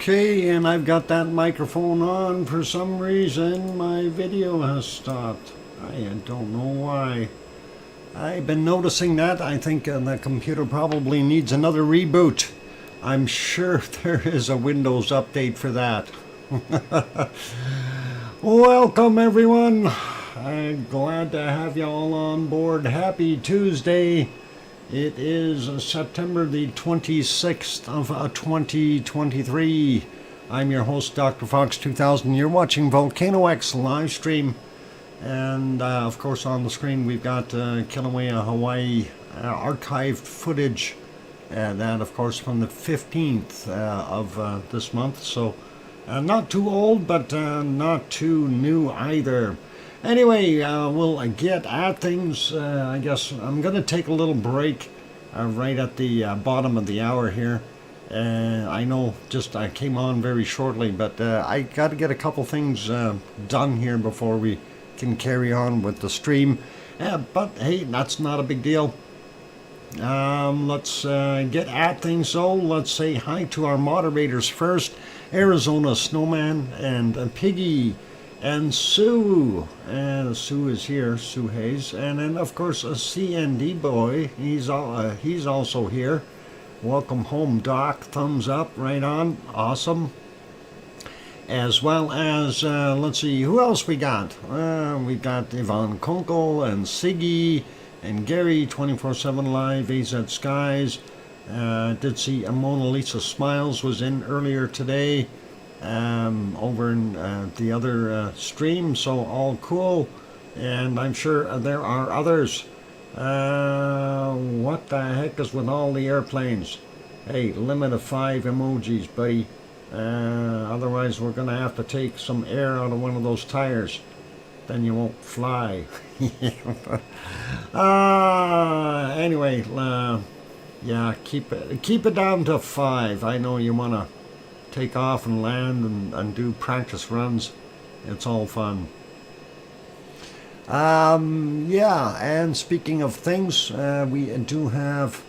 Okay, and I've got that microphone on. For some reason, my video has stopped. I don't know why. I've been noticing that. I think the computer probably needs another reboot. I'm sure there is a Windows update for that. Welcome, everyone. I'm glad to have you all on board. Happy Tuesday. It is September the 26th of 2023. I'm your host, DrFox2000. You're watching VolcanoX live stream. And of course on the screen we've got Kilauea, Hawaii archived footage. That of course from the 15th of this month. So not too old, but not too new either. Anyway, we'll get at things. I guess I'm going to take a little break right at the bottom of the hour here. I know I came on very shortly, but I got to get a couple things done here before we can carry on with the stream. But hey, that's not a big deal. Let's get at things. So let's say hi to our moderators first. Arizona Snowman and Piggy. And Sue, Sue is here, Sue Hayes, and then of course a CND boy, he's also here. Welcome home, Doc, thumbs up, right on, awesome. As well as, let's see, who else we got? We got Yvonne Kunkel and Siggy and Gary, 24/7 Live, AZ Skies. Did see Mona Lisa Smiles was in earlier today. Over in the other stream, so all cool, and I'm sure there are others. What the heck is with all the airplanes? Hey, limit of 5 emojis, buddy. Otherwise we're gonna have to take some air out of one of those tires, then you won't fly. Anyway, yeah, keep it down to 5. I know you wanna take off and land and do practice runs. It's all fun. Yeah, and speaking of things, we do have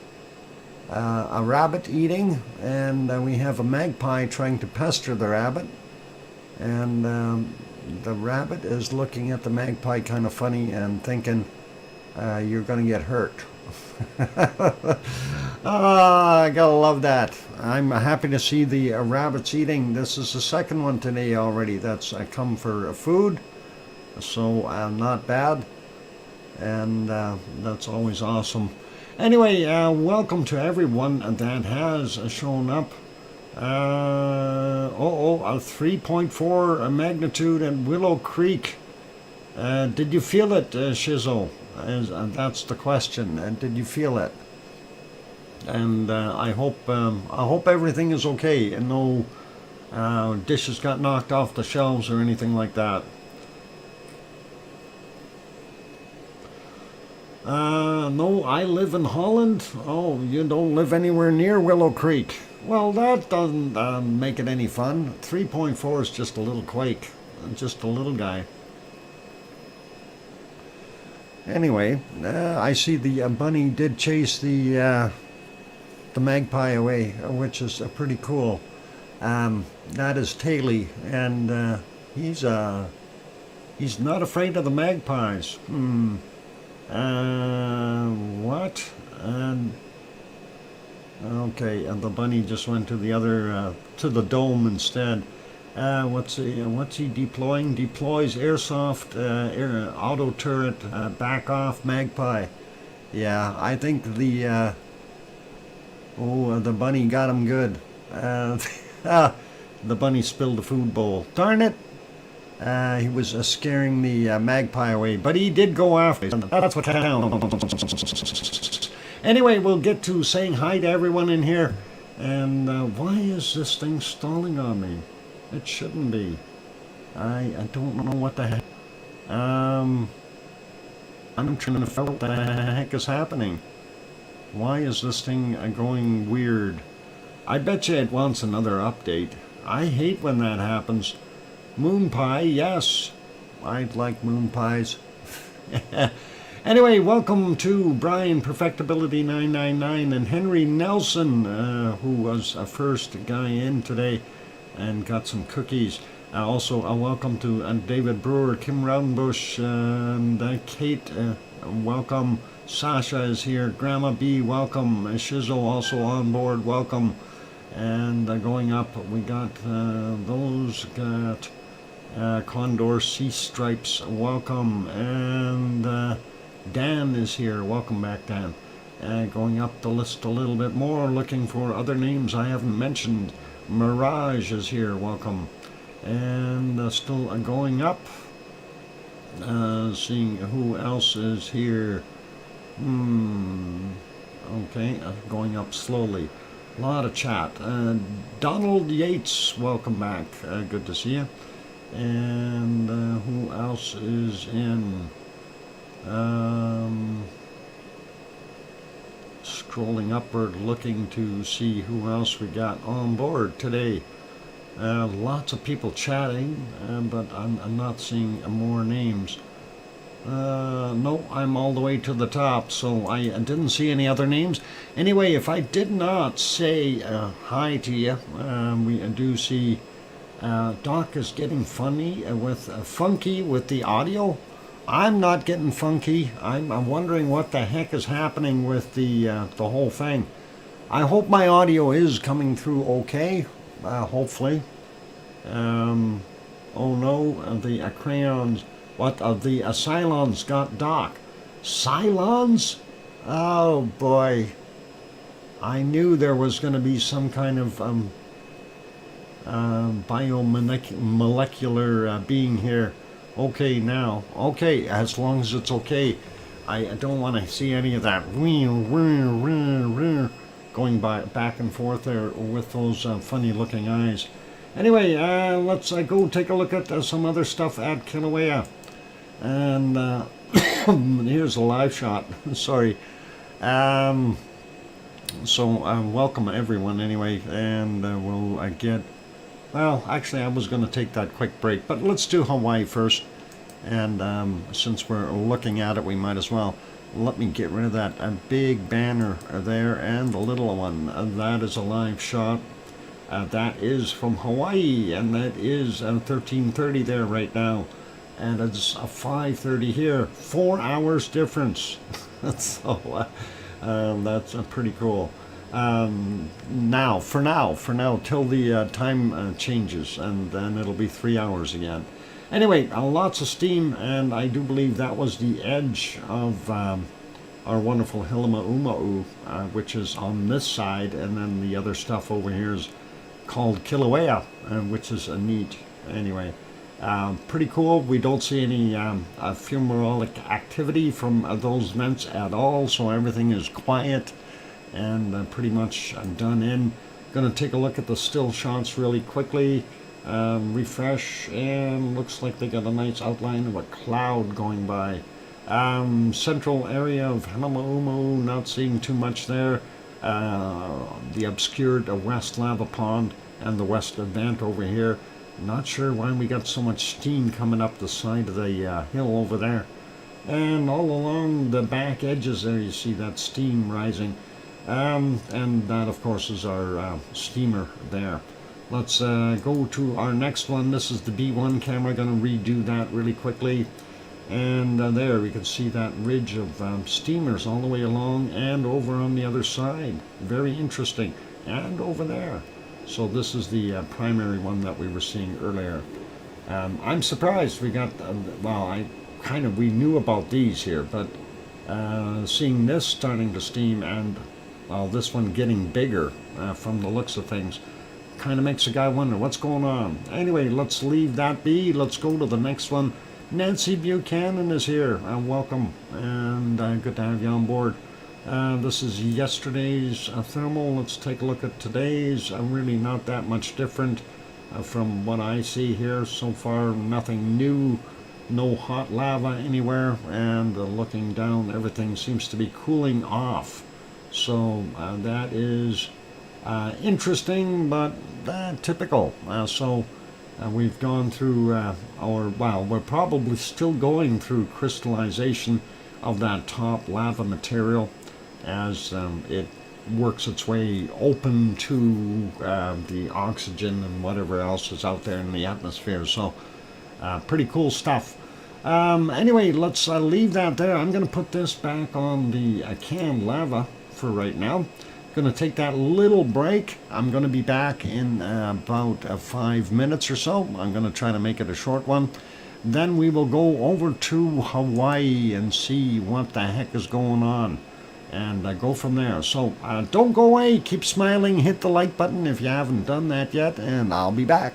a rabbit eating, and we have a magpie trying to pester the rabbit, and the rabbit is looking at the magpie kind of funny and thinking, you're gonna get hurt. I gotta love that. I'm happy to see the rabbits eating. This is the second one today already that's come for food, so not bad, and that's always awesome. Anyway, welcome to everyone that has shown up. A 3.4 magnitude at Willow Creek. Did you feel it, Shizzle? That's the question. Did you feel it? And I hope everything is okay and no dishes got knocked off the shelves or anything like that. No, I live in Holland. Oh, you don't live anywhere near Willow Creek. Well, that doesn't make it any fun. 3.4 is just a little quake, just a little guy. Anyway, I see the bunny did chase the magpie away, which is pretty cool. That is Taily, and he's not afraid of the magpies. What? Okay, and the bunny just went to the other to the dome instead. What's he deploying? Deploys airsoft auto turret back off magpie. Yeah, I think the bunny got him good. The bunny spilled the food bowl. Darn it! He was scaring the magpie away, but he did go after it. That's what counts. Anyway, we'll get to saying hi to everyone in here. And why is this thing stalling on me? It shouldn't be. I don't know what the heck. I'm trying to figure out what the heck is happening. Why is this thing going weird? I bet you it wants another update. I hate when that happens. Moon pie, yes. I'd like moon pies. Anyway, welcome to Brian Perfectability 999 and Henry Nelson, who was a first guy in today. and got some cookies. Also, a welcome to David Brewer, Kim Raudenbush, and Kate, welcome. Sasha is here. Grandma B, welcome. Shizo also on board, welcome. And going up, we got those, got Condor Sea Stripes, welcome. And Dan is here, welcome back, Dan. Going up the list a little bit more, looking for other names I haven't mentioned. Mirage is here, welcome. And still going up, seeing who else is here. Okay, going up slowly. A lot of chat. Donald Yates, welcome back. Good to see you. And who else is in? Scrolling upward, looking to see who else we got on board today. Lots of people chatting, but I'm not seeing more names. No, I'm all the way to the top, so I didn't see any other names. Anyway, if I did not say hi to you, we do see Doc is getting funny funky with the audio. I'm not getting funky. I'm wondering what the heck is happening with the whole thing. I hope my audio is coming through okay. Hopefully. Oh no, the crayons. What of the Cylons got Doc? Cylons? Oh boy. I knew there was going to be some kind of biomolecular being here. Okay now. Okay, as long as it's okay. I don't want to see any of that going back and forth there with those funny looking eyes. Anyway, let's go take a look at some other stuff at Kilauea. And here's a live shot. Sorry. So welcome everyone anyway, and we'll get, well, actually I was going to take that quick break, but let's do Hawaii first. And since we're looking at it, we might as well. Let me get rid of that big banner there and the little one. That is a live shot. That is from Hawaii, and that is 13:30 there right now. And it's 5:30 here. 4 hours difference. So that's pretty cool. Now, for now, till the time changes, and then it'll be 3 hours again. Anyway, lots of steam, and I do believe that was the edge of our wonderful Hilamaumau, which is on this side, and then the other stuff over here is called Kilauea, which is neat. Anyway, pretty cool. We don't see any fumarolic activity from those vents at all, so everything is quiet and pretty much done in. Going to take a look at the still shots really quickly. Refresh, and looks like they got a nice outline of a cloud going by. Central area of Hilamaumau, not seeing too much there. The obscured west lava pond and the west vent over here. Not sure why we got so much steam coming up the side of the hill over there. And all along the back edges there you see that steam rising. And that of course is our steamer there. Let's go to our next one. This is the B1 camera. Going to redo that really quickly. And there we can see that ridge of steamers all the way along and over on the other side. Very interesting. And over there. So this is the primary one that we were seeing earlier. I'm surprised we got, well, we knew about these here, but seeing this starting to steam and, well, this one getting bigger from the looks of things, kind of makes a guy wonder what's going on. Anyway, let's leave that be. Let's go to the next one. Nancy Buchanan is here. Welcome, and good to have you on board. This is yesterday's thermal. Let's take a look at today's. Really not that much different from what I see here so far. Nothing new, no hot lava anywhere, and looking down, everything seems to be cooling off. So that is interesting, but typical. We've gone through we're probably still going through crystallization of that top lava material as it works its way open to the oxygen and whatever else is out there in the atmosphere. So pretty cool stuff. Anyway, let's leave that there. I'm going to put this back on the canned lava for right now. Going to take that little break. I'm going to be back in about 5 minutes or so. I'm going to try to make it a short one. Then we will go over to Hawaii and see what the heck is going on, and go from there. So don't go away. Keep smiling. Hit the like button if you haven't done that yet, and I'll be back.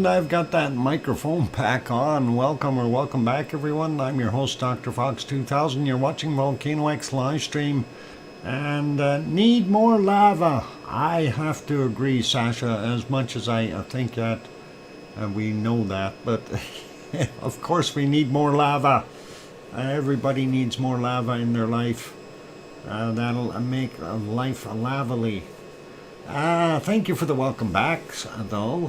And I've got that microphone back on. Welcome back, everyone. I'm your host, DrFox2000. You're watching VolcanoX live stream. And need more lava. I have to agree, Sasha, as much as I think that we know that. But of course we need more lava. Everybody needs more lava in their life. That'll make life lavely. Thank you for the welcome backs, though.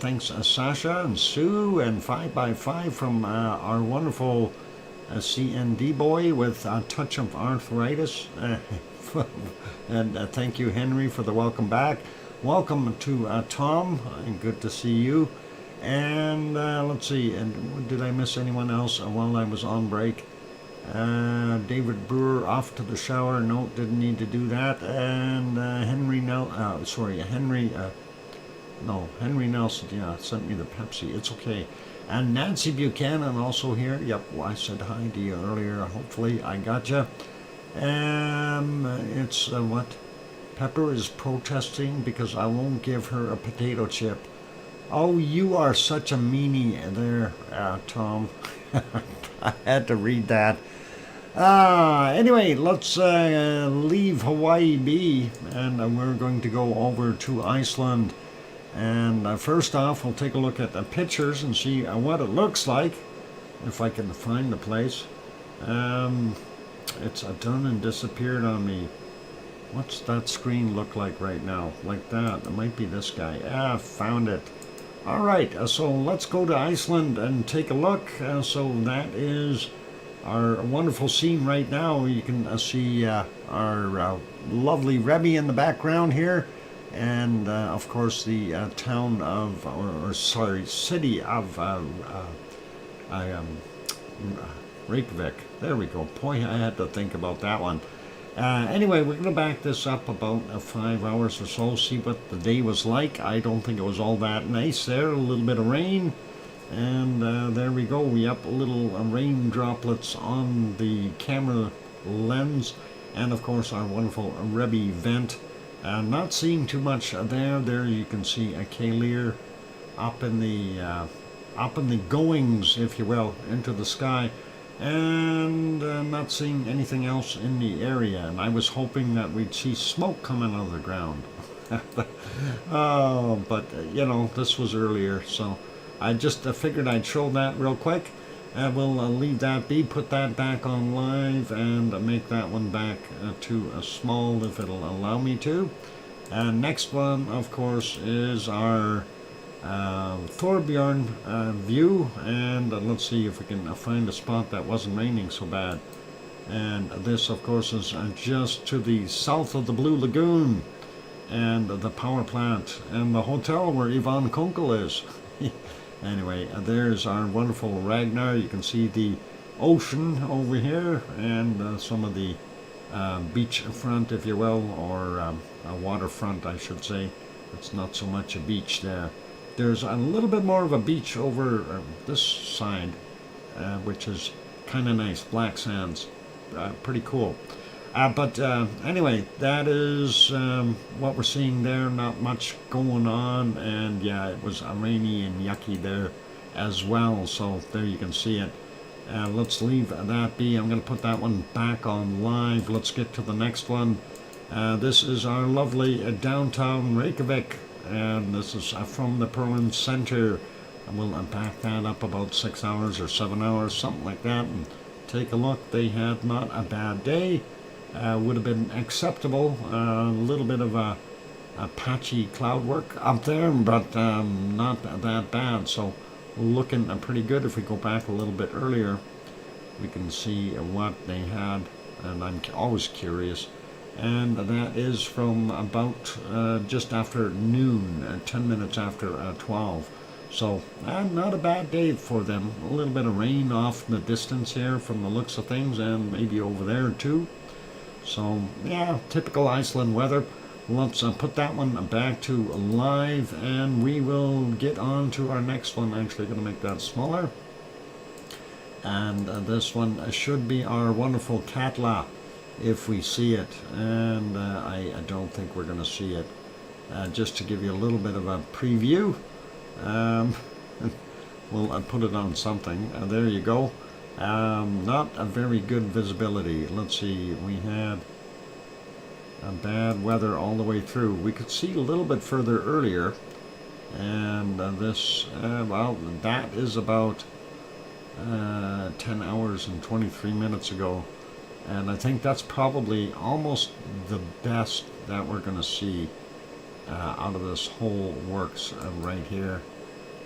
Thanks, Sasha and Sue and 5x5 from our wonderful CND boy with a touch of arthritis. And thank you, Henry, for the welcome back. Welcome to Tom. Good to see you. And let's see. And did I miss anyone else while I was on break? David Brewer off to the shower. No, didn't need to do that. And Henry Nelson, yeah, sent me the Pepsi. It's okay. And Nancy Buchanan also here. Yep, well, I said hi to you earlier. Hopefully I got you. It's what? Pepper is protesting because I won't give her a potato chip. Oh, you are such a meanie there, Tom. I had to read that. Anyway, let's leave Hawaii be, and we're going to go over to Iceland. And first off, we'll take a look at the pictures and see what it looks like, if I can find the place. It's done and disappeared on me. What's that screen look like right now? Like that. It might be this guy. Found it. All right, so let's go to Iceland and take a look. So that is our wonderful scene right now. You can see our lovely Rebbe in the background here. And of course the town of, city of Reykjavik. There we go. Boy, I had to think about that one. Anyway, we're going to back this up about 5 hours or so, see what the day was like. I don't think it was all that nice there. A little bit of rain. And there we go. Yep, little rain droplets on the camera lens. And of course our wonderful Rebbe vent. Not seeing too much there. There you can see a Kalir up in the goings, if you will, into the sky. And not seeing anything else in the area. And I was hoping that we'd see smoke coming out of the ground. Oh, but you know, this was earlier, so I just figured I'd show that real quick. We'll leave that be, put that back on live, and make that one back to a small, if it'll allow me to. And next one, of course, is our Thorbjorn view, and let's see if we can find a spot that wasn't raining so bad. And this, of course, is just to the south of the Blue Lagoon, and the power plant, and the hotel where Yvonne Kunkel is. Anyway, there's our wonderful Ragnar. You can see the ocean over here, and some of the beach front, if you will, or a waterfront, I should say. It's not so much a beach there. There's a little bit more of a beach over this side, which is kind of nice. Black sands. Pretty cool. But anyway, that is what we're seeing there. Not much going on. And yeah, it was rainy and yucky there as well. So there you can see it. Let's leave that be. I'm going to put that one back on live. Let's get to the next one. This is our lovely downtown Reykjavik. And this is from the Perlin Center. We'll back that up about 6 hours or 7 hours, something like that, and take a look. They had not a bad day. Would have been acceptable. A little bit of a patchy cloud work up there, but not that bad. So looking pretty good. If we go back a little bit earlier, we can see what they had, and I'm always curious. And that is from about just after noon, 10 minutes after 12. So not a bad day for them. A little bit of rain off in the distance here from the looks of things, and maybe over there too. So yeah, typical Iceland weather. Let's put that one back to live, and we will get on to our next one. Actually, going to make that smaller. And this one should be our wonderful Katla, if we see it, and I don't think we're going to see it. Just to give you a little bit of a preview, we'll put it on something. There you go. Not a very good visibility. Let's see, we had bad weather all the way through. We could see a little bit further earlier, and well, that is about 10 hours and 23 minutes ago, and I think that's probably almost the best that we're going to see out of this whole works right here.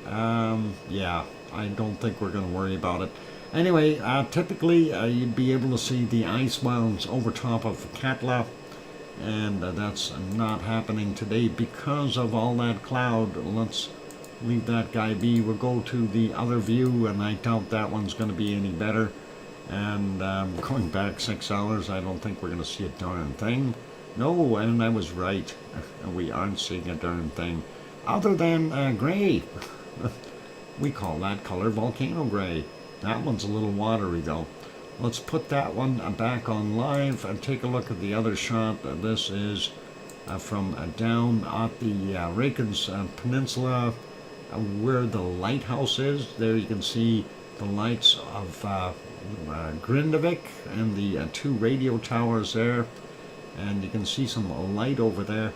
Yeah, I don't think we're going to worry about it. Anyway, typically you'd be able to see the ice mounds over top of Katla, and that's not happening today because of all that cloud. Let's leave that guy be. We'll go to the other view, and I doubt that one's going to be any better. And going back 6 hours, I don't think we're going to see a darn thing. No, and I was right. We aren't seeing a darn thing. Other than gray. We call that color volcano gray. That one's a little watery though. Let's put that one back on live and take a look at the other shot. This is from down at the Reykjanes Peninsula, where the lighthouse is. There you can see the lights of Grindavik and the two radio towers there, and you can see some light over there.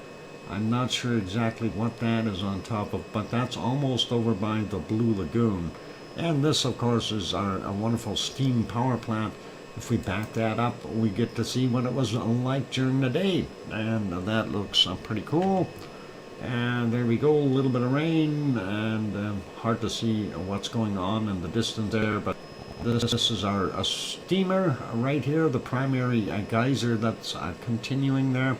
I'm not sure exactly what that is on top of, but that's almost over by the Blue Lagoon. And this, of course, is our wonderful steam power plant. If we back that up, we get to see what it was like during the day, and that looks pretty cool. And there we go, a little bit of rain, and hard to see what's going on in the distance there, but this is our steamer right here, the primary geyser that's continuing there.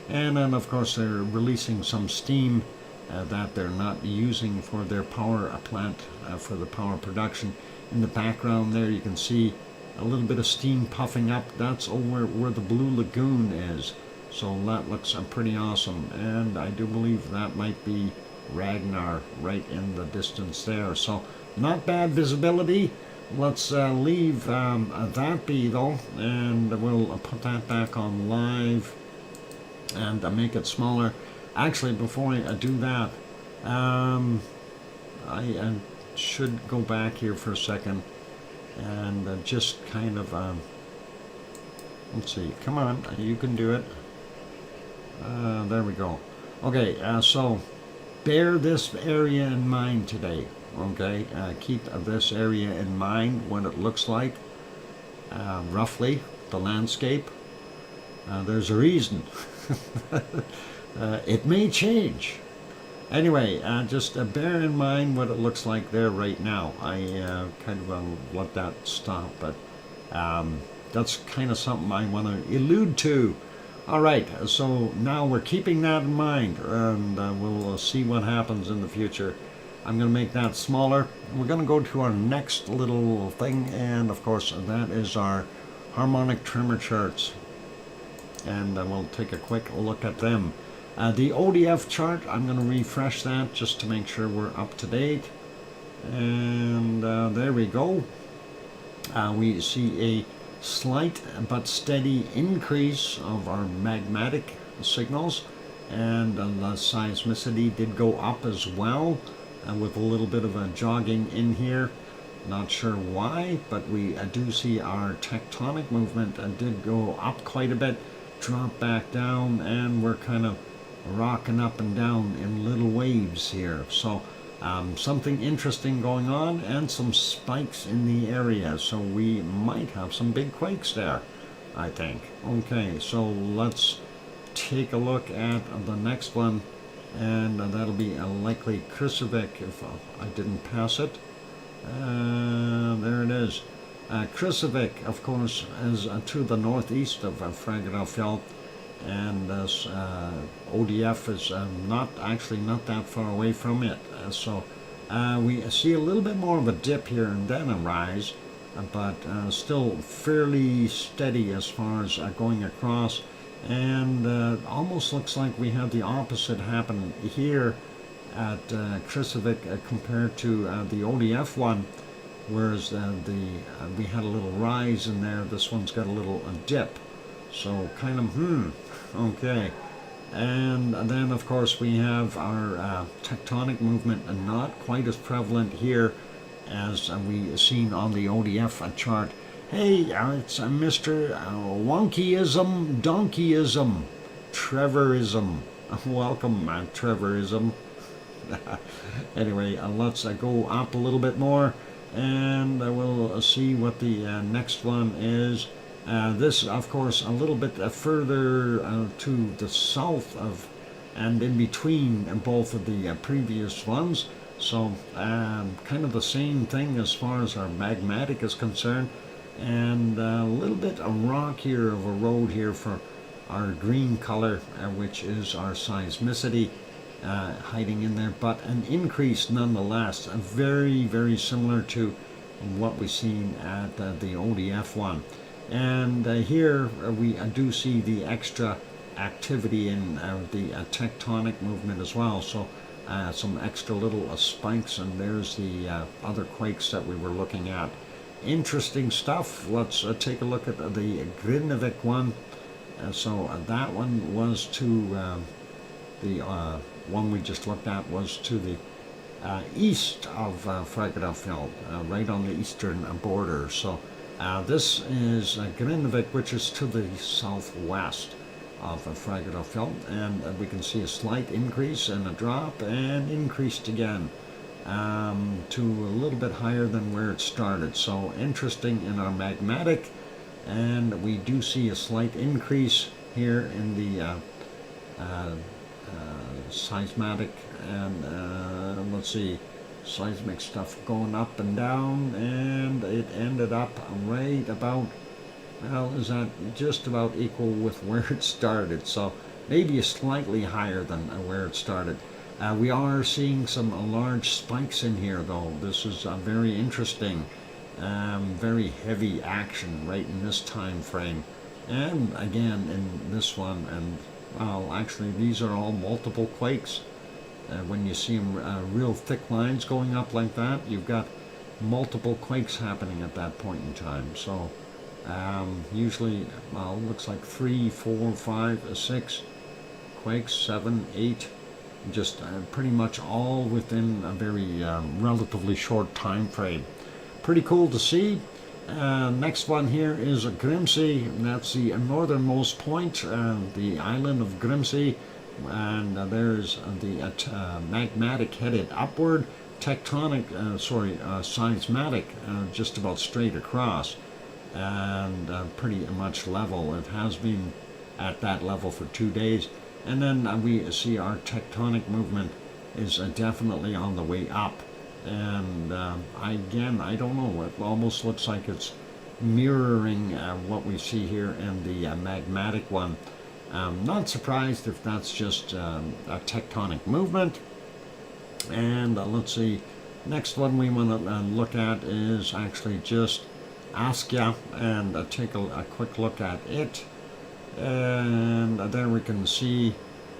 And then, of course, they're releasing some steam that they're not using for their power plant, for the power production. In the background there, you can see a little bit of steam puffing up. That's over where the Blue Lagoon is. So that looks pretty awesome. And I do believe that might be Ragnar right in the distance there. So not bad visibility. Let's leave that be though, and we'll put that back on live and make it smaller. Actually, before I do that, I should go back here for a second and just kind of, let's see, come on, you can do it. There we go. Okay, so bear this area in mind today, okay? Keep this area in mind, what it looks like, roughly, the landscape. There's a reason. It may change. Anyway, just bear in mind what it looks like there right now. I kind of let that stop, but that's kind of something I want to allude to. All right, so now we're keeping that in mind, and we'll see what happens in the future. I'm going to make that smaller. We're going to go to our next little thing, and of course that is our harmonic tremor charts. And we'll take a quick look at them. The ODF chart, I'm going to refresh that just to make sure we're up to date. And there we go. We see a slight but steady increase of our magmatic signals, and the seismicity did go up as well, with a little bit of a jogging in here. Not sure why, but we do see our tectonic movement did go up quite a bit, drop back down, and we're kind of rocking up and down in little waves here. So something interesting going on, and some spikes in the area, so we might have some big quakes there, I think. Okay, so let's take a look at the next one, and that'll be a likely Krusevik if I didn't pass it. There it is. Krusevik, of course, is to the northeast of Fagradalfjall, and ODF is not that far away from it. So we see a little bit more of a dip here and then a rise, but still fairly steady as far as going across. And almost looks like we have the opposite happen here at Krusevik compared to the ODF one, whereas we had a little rise in there. This one's got a little dip, so kind of okay. And then of course we have our tectonic movement, and not quite as prevalent here, as we seen on the ODF chart. Hey, it's Mr. Wonkyism, Donkeyism, Trevorism. Welcome, Trevorism. Anyway, let's go up a little bit more, and we'll see what the next one is. This, of course, a little bit further to the south of and in between both of the previous ones. So kind of the same thing as far as our magmatic is concerned, and a little bit of rock here, of a road here for our green color, which is our seismicity hiding in there, but an increase nonetheless, very, very similar to what we've seen at the ODF one. And here we do see the extra activity in the tectonic movement as well. So some extra little spikes, and there's the other quakes that we were looking at. Interesting stuff. Let's take a look at the Grindavik one. So that one was to the one we just looked at was to the east of Fragedalfjord, right on the eastern border. So this is Grindavik, which is to the southwest of Fragedalfjord, and we can see a slight increase and a drop and increased again to a little bit higher than where it started. So interesting in our magmatic, and we do see a slight increase here in the seismic, and let's see, seismic stuff going up and down, and it ended up right about, well, is that just about equal with where it started, so maybe slightly higher than where it started. We are seeing some large spikes in here though. This is very interesting, very heavy action right in this time frame, and again in this one. And well, actually these are all multiple quakes. When you see them, real thick lines going up like that, you've got multiple quakes happening at that point in time. So usually, well, it looks like 3, 4, 5, 6 quakes, 7, 8, just pretty much all within a very relatively short time frame. Pretty cool to see. Next one here is Grimsey, and that's the northernmost point, the island of Grimsey, and there's the magmatic headed upward, tectonic, seismatic just about straight across, and pretty much level. It has been at that level for 2 days, and then we see our tectonic movement is definitely on the way up. And again, I don't know, it almost looks like it's mirroring what we see here in the magmatic one. Not surprised if that's just a tectonic movement. And let's see, next one we want to look at is actually just Askja, and take a quick look at it. And there we can see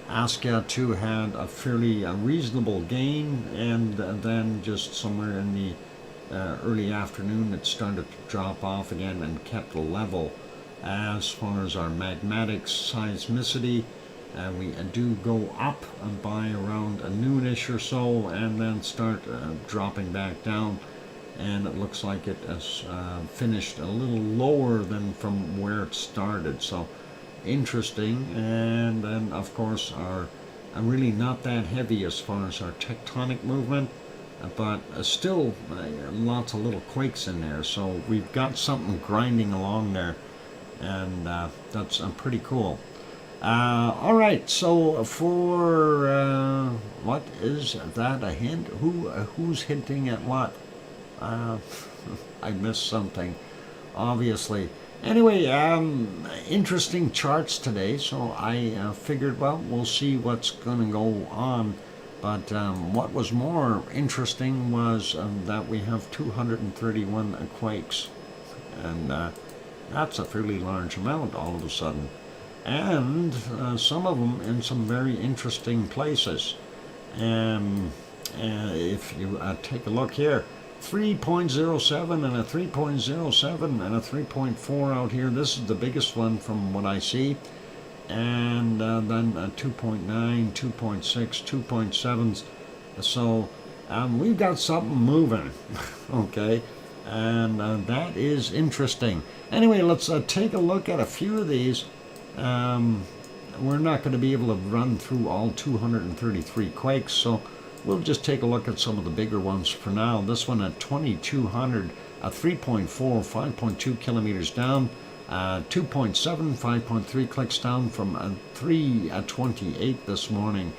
Askja 2 had a fairly reasonable gain, and then just somewhere in the early afternoon it started to drop off again and kept level. As far as our magmatic seismicity, we do go up by around noonish or so, and then start dropping back down, and it looks like it has finished a little lower than from where it started. So interesting. And then of course our really not that heavy as far as our tectonic movement, but still lots of little quakes in there, so we've got something grinding along there, and that's pretty cool. All right, so for what is that, a hint? Who's hinting at what? I missed something, obviously. Anyway, interesting charts today, so I figured, well, we'll see what's going to go on. But what was more interesting was that we have 231 quakes, and that's a fairly large amount all of a sudden. And some of them in some very interesting places. If you take a look here, 3.07 and a 3.07 and a 3.4 out here. This is the biggest one from what I see. And then 2.9, 2.6, 2.7s. So we've got something moving, okay, and that is interesting. Anyway, let's take a look at a few of these. We're not going to be able to run through all 233 quakes, so we'll just take a look at some of the bigger ones for now. This one at 2200, 3.4, 5.2 kilometers down, 2.7, 5.3 clicks down from 3:28 this morning.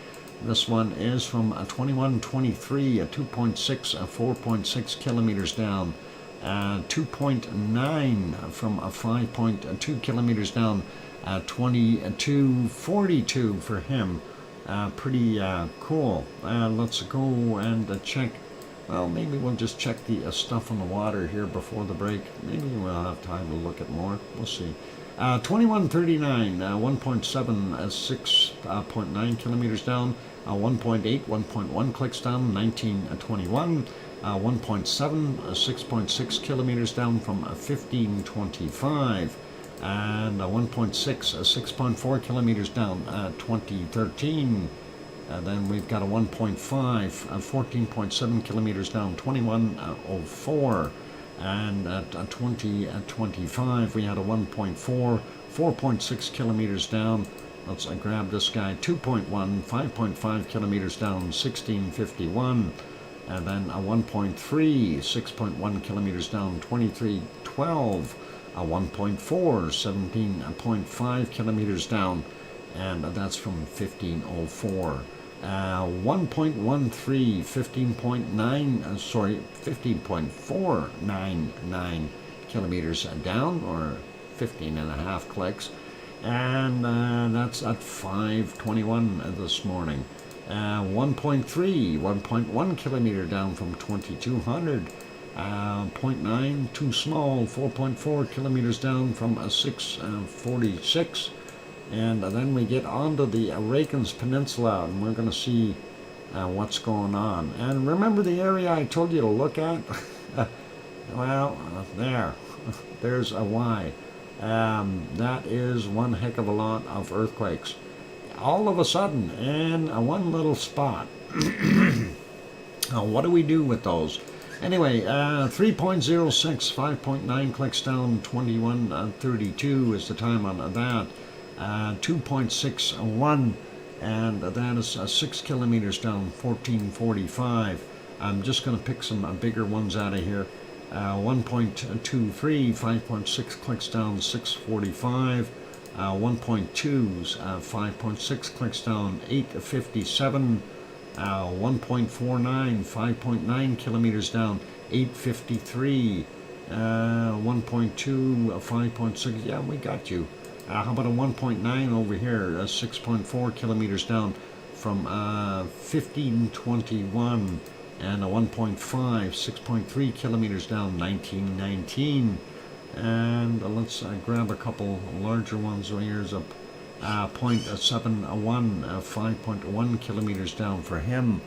This one is from 2123, 2.6, 4.6 kilometers down, 2.9 from 5.2 kilometers down, 2242 for him. Pretty cool. Let's go and check. Well, maybe we'll just check the stuff on the water here before the break. Maybe we'll have time to look at more. We'll see. 2139, 1.7, 6.9 kilometers down, 1.8, 1.1 clicks down, 1921, 1.7, 6.6 kilometers down from 1525, and 1.6, 6.4 kilometers down, 2013. Then we've got a 1.5, 14.7 kilometers down, 2104. And at 2025 we had a 1.4, 4.6 kilometers down. Let's grab this guy. 2.1, 5.5 kilometers down, 1651. And then a 1.3, 6.1 kilometers down, 2312. A 1.4, 17.5 kilometers down, and that's from 1504. 1.13, 15.499 kilometers down, or 15 and a half clicks, and that's at 5:21 this morning. 1.3, 1.1 kilometer down from 2200. 0.9, too small, 4.4 kilometers down from 646. And then we get onto the Reykjanes Peninsula, and we're going to see what's going on. And remember the area I told you to look at? Well, there's a Y. That is one heck of a lot of earthquakes. All of a sudden, in one little spot. What do we do with those? Anyway, 3.06, 5.9 clicks down, 2132 is the time on that. 2.61, and that is 6 kilometers down, 1445. I'm just going to pick some bigger ones out of here. 1.23, 5.6 clicks down, 645. 1.2, 5.6 clicks down, 857. 1.49, 5.9 kilometers down, 853. 1.2, 5.6, yeah, we got you. How about a 1.9 over here, 6.4 kilometers down from 1521, and a 1.5, 6.3 kilometers down, 1919. And let's grab a couple larger ones. So here's a 0.71, 5.1 kilometers down for him.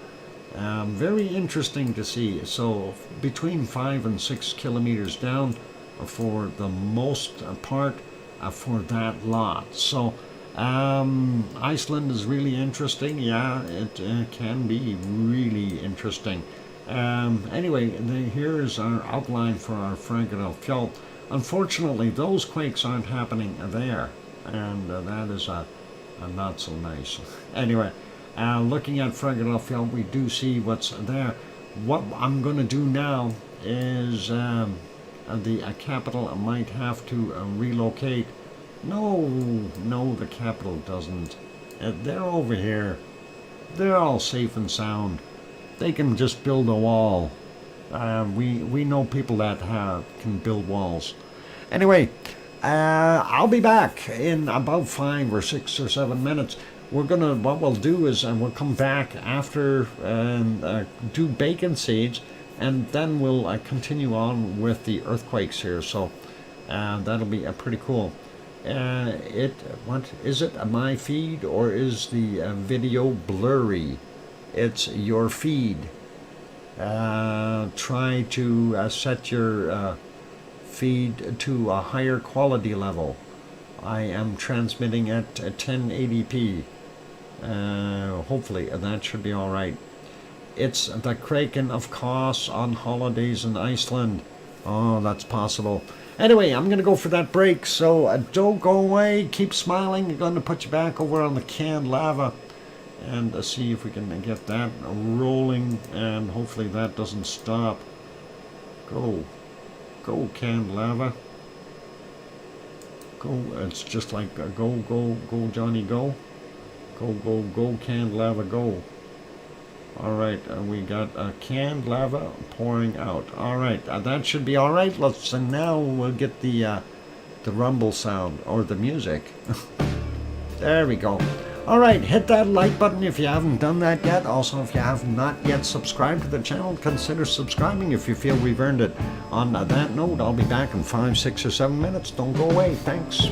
Very interesting to see. So between 5 and 6 kilometers down for the most part for that lot. So Iceland is really interesting. Yeah, it can be really interesting. Anyway, here's our outline for our Erupción. Unfortunately, those quakes aren't happening there, and that is not so nice. Anyway, looking at Erupción, we do see what's there. What I'm going to do now is the capital might have to relocate. No, the capital doesn't. They're over here. They're all safe and sound. They can just build a wall. We know people that can build walls. Anyway, I'll be back in about 5 or 6 or 7 minutes. What we'll do is we'll come back after and do bacon seeds, and then we'll continue on with the earthquakes here. So that'll be pretty cool. What is it? My feed, or is the video blurry? It's your feed. Try to set your feed to a higher quality level. I am transmitting at 1080p. Hopefully that should be all right. it's the Kraken of course on holidays in Iceland. Oh, that's possible. Anyway, I'm going to go for that break, so don't go away. Keep smiling. I'm going to put you back over on the canned lava and see if we can get that rolling, and hopefully that doesn't stop. Go. Go, canned lava. Go. It's just like go, go, go, Johnny, go. Go, go, go, canned lava, go. Alright, we got canned lava pouring out. Alright, that should be alright. Let's now we'll get the rumble sound, or the music. There we go. Alright, hit that like button if you haven't done that yet. Also, if you have not yet subscribed to the channel, consider subscribing if you feel we've earned it. On that note, I'll be back in 5, 6, or 7 minutes. Don't go away. Thanks.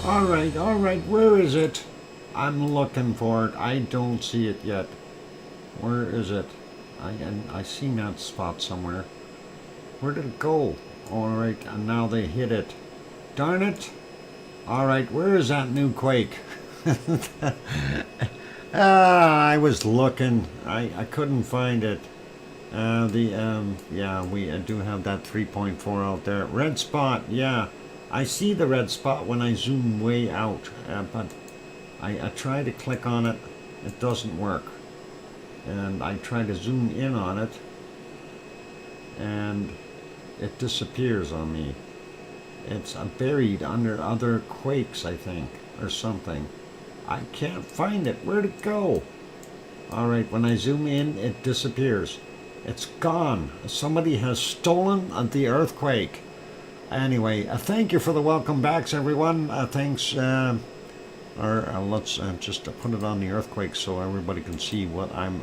All right, where is it? I'm looking for it. I don't see it yet. Where is it? I seen that spot somewhere. Where did it go? All right, and now they hit it. Darn it. All right, where is that new quake? I was looking. I couldn't find it. Yeah, we do have that 3.4 out there. Red spot, yeah. I see the red spot when I zoom way out, but I try to click on it. It doesn't work. And I try to zoom in on it, and it disappears on me. It's buried under other quakes, I think, or something. I can't find it. Where'd it go? All right, when I zoom in, it disappears. It's gone. Somebody has stolen the earthquake. Anyway, thank you for the welcome backs, everyone. Thanks. Let's just put it on the earthquake so everybody can see what I'm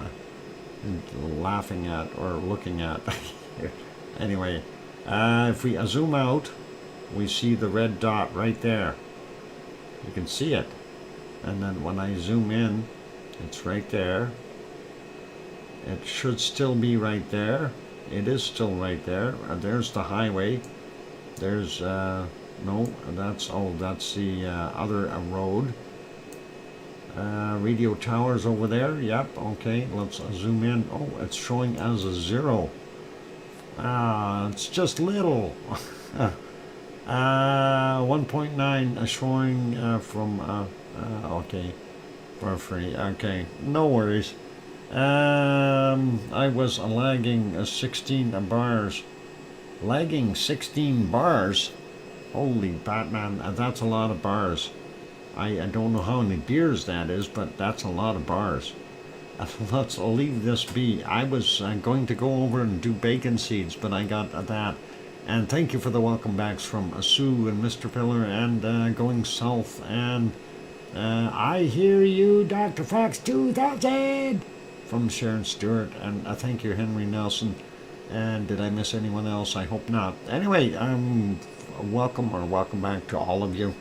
laughing at or looking at. Anyway, if we zoom out, we see the red dot right there. You can see it. And then when I zoom in, it's right there. It should still be right there. It is still right there. There's the highway. There's, no, that's the other road. Radio towers over there. Yep, okay, let's zoom in. Oh, it's showing as a 0. It's just little. 1.9 showing from, okay, for free. Okay, no worries. I was lagging 16 bars. Lagging 16 bars? Holy Batman, that's a lot of bars. I don't know how many beers that is, but that's a lot of bars. Let's leave this be. I was going to go over and do bacon seeds, but I got that. And thank you for the welcome backs from Sue and Mr. Pillar and Going South. And I hear you, DrFox2000 from Sharon Stewart. And thank you, Henry Nelson. And did I miss anyone else? I hope not. Anyway, welcome back to all of you.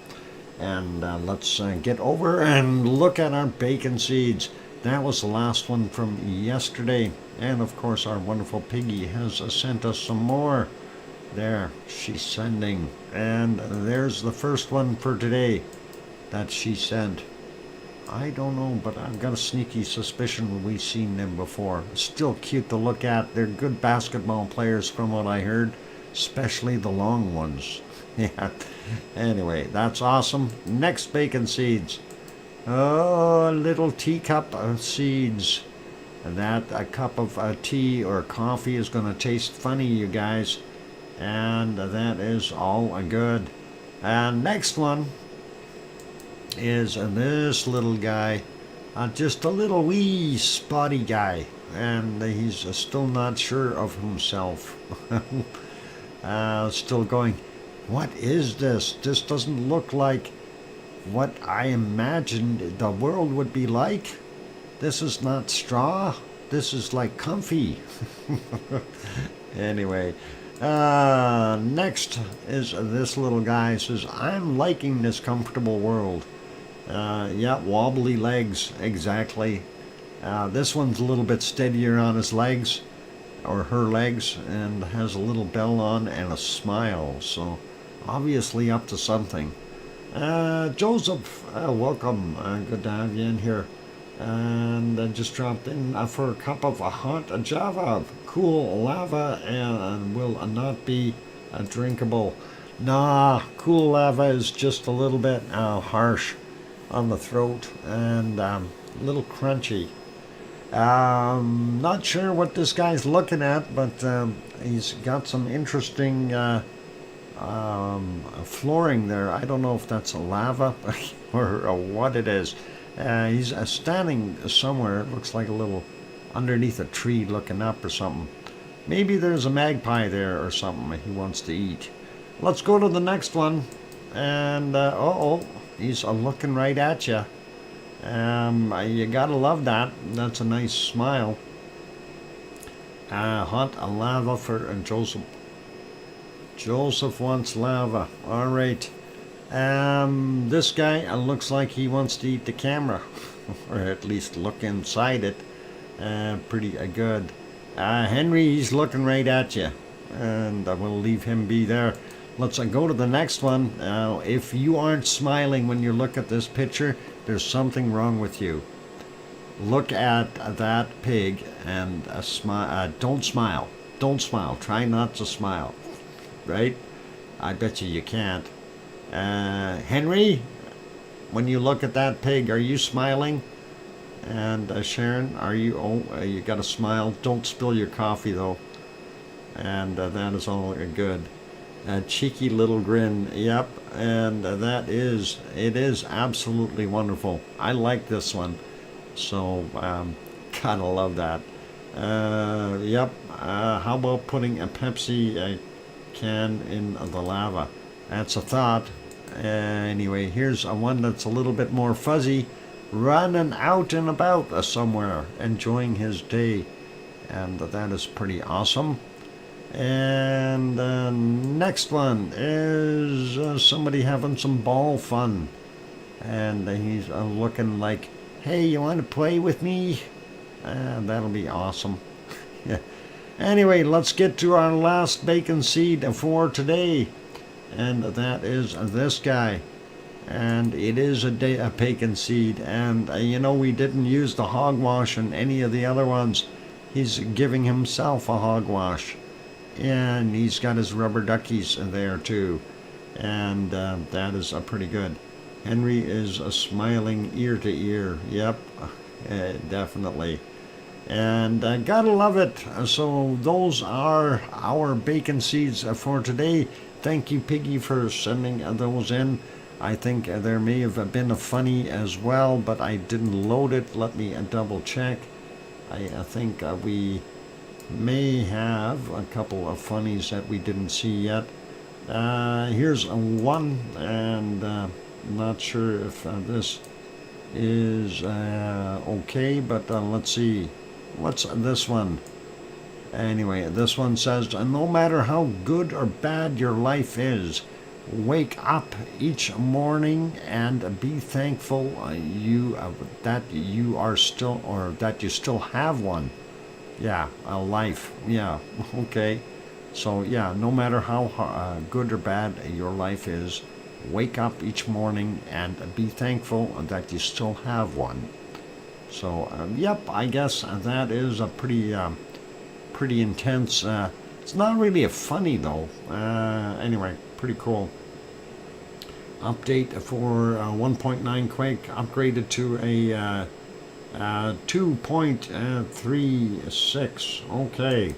And let's get over and look at our bacon seeds. That was the last one from yesterday. And of course, our wonderful Piggy has sent us some more. There, she's sending. And there's the first one for today that she sent. I don't know, but I've got a sneaky suspicion we've seen them before. Still cute to look at. They're good basketball players from what I heard, especially the long ones. Yeah. Anyway, that's awesome. Next bacon seeds. Oh, little teacup of seeds. That a cup of tea or coffee is going to taste funny, you guys. And that is all good. And next one is this little guy, just a little wee spotty guy, and he's still not sure of himself. Still going, what is this? This doesn't look like what I imagined the world would be like. This is not straw. This is like comfy. Anyway, next is this little guy says, I'm liking this comfortable world. Yeah, wobbly legs, exactly. This one's a little bit steadier on his legs, or her legs, and has a little bell on and a smile, so obviously up to something. Joseph, welcome, good to have you in here. And I just dropped in for a cup of hot Java, cool lava, and will not be drinkable. Nah, cool lava is just a little bit harsh on the throat and a little crunchy. Not sure what this guy's looking at, but he's got some interesting flooring there. I don't know if that's lava or what it is. He's standing somewhere. It looks like a little underneath a tree looking up or something. Maybe there's a magpie there or something he wants to eat. Let's go to the next one. And he's looking right at you. You gotta love that. That's a nice smile. Hot lava for Joseph. Joseph wants lava. All right. This guy looks like he wants to eat the camera, or at least look inside it. Pretty good. Henry, he's looking right at you, and I will leave him be there. Let's go to the next one. If you aren't smiling when you look at this picture, there's something wrong with you. Look at that pig and smile. Don't smile. Don't smile. Try not to smile. Right? I bet you can't. Henry, when you look at that pig, are you smiling? And Sharon, are you? Oh, you got to smile. Don't spill your coffee though. And that is all good. Cheeky little grin. Yep. And it is absolutely wonderful. I like this one. So, gotta love that. Yep. How about putting a Pepsi can in the lava? That's a thought. Anyway, here's a one that's a little bit more fuzzy, running out and about somewhere, enjoying his day, and that is pretty awesome. And next one is somebody having some ball fun, and he's looking like, hey, you want to play with me? That'll be awesome. Yeah. Anyway, let's get to our last bacon seed for today, and that is this guy. And it is a bacon seed, and we didn't use the hogwash in any of the other ones. He's giving himself a hogwash, and he's got his rubber duckies there too, and that is pretty good. Henry is smiling ear to ear. Yep, definitely. And gotta love it. So those are our bacon seeds for today. Thank you, Piggy, for sending those in. I think there may have been a funny as well, but I didn't load it. Let me double check. I think we may have a couple of funnies that we didn't see yet. Here's one, and not sure if this is okay, but let's see. What's this one? Anyway, this one says, no matter how good or bad your life is, wake up each morning and be thankful that you are still, or that you still have one. Yeah, a life. Yeah, okay. So yeah, no matter how good or bad your life is, wake up each morning and be thankful that you still have one. So yep, I guess that is a pretty intense. It's not really a funny though. Anyway, pretty cool. Update for 1.9 quake, upgraded to a 2.36. Okay,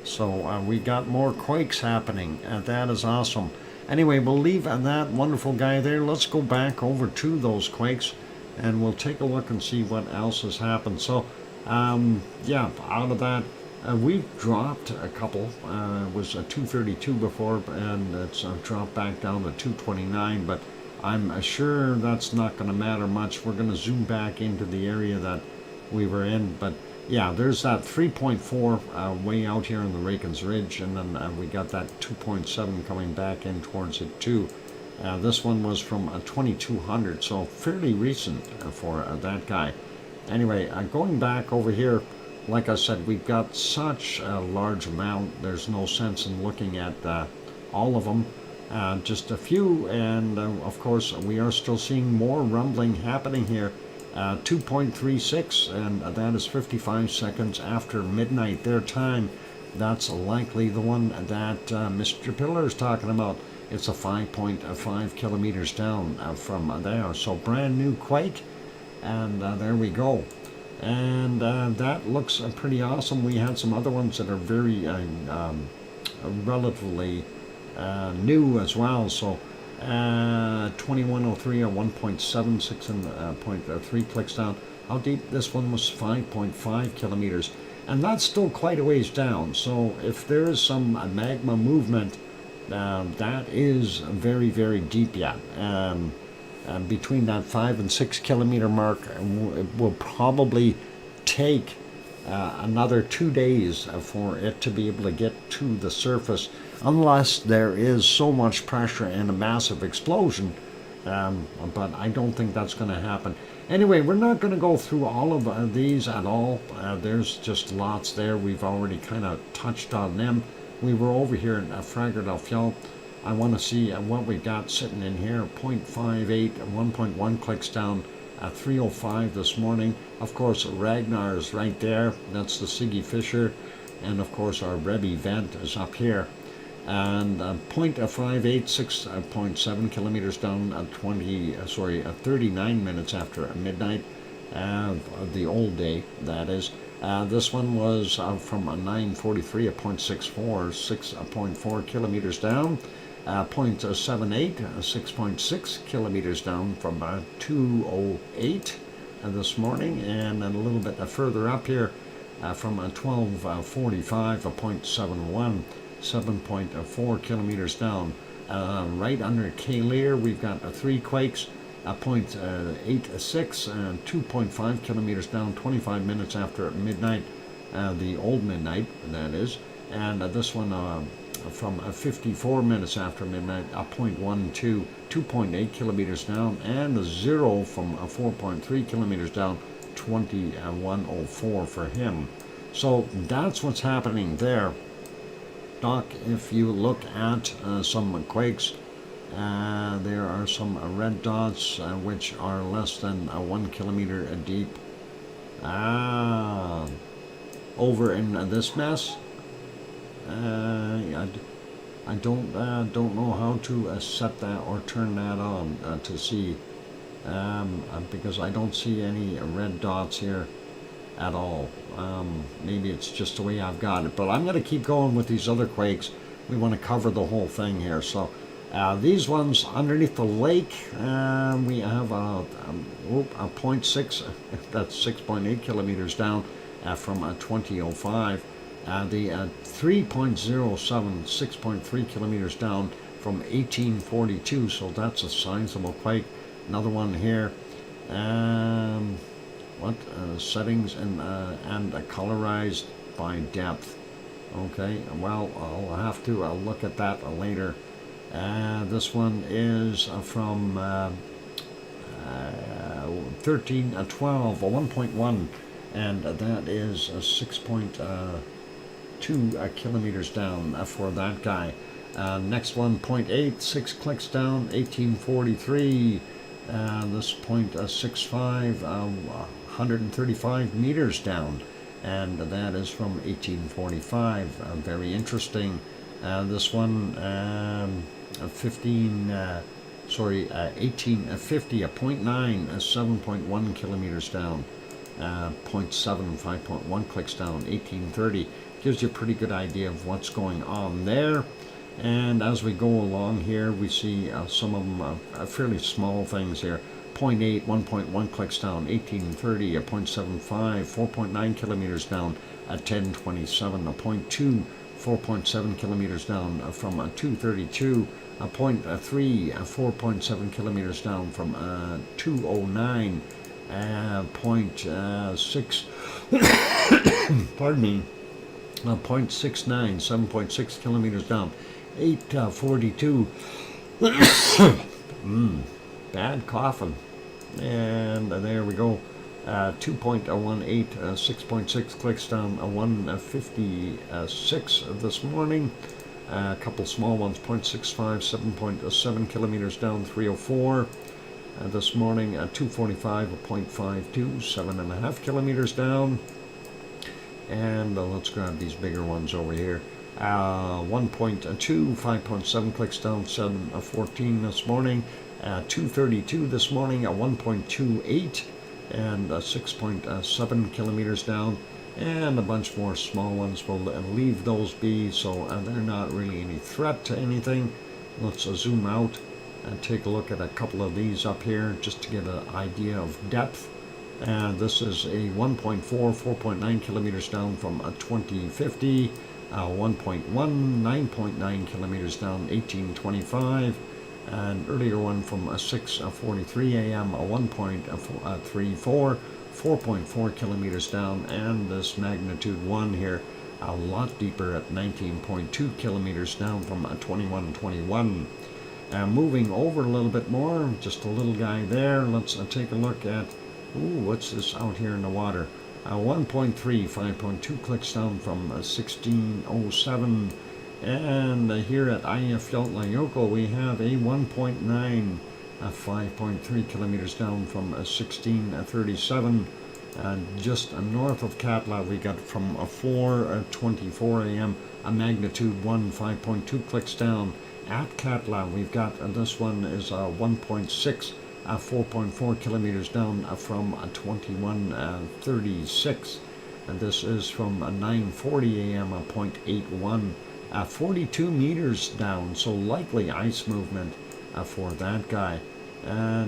so we got more quakes happening. That is awesome. Anyway, we'll leave that wonderful guy there. Let's go back over to those quakes, and we'll take a look and see what else has happened. So, yeah, out of that, we've dropped a couple. It was a 232 before, and it's dropped back down to 229, but I'm sure that's not going to matter much. We're going to zoom back into the area that we were in, but yeah, there's that 3.4 way out here in the Rakens Ridge, and then we got that 2.7 coming back in towards it too. This one was from 2200, so fairly recent for that guy. Anyway, going back over here, like I said, we've got such a large amount, there's no sense in looking at all of them. Just a few, and of course we are still seeing more rumbling happening here. 2.36, and that is 55 seconds after midnight their time. That's likely the one that Mr. Pillar is talking about. It's a 5.5 kilometers down from there, so brand new quake, and there we go. And that looks pretty awesome. We had some other ones that are very relatively new as well. So 2103 or 1.76 and 0.3 clicks down. How deep? This one was 5.5 kilometers, and that's still quite a ways down. So if there is some magma movement, that is very, very deep yet. Between that 5 and 6 kilometer mark, it will probably take another 2 days for it to be able to get to the surface. unless there is so much pressure and a massive explosion. But I don't think that's going to happen. Anyway, we're not going to go through all of these at all. There's just lots there. We've already kind of touched on them. We were over here in Erupción. I want to see what we got sitting in here. 0.58, 1.1 clicks down at 3:05 this morning. Of course, Ragnar is right there. That's the Siggy Fisher. And of course, our Reb event is up here. And 0.58, 6.7 kilometers down at 39 minutes after midnight, the old day, that is. This one was from 9:43 at 0.64, 6.4 kilometers down. 0.78, 6.6 kilometers down from 2:08 this morning, and then a little bit further up here from 12:45, 0.71, 7.4 kilometers down. Right under Kaleer, we've got 3 quakes, 0.86 and 2.5 kilometers down, 25 minutes after midnight, the old midnight, that is. And this one from 54 minutes after midnight, 0.12, 2.8 kilometers down, and the 0 from 4.3 kilometers down, 21:04 for him. So that's what's happening there. Doc, if you look at some quakes, there are some red dots which are less than 1 kilometer deep. Over in this mess, I don't know how to set that or turn that on to see, because I don't see any red dots here at all. Maybe it's just the way I've got it, but I'm going to keep going with these other quakes. We want to cover the whole thing here. So these ones underneath the lake, we have a 0.6, that's 6.8 kilometers down from 20:05. The 3.07, 6.3 kilometers down from 1842, so that's a sizable quake. Another one here. Settings and colorized by depth. Okay, well, I'll have to look at that later. This one is from 1312, 1.1, and that is 6.2 kilometers down for that guy. Next one, 0.8, 6 clicks down, 1843. This 0.65, 135 meters down, and that is from 1845. Very interesting. This one, 1850, a 0.9, 7.1 kilometers down, 0.7, 5.1 clicks down, 1830. Gives you a pretty good idea of what's going on there. And as we go along here, we see some of them fairly small things here. 0.8, 1.1 clicks down, 1830, a 0.75, 4.9 kilometers down at 1027, a 0.2, 4.7 kilometers down from 232, a 0.3, 4.7 kilometers down from 209, 0.6, pardon me, 0.69, 7.6 kilometers down, 842. Bad coughing. And there we go. 2.18, 6.6 clicks down, 156 this morning. A couple small ones, 0.65, 7.7 kilometers down, 304. This morning, 245, a 0.52, 7.5 kilometers down. And let's grab these bigger ones over here. 1.2, 5.7 clicks down, 7.14 this morning. 232 this morning, 1.28, and 6.7 kilometers down. And a bunch more small ones. We'll leave those be, so they're not really any threat to anything. Let's zoom out and take a look at a couple of these up here just to get an idea of depth. And this is a 1.4, 4.9 kilometers down from 2050, 1.1, 9.9 kilometers down, 1825, and earlier one from 6:43 a.m., 1.34, 4.4 kilometers down, and this magnitude 1 here, a lot deeper at 19.2 kilometers down from 2121. Moving over a little bit more, just a little guy there. Let's take a look at, what's this out here in the water? 1.3, 5.2 clicks down from 1607. And here at Eyjafjallajökull we have a 1.9, 5.3 kilometers down from 1637. Just north of Katla we got from 4:24 a.m. a magnitude 1, 5.2 clicks down. At Katla we've got, this one is 1.6, 4.4 kilometers down from 2136. And this is from 9:40 a.m. 0.81. 42 meters down, so likely ice movement for that guy.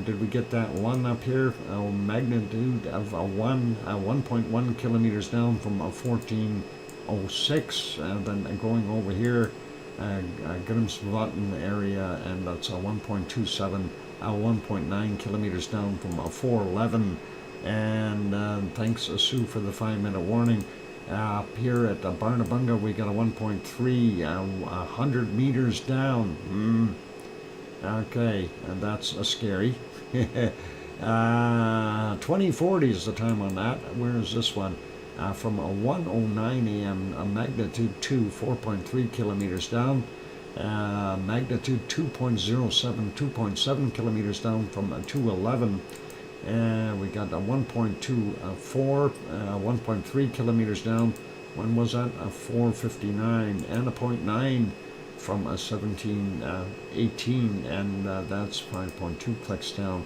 Did we get that one up here? Magnitude of 1.1 kilometers down from 1406. Then going over here, Grimsvatn area, and that's 1.27, 1.9 kilometers down from 411. And thanks, Sue, for the 5-minute warning. Up here at Barnabunga, we got a 1.3, 100 meters down. Okay, and that's scary. 2040 is the time on that. Where is this one? From 1:09 a.m., magnitude 2, 4.3 kilometers down. Magnitude 2.07, 2.7 kilometers down from 211. We got a 1.24, 1.3 kilometers down. When was that? 4:59, and a 0.9 from 1718, and that's 5.2 clicks down.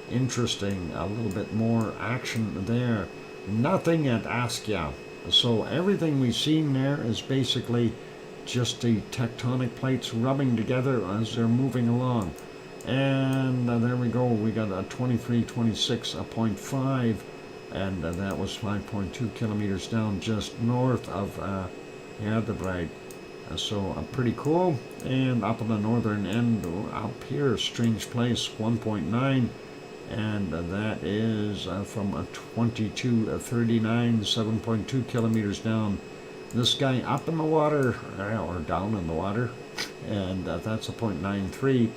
Interesting, a little bit more action there. Nothing at Askja. So everything we've seen there is basically just the tectonic plates rubbing together as they're moving along. And there we go, we got a 2326.5, and that was 5.2 kilometers down just north of Erupting. So pretty cool. And up on the northern end, up here, strange place, 1.9, and that is from 2239, 7.2 kilometers down. This guy up in the water, or down in the water, and that's a 0.93.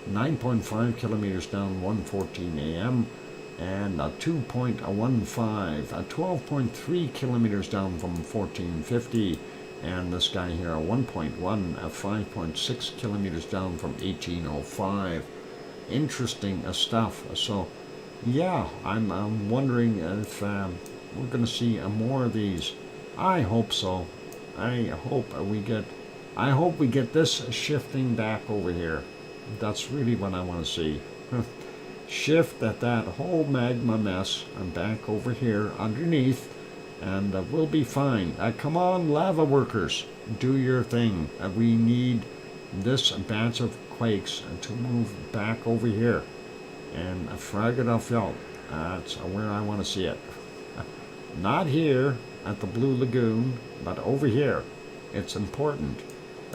9.5 kilometers down, 1:14 a.m. and a 2.15, 12.3 kilometers down from 1450. And this guy here, a 1.1, 5.6 kilometers down from 1805. Interesting stuff. So, yeah, I'm wondering if we're going to see more of these. I hope so. I hope we get this shifting back over here. That's really what I want to see. Shift that whole magma mess and back over here underneath, and we'll be fine. Come on, lava workers, do your thing. We need this batch of quakes to move back over here. And Fragedafjall, that's where I want to see it. Not here at the Blue Lagoon, but over here. It's important.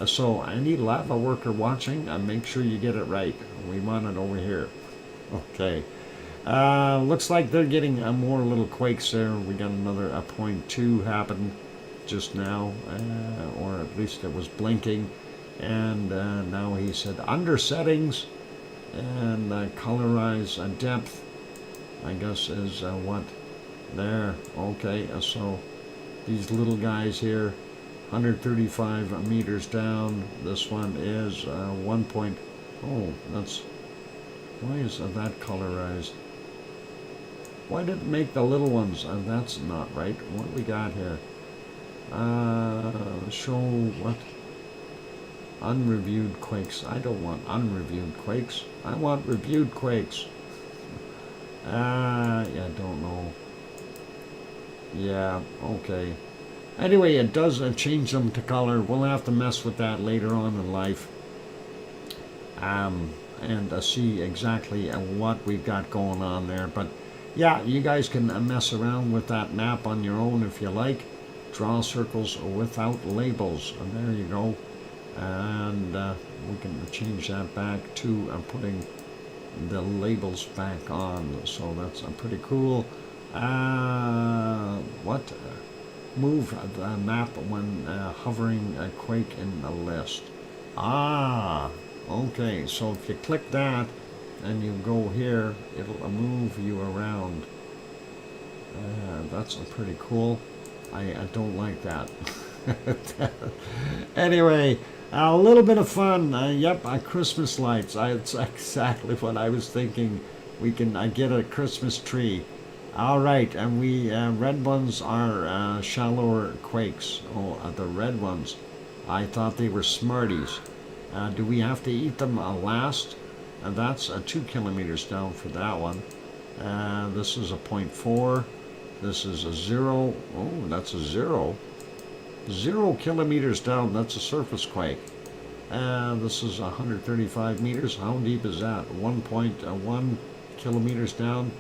So any lava worker watching, make sure you get it right. We want it over here. Okay. Looks like they're getting more little quakes there. We got another 0.2 happened just now, or at least it was blinking. And now he said under settings, and colorize depth, I guess is what there. Okay, so these little guys here, 135 meters down. This one is 1. Oh, that's, why is that colorized? Why did it make the little ones? That's not right. What we got here? Show what? Unreviewed quakes. I don't want unreviewed quakes. I want reviewed quakes. Yeah, don't know. Yeah, okay. Anyway, it does change them to color. We'll have to mess with that later on in life. And see exactly what we've got going on there. But yeah, you guys can mess around with that map on your own if you like. Draw circles without labels. And there you go. And we can change that back to putting the labels back on. So that's pretty cool. What? move the map when hovering a quake in the list. Ah, okay, so if you click that and you go here, it'll move you around. That's pretty cool. I don't like that. Anyway, a little bit of fun. Yep, Christmas lights. It's exactly what I was thinking. We can get a Christmas tree. All right, and we red ones are shallower quakes. Oh, the red ones. I thought they were Smarties. Do we have to eat them last? That's 2 kilometers down for that one. This is a 0.4. This is a 0. Oh, that's a 0. 0 kilometers down. That's a surface quake. This is 135 meters. How deep is that? 1.1 kilometers down.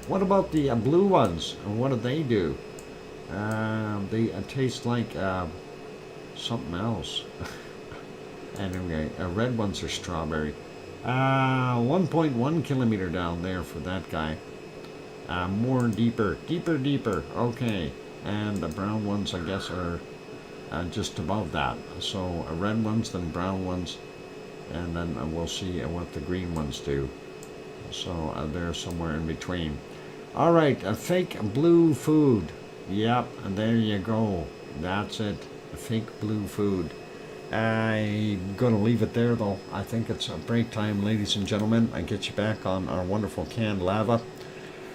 What about the blue ones? And what do they do? They taste like something else. Anyway, red ones are strawberry. 1.1 kilometer down there for that guy. More deeper. Okay. And the brown ones, I guess, are just above that. So red ones, then brown ones, and then we'll see what the green ones do. So they're somewhere in between. All right, fake blue food. Yep, and there you go. That's it. Fake blue food. I'm going to leave it there, though. I think it's a break time, ladies and gentlemen. I get you back on our wonderful canned lava.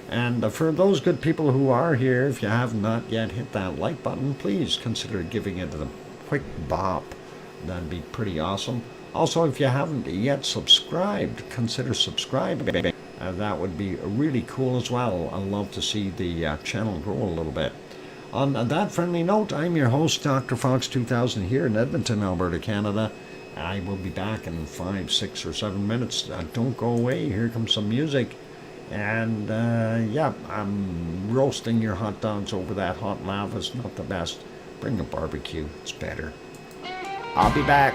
And for those good people who are here, if you have not yet hit that like button, please consider giving it a quick bop. That'd be pretty awesome. Also, if you haven't yet subscribed, consider subscribing. That would be really cool as well. I'd love to see the channel grow a little bit. On that friendly note, I'm your host, DrFox2000, here in Edmonton, Alberta, Canada. I will be back in 5, 6, or 7 minutes. Don't go away. Here comes some music. And yeah, I'm roasting your hot dogs over that hot lava. It's not the best. Bring a barbecue. It's better. I'll be back.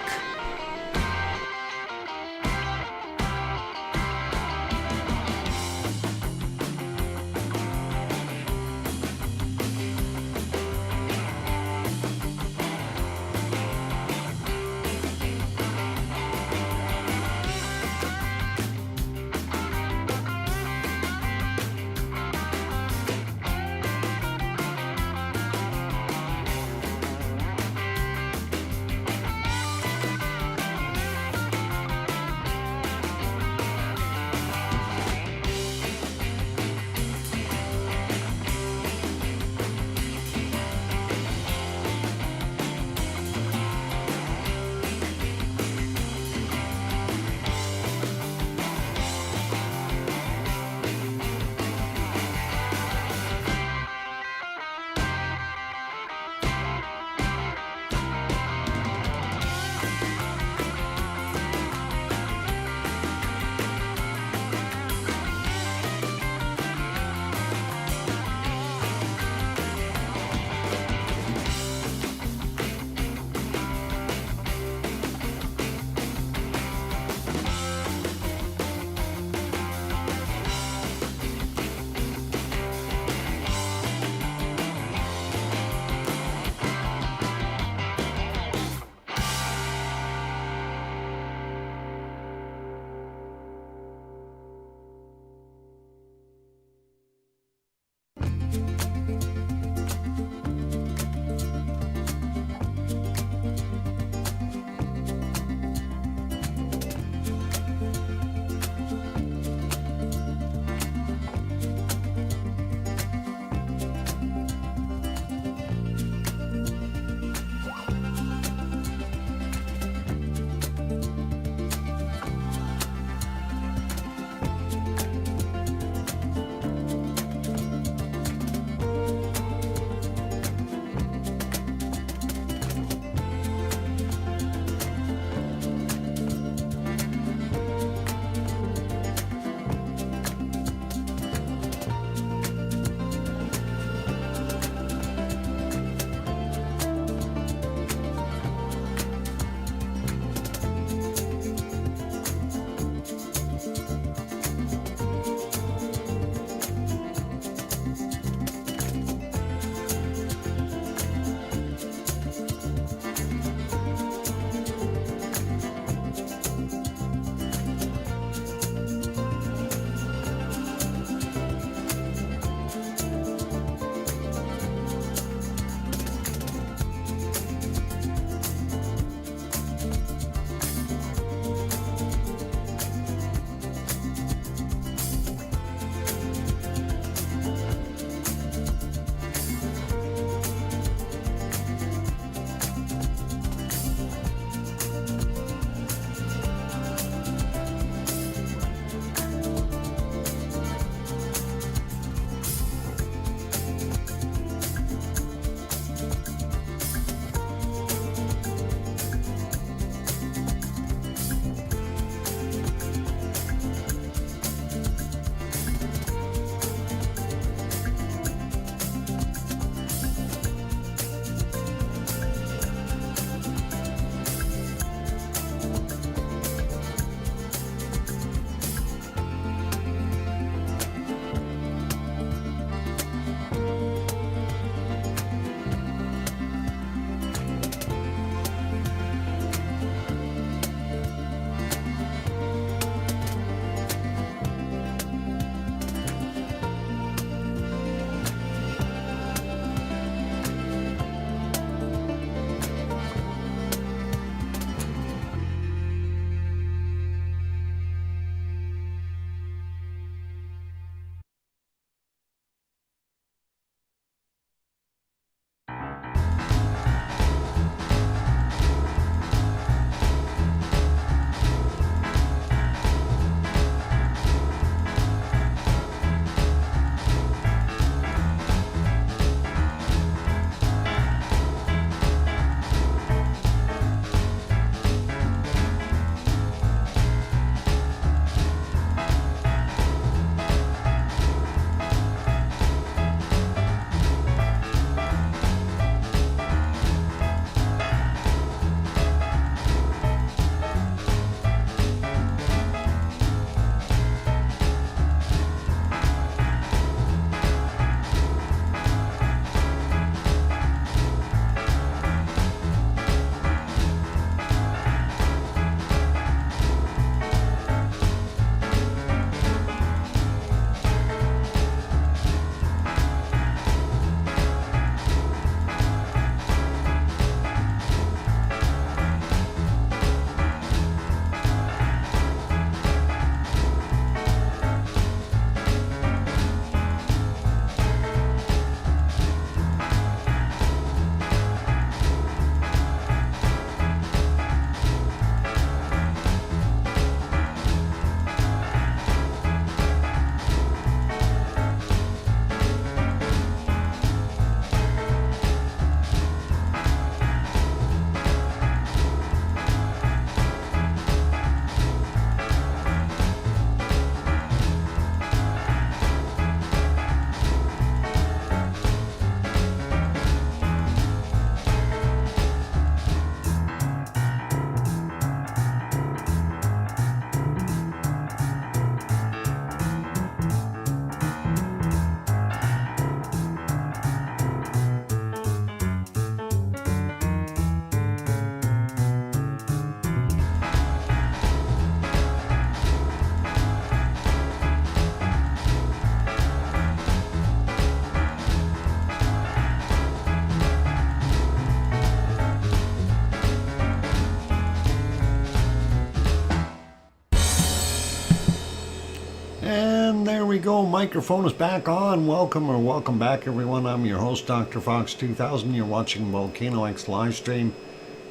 we go. Microphone is back on. Welcome back, everyone. I'm your host, DrFox2000. You're watching VolcanoX live stream.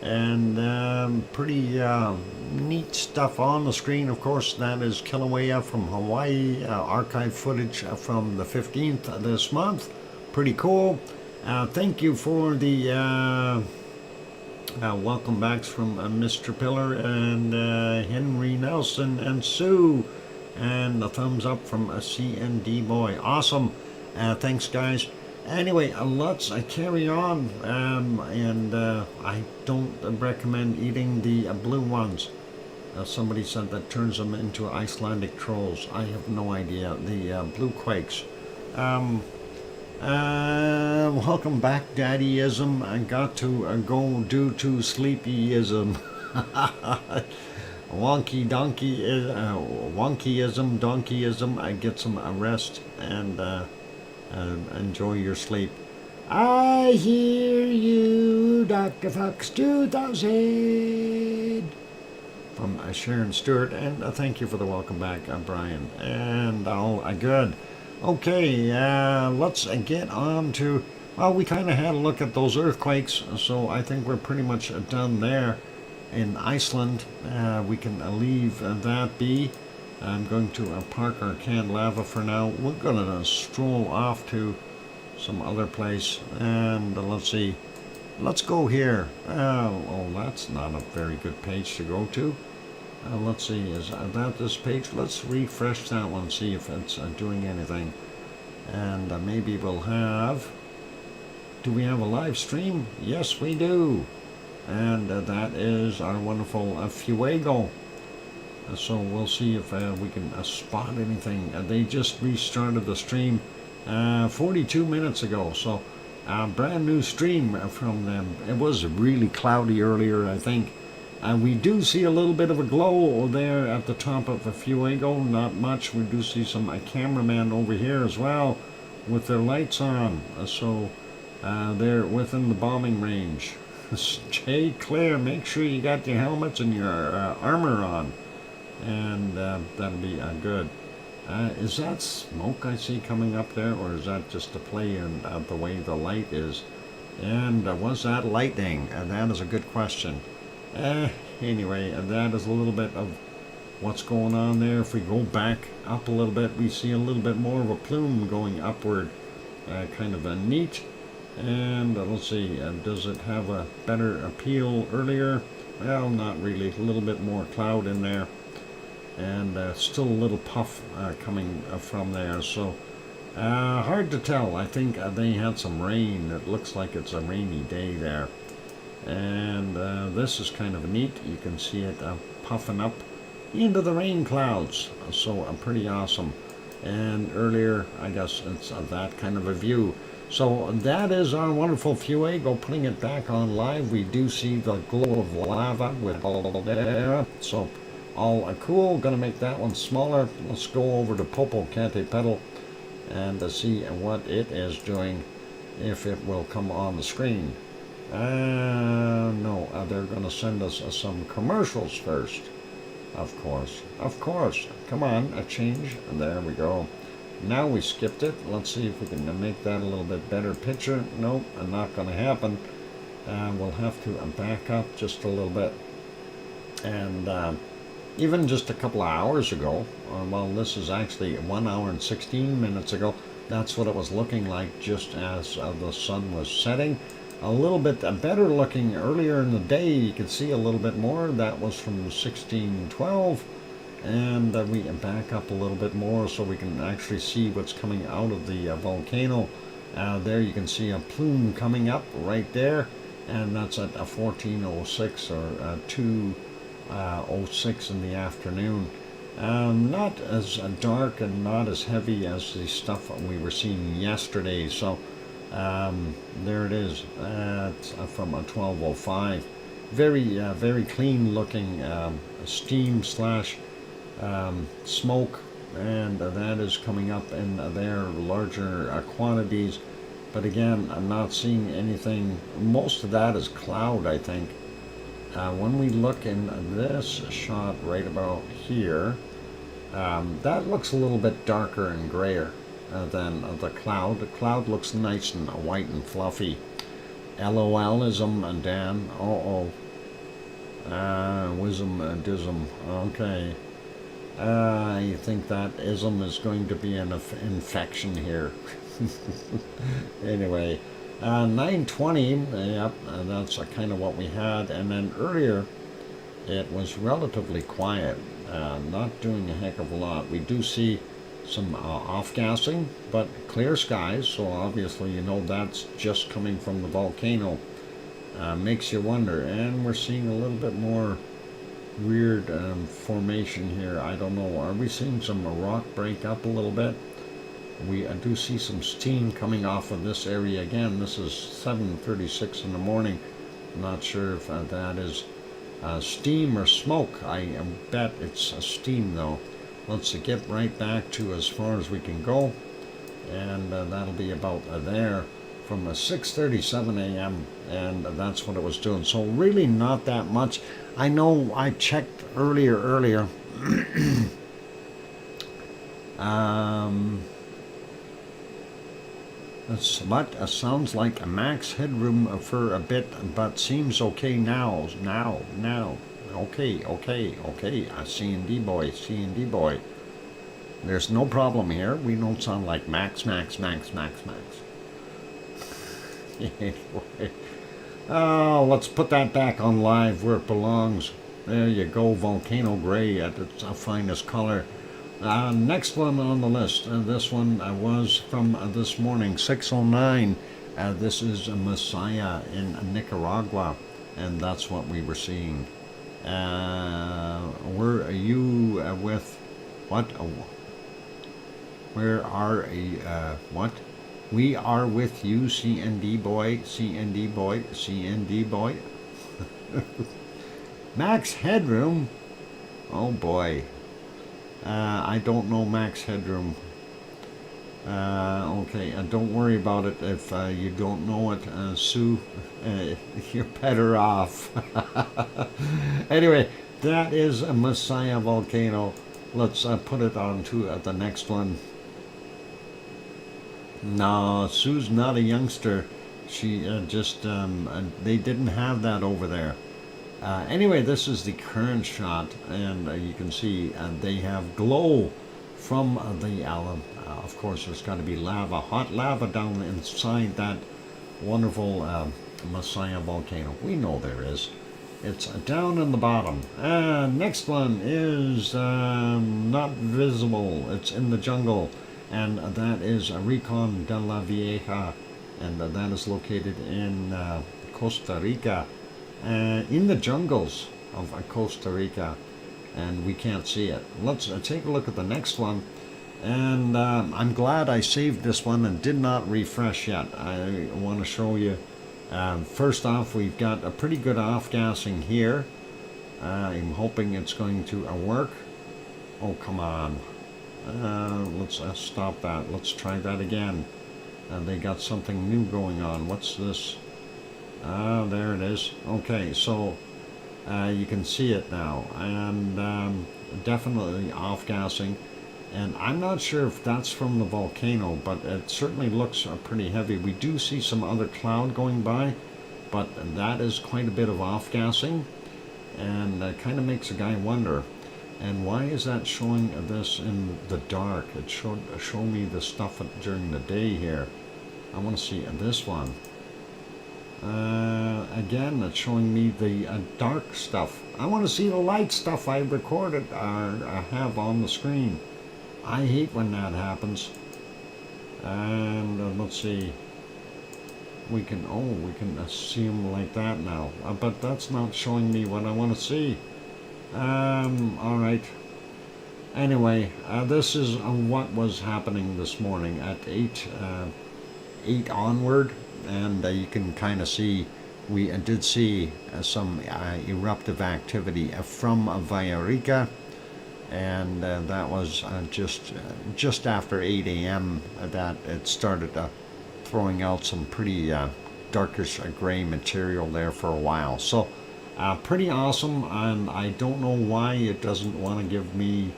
And pretty neat stuff on the screen. Of course, that is Kilauea from Hawaii. Archive footage from the 15th of this month. Pretty cool. Thank you for the welcome backs from Mr. Pillar and Henry Nelson and Sue. And the thumbs up from a CND boy. Awesome. Thanks, guys. Anyway, let's carry on. I don't recommend eating the blue ones. Somebody said that turns them into Icelandic trolls. I have no idea. The blue quakes. Welcome back, Daddyism. I got to go due to sleepyism. Wonkyism, donkeyism. I get some rest and enjoy your sleep. I hear you, DrFox2000. From Sharon Stewart, and thank you for the welcome back, Brian. And all good. Okay, let's get on to, well, we kind of had a look at those earthquakes, so I think we're pretty much done there. In Iceland, we can leave that be. I'm going to park our canned lava for now. We're going to stroll off to some other place, and let's see. Let's go here. Oh, that's not a very good page to go to. Let's see, is that this page? Let's refresh that one, see if it's doing anything. And maybe we'll have... Do we have a live stream? Yes, we do. And that is our wonderful Fuego. So we'll see if we can spot anything. They just restarted the stream 42 minutes ago. So brand new stream from them. It was really cloudy earlier, I think. We do see a little bit of a glow there at the top of the Fuego, not much. We do see some cameramen over here as well with their lights on. So they're within the bombing range. Stay clear, make sure you got your helmets and your armor on. And that'll be good. Is that smoke I see coming up there, or is that just a play in the way the light is? And was that lightning? That is a good question. Anyway, that is a little bit of what's going on there. If we go back up a little bit, we see a little bit more of a plume going upward. Kind of neat. And let's see, does it have a better appeal earlier? Well, not really. A little bit more cloud in there. And still a little puff coming from there. So, hard to tell. I think they had some rain. It looks like it's a rainy day there. And this is kind of neat. You can see it puffing up into the rain clouds. So pretty awesome. And earlier, I guess it's that kind of a view. So that is our wonderful Fuego. Putting it back on live, we do see the glow of lava with all there. So all cool. Gonna make that one smaller. Let's go over to Popocatépetl and see what it is doing, if it will come on the screen. No, they're going to send us some commercials first. Of course. Come on, a change. And there we go. Now we skipped it. Let's see if we can make that a little bit better picture. Nope, not going to happen. We'll have to back up just a little bit. And even just a couple of hours ago, well, this is actually 1 hour and 16 minutes ago, that's what it was looking like just as the sun was setting. A little bit better looking earlier in the day. You could see a little bit more. That was from 1612. And we back up a little bit more so we can actually see what's coming out of the volcano. There you can see a plume coming up right there. And that's at 14:06 or 2:06 in the afternoon. Not as dark and not as heavy as the stuff we were seeing yesterday. So there it is. It's from 12:05. Very clean looking steam slash smoke, and that is coming up in their larger quantities. But again, I'm not seeing anything. Most of that is cloud, I think. When we look in this shot right about here, That looks a little bit darker and grayer than the cloud. The cloud looks nice and white and fluffy. LOL-ism and Dan. Wism and dism. Okay. I think that ism is going to be an infection here. Anyway, 9:20. Yep, that's kind of what we had. And then earlier, it was relatively quiet. Not doing a heck of a lot. We do see some off-gassing, but clear skies, so obviously you know that's just coming from the volcano. Makes you wonder, and we're seeing a little bit more weird formation here. I don't know, are we seeing some rock break up a little bit? We do see some steam coming off of this area again. This is 7:36 in the morning. I'm not sure if that is steam or smoke. I bet it's steam though. Let's get right back to as far as we can go, and that'll be about there from 6:37 a.m. and that's what it was doing. So really not that much. I know I checked earlier. That's what sounds like a max headroom for a bit, but seems okay now. Okay. C&D boy. There's no problem here. We don't sound like max. Anyway. Oh, let's put that back on live where it belongs. There you go, volcano gray at its finest color. Next one on the list. This one was from this morning, 6:09. This is Messiah in Nicaragua, and that's what we were seeing. Were you with what? Where are what? We are with you, CND boy. Max headroom. Oh boy. I don't know max headroom. Okay, don't worry about it if you don't know it, Sue. You're better off. Anyway, that is a Messiah volcano. Let's put it on to the next one. No, Sue's not a youngster. She just, they didn't have that over there. Anyway, this is the current shot, and you can see they have glow from the of course there's got to be lava, hot lava down inside that wonderful Messiah volcano. We know there is. It's down in the bottom. Next one is not visible. It's in the jungle, and that is Rincon de la Vieja, and that is located in Costa Rica. In the jungles of Costa Rica, and we can't see it. Let's take a look at the next one, and I'm glad I saved this one and did not refresh yet. I want to show you. First off, we've got a pretty good off-gassing here. I'm hoping it's going to work. Oh, come on. Let's stop that. Let's try that again. They got something new going on. What's this? There it is. Okay, so you can see it now, and definitely off-gassing. And I'm not sure if that's from the volcano, but it certainly looks pretty heavy. We do see some other cloud going by, but that is quite a bit of off-gassing, and kind of makes a guy wonder. And why is that showing this in the dark? It show me the stuff during the day here. I want to see this one. Again, it's showing me the dark stuff. I want to see the light stuff I recorded or have on the screen. I hate when that happens. And let's see. We can see them like that now. But that's not showing me what I want to see. Alright. Anyway, this is what was happening this morning at 8 onward. And you can kind of see, we did see some eruptive activity from Villarrica, and that was just after 8 a.m. that it started throwing out some pretty darkish gray material there for a while. So pretty awesome, and I don't know why it doesn't want to give me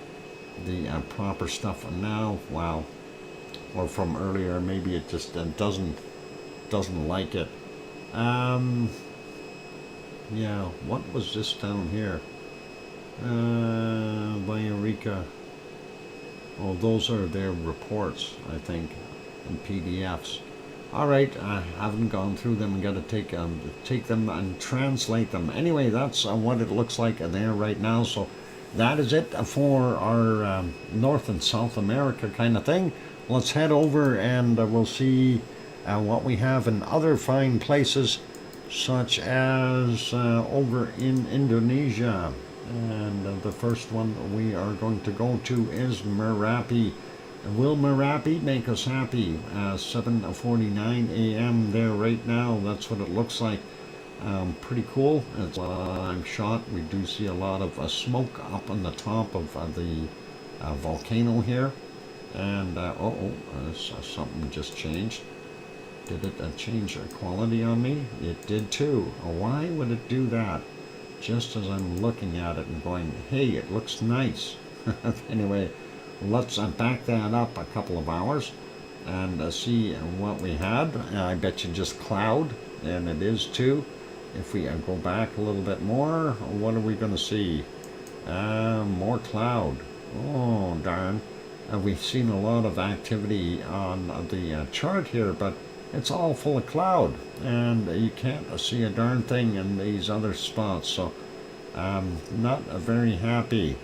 the proper stuff now. Wow. Or from earlier, maybe it just doesn't like it. Yeah, what was this down here? By Eureka. Oh, those are their reports, I think, in PDFs. All right, I haven't gone through them and got to take them and translate them. Anyway, that's what it looks like there right now. So that is it for our North and South America kind of thing. Let's head over and we'll see what we have in other fine places, such as over in Indonesia. And the first one we are going to go to is Merapi. Will Merapi make us happy? 7:49 a.m. there right now. That's what it looks like. Pretty cool. It's a live shot. We do see a lot of smoke up on the top of the volcano here. And something just changed. Did it change quality on me? It did too. Why would it do that? Just as I'm looking at it and going, hey, it looks nice. Anyway, let's back that up a couple of hours and see what we had. I bet you just cloud, and it is too. If we go back a little bit more, what are we going to see? More cloud. Oh, darn. We've seen a lot of activity on the chart here, but it's all full of cloud, and you can't see a darn thing in these other spots, so I'm not very happy.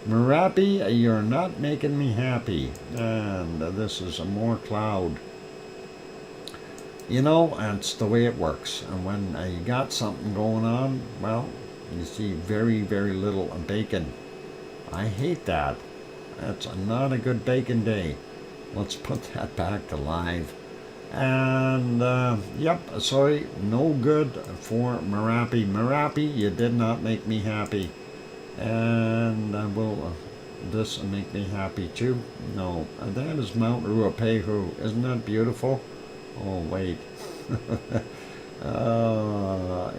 Merapi, you're not making me happy. And this is more cloud. You know, that's the way it works. And when you got something going on, well, you see very, very little bacon. I hate that. That's not a good bacon day. Let's put that back to live. And, yep, sorry, no good for Merapi. Merapi, you did not make me happy. And will this make me happy too? No, that is Mount Ruapehu. Isn't that beautiful? Oh, wait.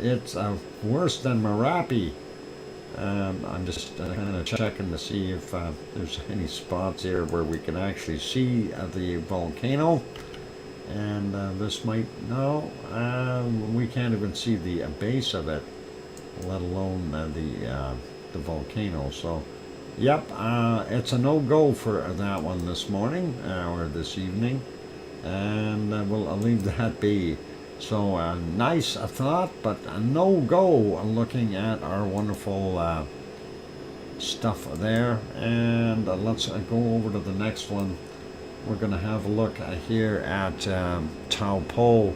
It's worse than Merapi. I'm just kind of checking to see if there's any spots here where we can actually see the volcano. And this might, no, we can't even see the base of it, let alone the volcano. So, yep, it's a no-go for that one this morning or this evening, and we'll leave that be. So, nice thought, but a no-go looking at our wonderful stuff there. And let's go over to the next one. We're going to have a look here at Taupo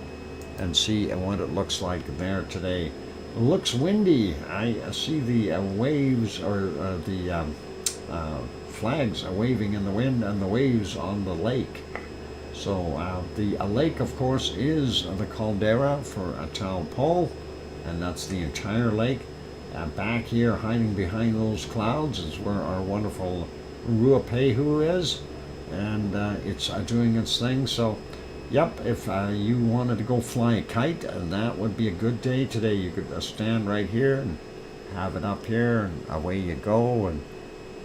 and see what it looks like there today. It looks windy. I see the waves, or the flags waving in the wind, and the waves on the lake. So the lake, of course, is the caldera for Taupo, and that's the entire lake. Back here, hiding behind those clouds, is where our wonderful Ruapehu is, and it's doing its thing. So yep, if you wanted to go fly a kite, that would be a good day today. You could stand right here and have it up here, and away you go and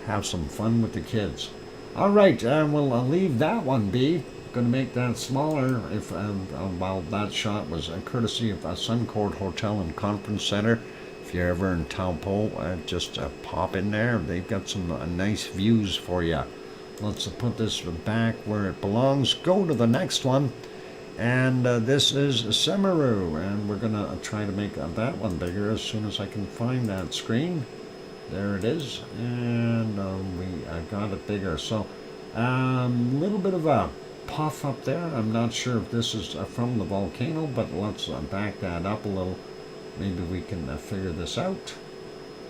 have some fun with the kids. All right, we'll leave that one be. Going to make that smaller. If well, that shot was courtesy of Suncourt Hotel and Conference Center. If you're ever in Taupo, just pop in there. They've got some nice views for you. Let's put this back where it belongs. Go to the next one. And this is Semeru. And we're going to try to make that one bigger as soon as I can find that screen. There it is. And we got it bigger. So a little bit of a puff up there. I'm not sure if this is from the volcano, but let's back that up a little. Maybe we can figure this out.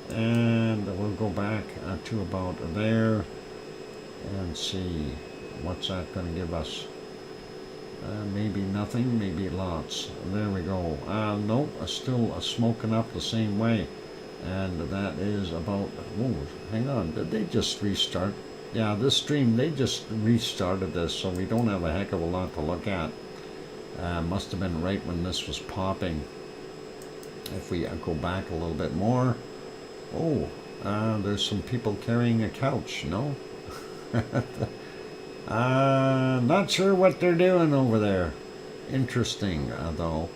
And we'll go back to about there and see what's that going to give us. Maybe nothing, maybe lots. There we go. Nope, still smoking up the same way. And that is about, whoa, hang on, did they just restart? Yeah, this stream, they just restarted this, so we don't have a heck of a lot to look at. Must have been right when this was popping. If we go back a little bit more. Oh, there's some people carrying a couch, no? Not sure what they're doing over there. Interesting, though.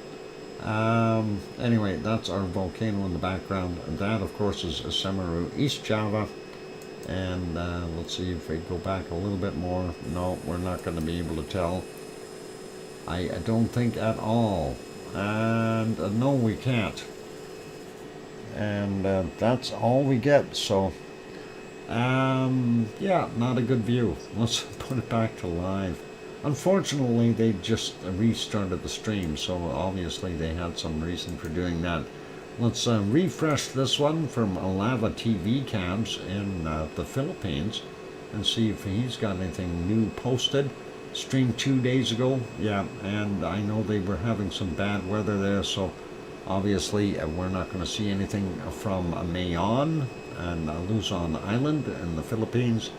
Anyway, that's our volcano in the background. And that, of course, is Semeru, East Java. And let's see if we go back a little bit more. No, we're not going to be able to tell. I don't think at all. And no, we can't. And that's all we get. So, yeah, not a good view. Let's put it back to live. Unfortunately, they just restarted the stream, so obviously they had some reason for doing that. Let's refresh this one from Lava TV Cabs in the Philippines and see if he's got anything new posted. Streamed 2 days ago, yeah, and I know they were having some bad weather there, so obviously we're not going to see anything from Mayon and Luzon Island in the Philippines.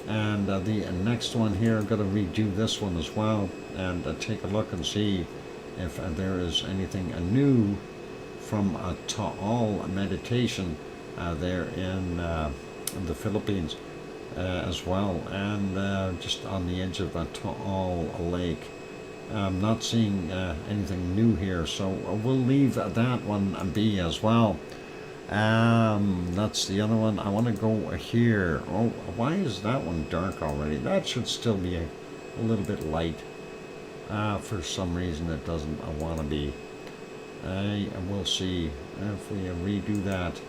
And the next one here, I'm going to redo this one as well and take a look and see if there is anything new from Taal meditation there in the Philippines as well, and just on the edge of Taal Lake. I'm not seeing anything new here, so we'll leave that one be as well. That's the other one. I want to go here. Oh, why is that one dark already? That should still be a little bit light. For some reason it doesn't want to be. We'll see if we redo that.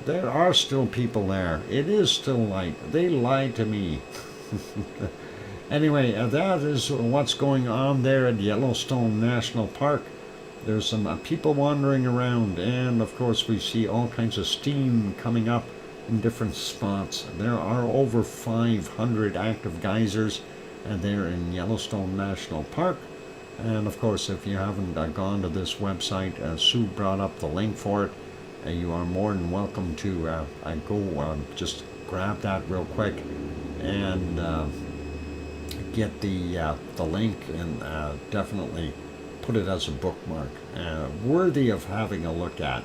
There are still people there. It is still light. They lied to me. Anyway, that is what's going on there at Yellowstone National Park. There's some people wandering around, and of course we see all kinds of steam coming up in different spots. There are over 500 active geysers there in Yellowstone National Park. And of course, if you haven't gone to this website, Sue brought up the link for it. You are more than welcome to go just grab that real quick and get the link and definitely put it as a bookmark, worthy of having a look at.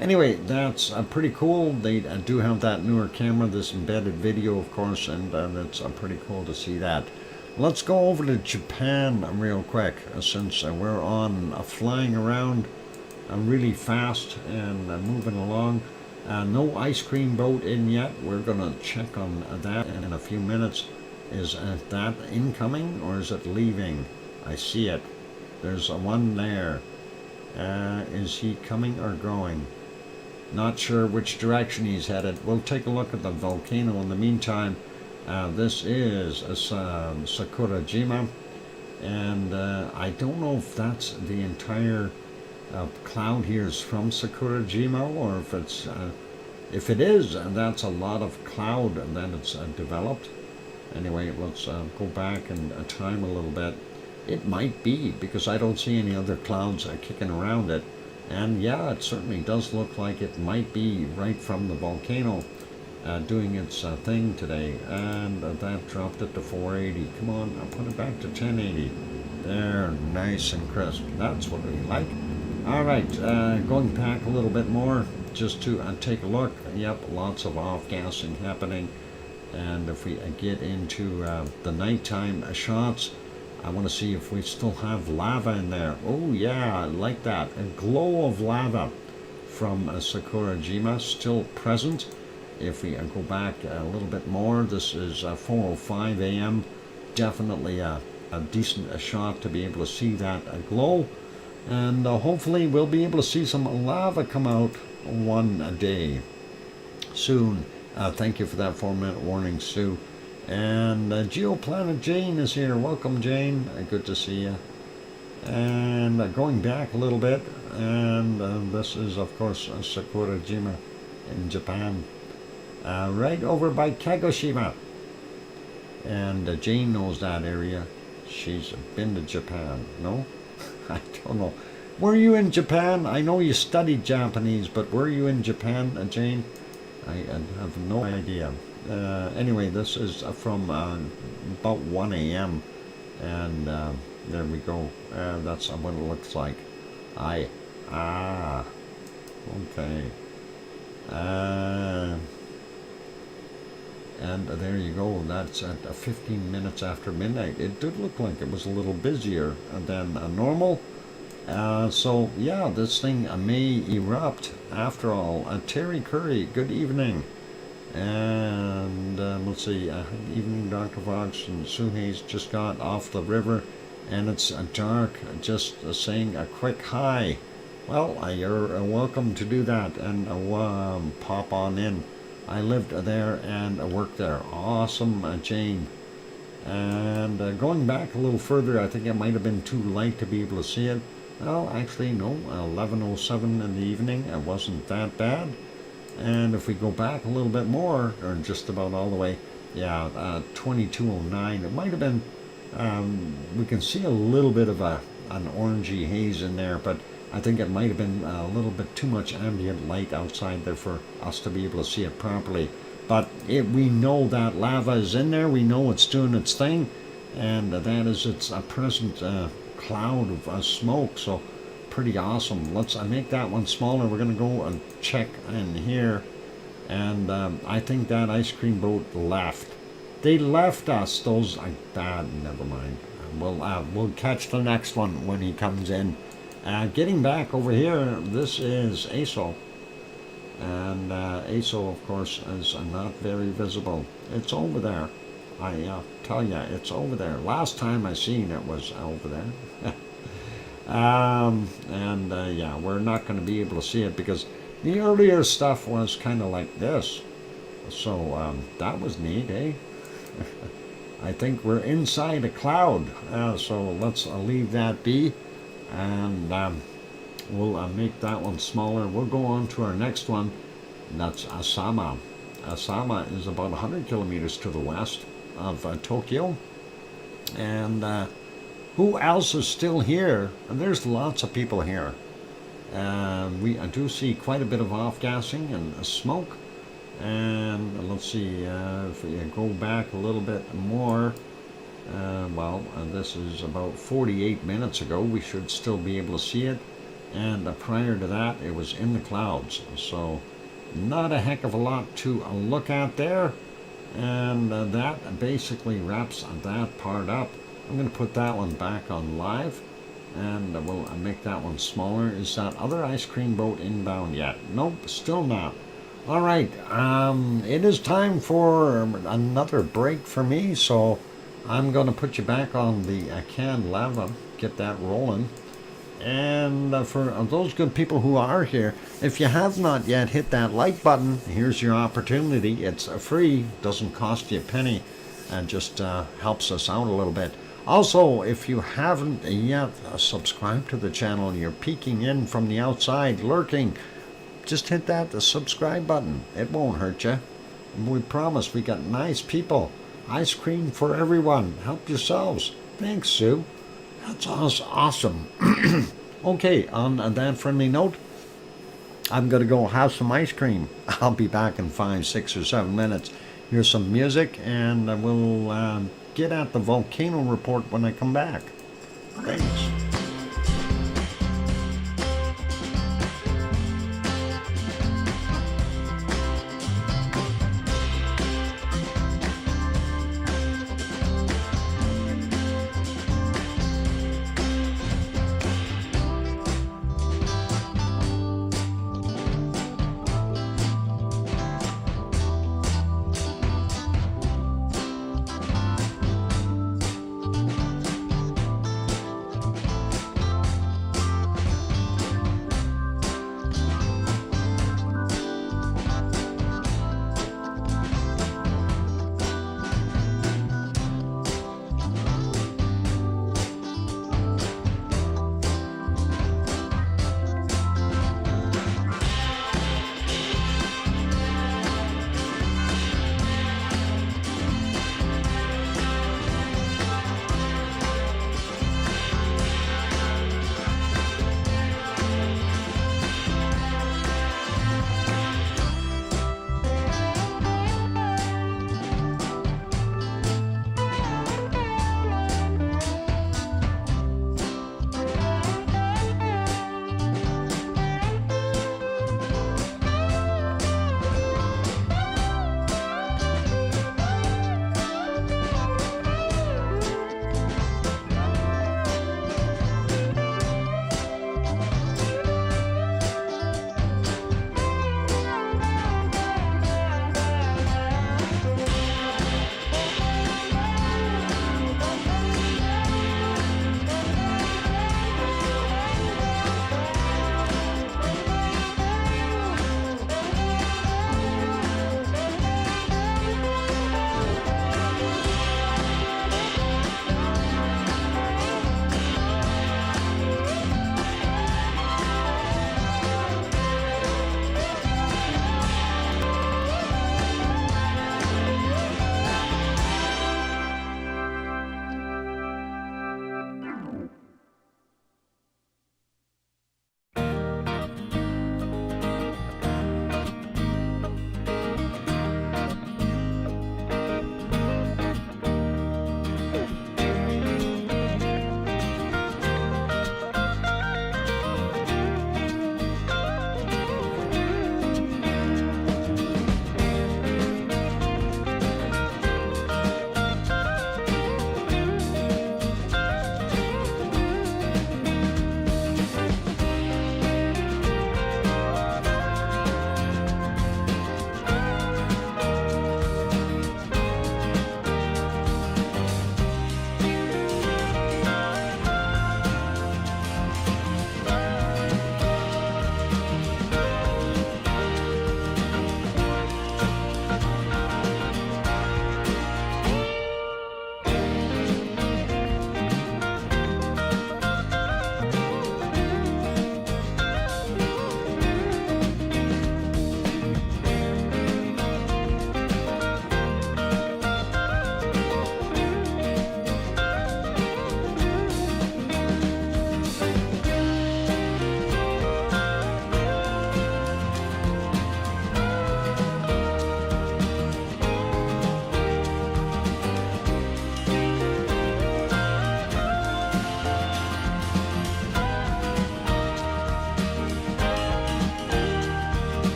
Anyway, that's pretty cool. They do have that newer camera, this embedded video, of course, and it's pretty cool to see that. Let's go over to Japan real quick, since we're on flying around really fast and moving along. No ice cream boat in yet. We're going to check on that in a few minutes. Is that incoming or is it leaving? I see it. There's one there. Is he coming or going? Not sure which direction he's headed. We'll take a look at the volcano in the meantime. This is Sakurajima, and I don't know if that's the entire cloud here is from Sakurajima, or if it's if it is, that's a lot of cloud and then it's developed. Anyway, let's go back and time a little bit. It might be, because I don't see any other clouds kicking around it. And yeah, it certainly does look like it might be right from the volcano doing its thing today. And that dropped it to 480. Come on, I'll put it back to 1080. There, nice and crisp. That's what we like. All right, going back a little bit more just to take a look. Yep, lots of off-gassing happening. And if we get into the nighttime shots, I want to see if we still have lava in there. Oh yeah, I like that. A glow of lava from Sakurajima still present. If we go back a little bit more, this is 4:05 a.m. Definitely a decent shot to be able to see that glow. And hopefully we'll be able to see some lava come out one day soon. Thank you for that 4-minute warning, Sue. And Geoplanet Jane is here. Welcome, Jane. Good to see you. And going back a little bit, and this is, of course, Sakurajima in Japan. Right over by Kagoshima. And Jane knows that area. She's been to Japan. No? I don't know. Were you in Japan? I know you studied Japanese, but were you in Japan, Jane? I have no idea. Anyway, this is from about 1 a.m. And there we go. That's what it looks like. Okay. And there you go, that's at 15 minutes after midnight. It did look like it was a little busier than normal. So yeah, this thing may erupt after all. Terry Curry, good evening. And let's see, evening Dr. Fox and Sue Hayes just got off the river and it's dark, just saying a quick hi. Well, you're welcome to do that and pop on in. I lived there and worked there. Awesome, Jane. And going back a little further, I think it might have been too light to be able to see it. Well, actually, no, 11:07 in the evening. It wasn't that bad. And if we go back a little bit more, or just about all the way, yeah, 22:09, it might have been, we can see a little bit of an orangey haze in there, but I think it might have been a little bit too much ambient light outside there for us to be able to see it properly. But we know that lava is in there, we know it's doing its thing, and that is its present cloud of smoke, so pretty awesome. Let's make that one smaller. We're going to go and check in here, and I think that ice cream boat left. They left us, those, never mind. We'll catch the next one when he comes in. Getting back over here, this is ASO. And ASO, of course, is not very visible. It's over there. I tell you, it's over there. Last time I seen it was over there. Yeah, we're not going to be able to see it because the earlier stuff was kind of like this. So that was neat, eh? I think we're inside a cloud. So let's leave that be. And we'll make that one smaller. We'll go on to our next one. That's Asama. Asama is about 100 kilometers to the west of Tokyo. And who else is still here? And there's lots of people here. I do see quite a bit of off-gassing and smoke. And let's see, if we go back a little bit more, this is about 48 minutes ago. We should still be able to see it. And prior to that, it was in the clouds. So not a heck of a lot to look at there. And that basically wraps that part up. I'm going to put that one back on live. And we'll make that one smaller. Is that other ice cream boat inbound yet? Nope, still not. All right, it is time for another break for me, so I'm going to put you back on the canned lava, get that rolling. And for those good people who are here, if you have not yet hit that like button, here's your opportunity. It's free, doesn't cost you a penny, and just helps us out a little bit. Also, if you haven't yet subscribed to the channel, you're peeking in from the outside, lurking, just hit that subscribe button. It won't hurt you. We promise we got nice people. Ice cream for everyone. Help yourselves. Thanks, Sue. That's awesome. Okay, on that friendly note, I'm going to go have some ice cream. I'll be back in 5, 6, or 7 minutes. Here's some music, and we'll get at the volcano report when I come back. Thanks.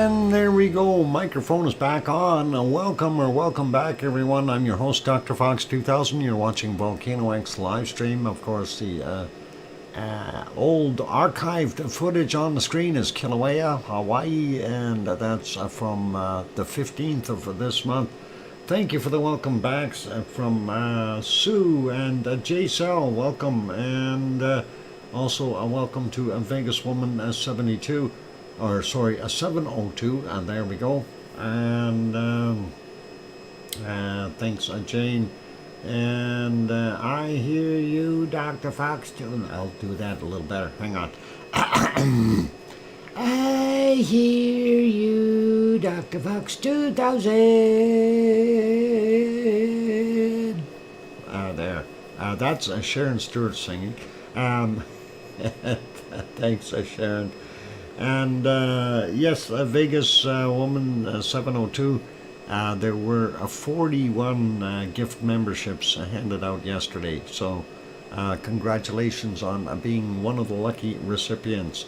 And there we go. Microphone is back on. Welcome back, everyone. I'm your host, DrFox2000. You're watching VolcanoX live stream. Of course, the old archived footage on the screen is Kilauea, Hawaii, and that's from the 15th of this month. Thank you for the welcome backs from Sue and J-Cell. Welcome. And also a welcome to Vegas Woman 72. Or sorry, a 702, and there we go. And thanks, Jane. And I hear you, Dr. Fox. I'll do that a little better. Hang on. I hear you, Dr. Fox 2000. There. That's Sharon Stewart singing. Thanks, Sharon. And yes, Vegas Woman 702, there were 41 gift memberships handed out yesterday. So congratulations on being one of the lucky recipients.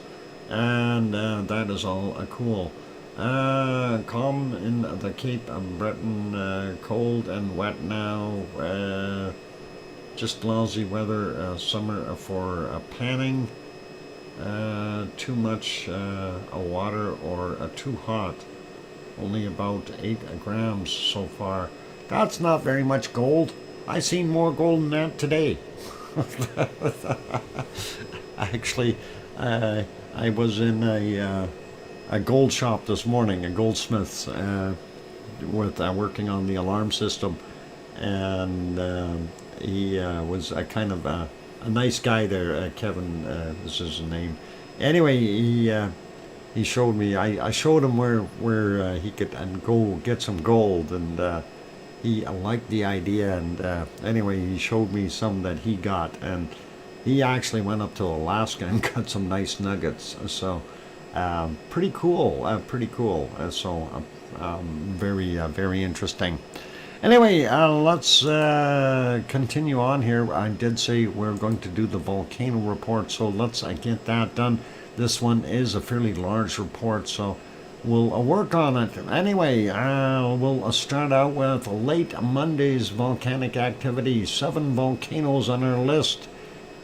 And that is all cool. Calm in the Cape of Breton, cold and wet now. Just lousy weather, summer for panning. Too much water or too hot. Only about 8 grams so far. That's not very much gold. I seen more gold than that today. Actually, I was in a gold shop this morning, a goldsmith's, with working on the alarm system, and he was a kind of a nice guy there, Kevin, this is his name. Anyway, he showed me. I showed him where he could go get some gold, and he liked the idea. And anyway, he showed me some that he got, and he actually went up to Alaska and got some nice nuggets. So pretty cool, pretty cool. So very interesting. Anyway, let's continue on here. I did say we're going to do the volcano report, so let's get that done. This one is a fairly large report, so we'll work on it. Anyway, we'll start out with late Monday's volcanic activity. 7 volcanoes on our list.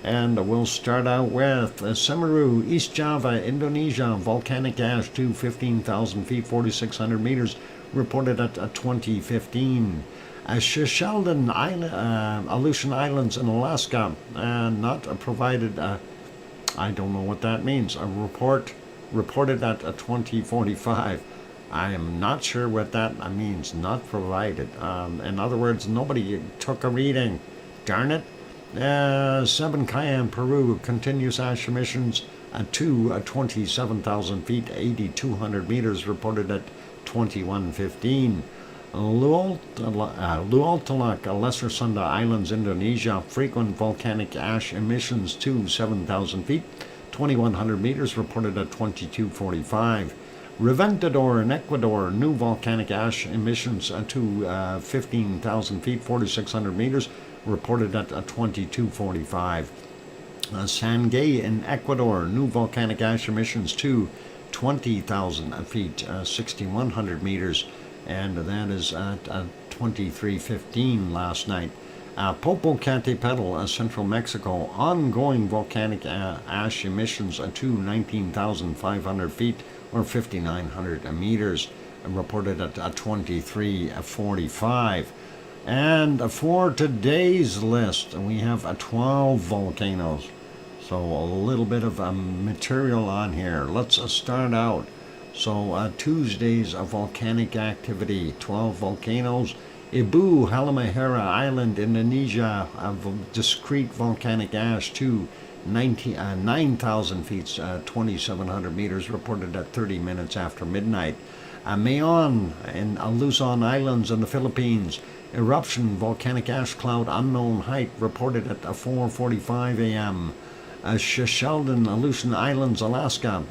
And we'll start out with Semeru, East Java, Indonesia. Volcanic ash to 15,000 feet, 4,600 meters. Reported at 2015. Sheldon Aleutian Islands in Alaska, not provided. I don't know what that means. A report reported at 2045. I am not sure what that means. Not provided. In other words, nobody took a reading. Darn it. 7 Cayenne, Peru, continuous ash emissions to 27,000 feet, 8,200 meters. Reported at 2115. Lualtalak, Lesser Sunda Islands, Indonesia, frequent volcanic ash emissions to 7,000 feet, 2,100 meters, reported at 2245. Reventador in Ecuador, new volcanic ash emissions to 15,000 feet, 4,600 meters, reported at 2245. Sangay in Ecuador, new volcanic ash emissions to 20,000 feet, 6,100 meters, and that is at 2315 last night. Popocatépetl, Central Mexico, ongoing volcanic ash emissions to 19,500 feet, or 5,900 meters, reported at 2345. And for today's list, we have 12 volcanoes. So a little bit of material on here. Let's start out. So Tuesday's volcanic activity, 12 volcanoes. Ibu, Halmahera Island, Indonesia, discrete volcanic ash to 9,000 feet, 2,700 meters, reported at 30 minutes after midnight. Mayon in Luzon Islands in the Philippines, eruption, volcanic ash cloud, unknown height, reported at 4:45 a.m. Sheldon, Aleutian Islands, Alaska,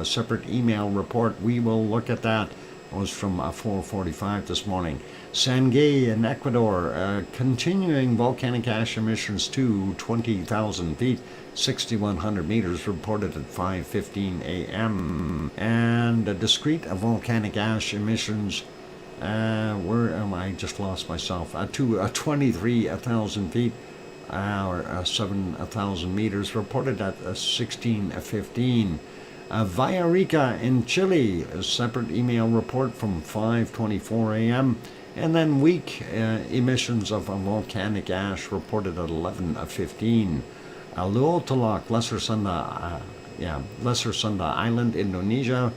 separate email report. We will look at that. was from 4:45 this morning. Sangay in Ecuador, continuing volcanic ash emissions to 20,000 feet, 6,100 meters, reported at 5:15 a.m. And discrete volcanic ash emissions where am I? Just lost myself. To 23,000 feet, or 7,000 meters, reported at 16:15. Villarrica in Chile, a separate email report from 5:24 a.m. And then weak emissions of volcanic ash reported at 11:15. Luotolak, Lesser Sunda Island, Indonesia.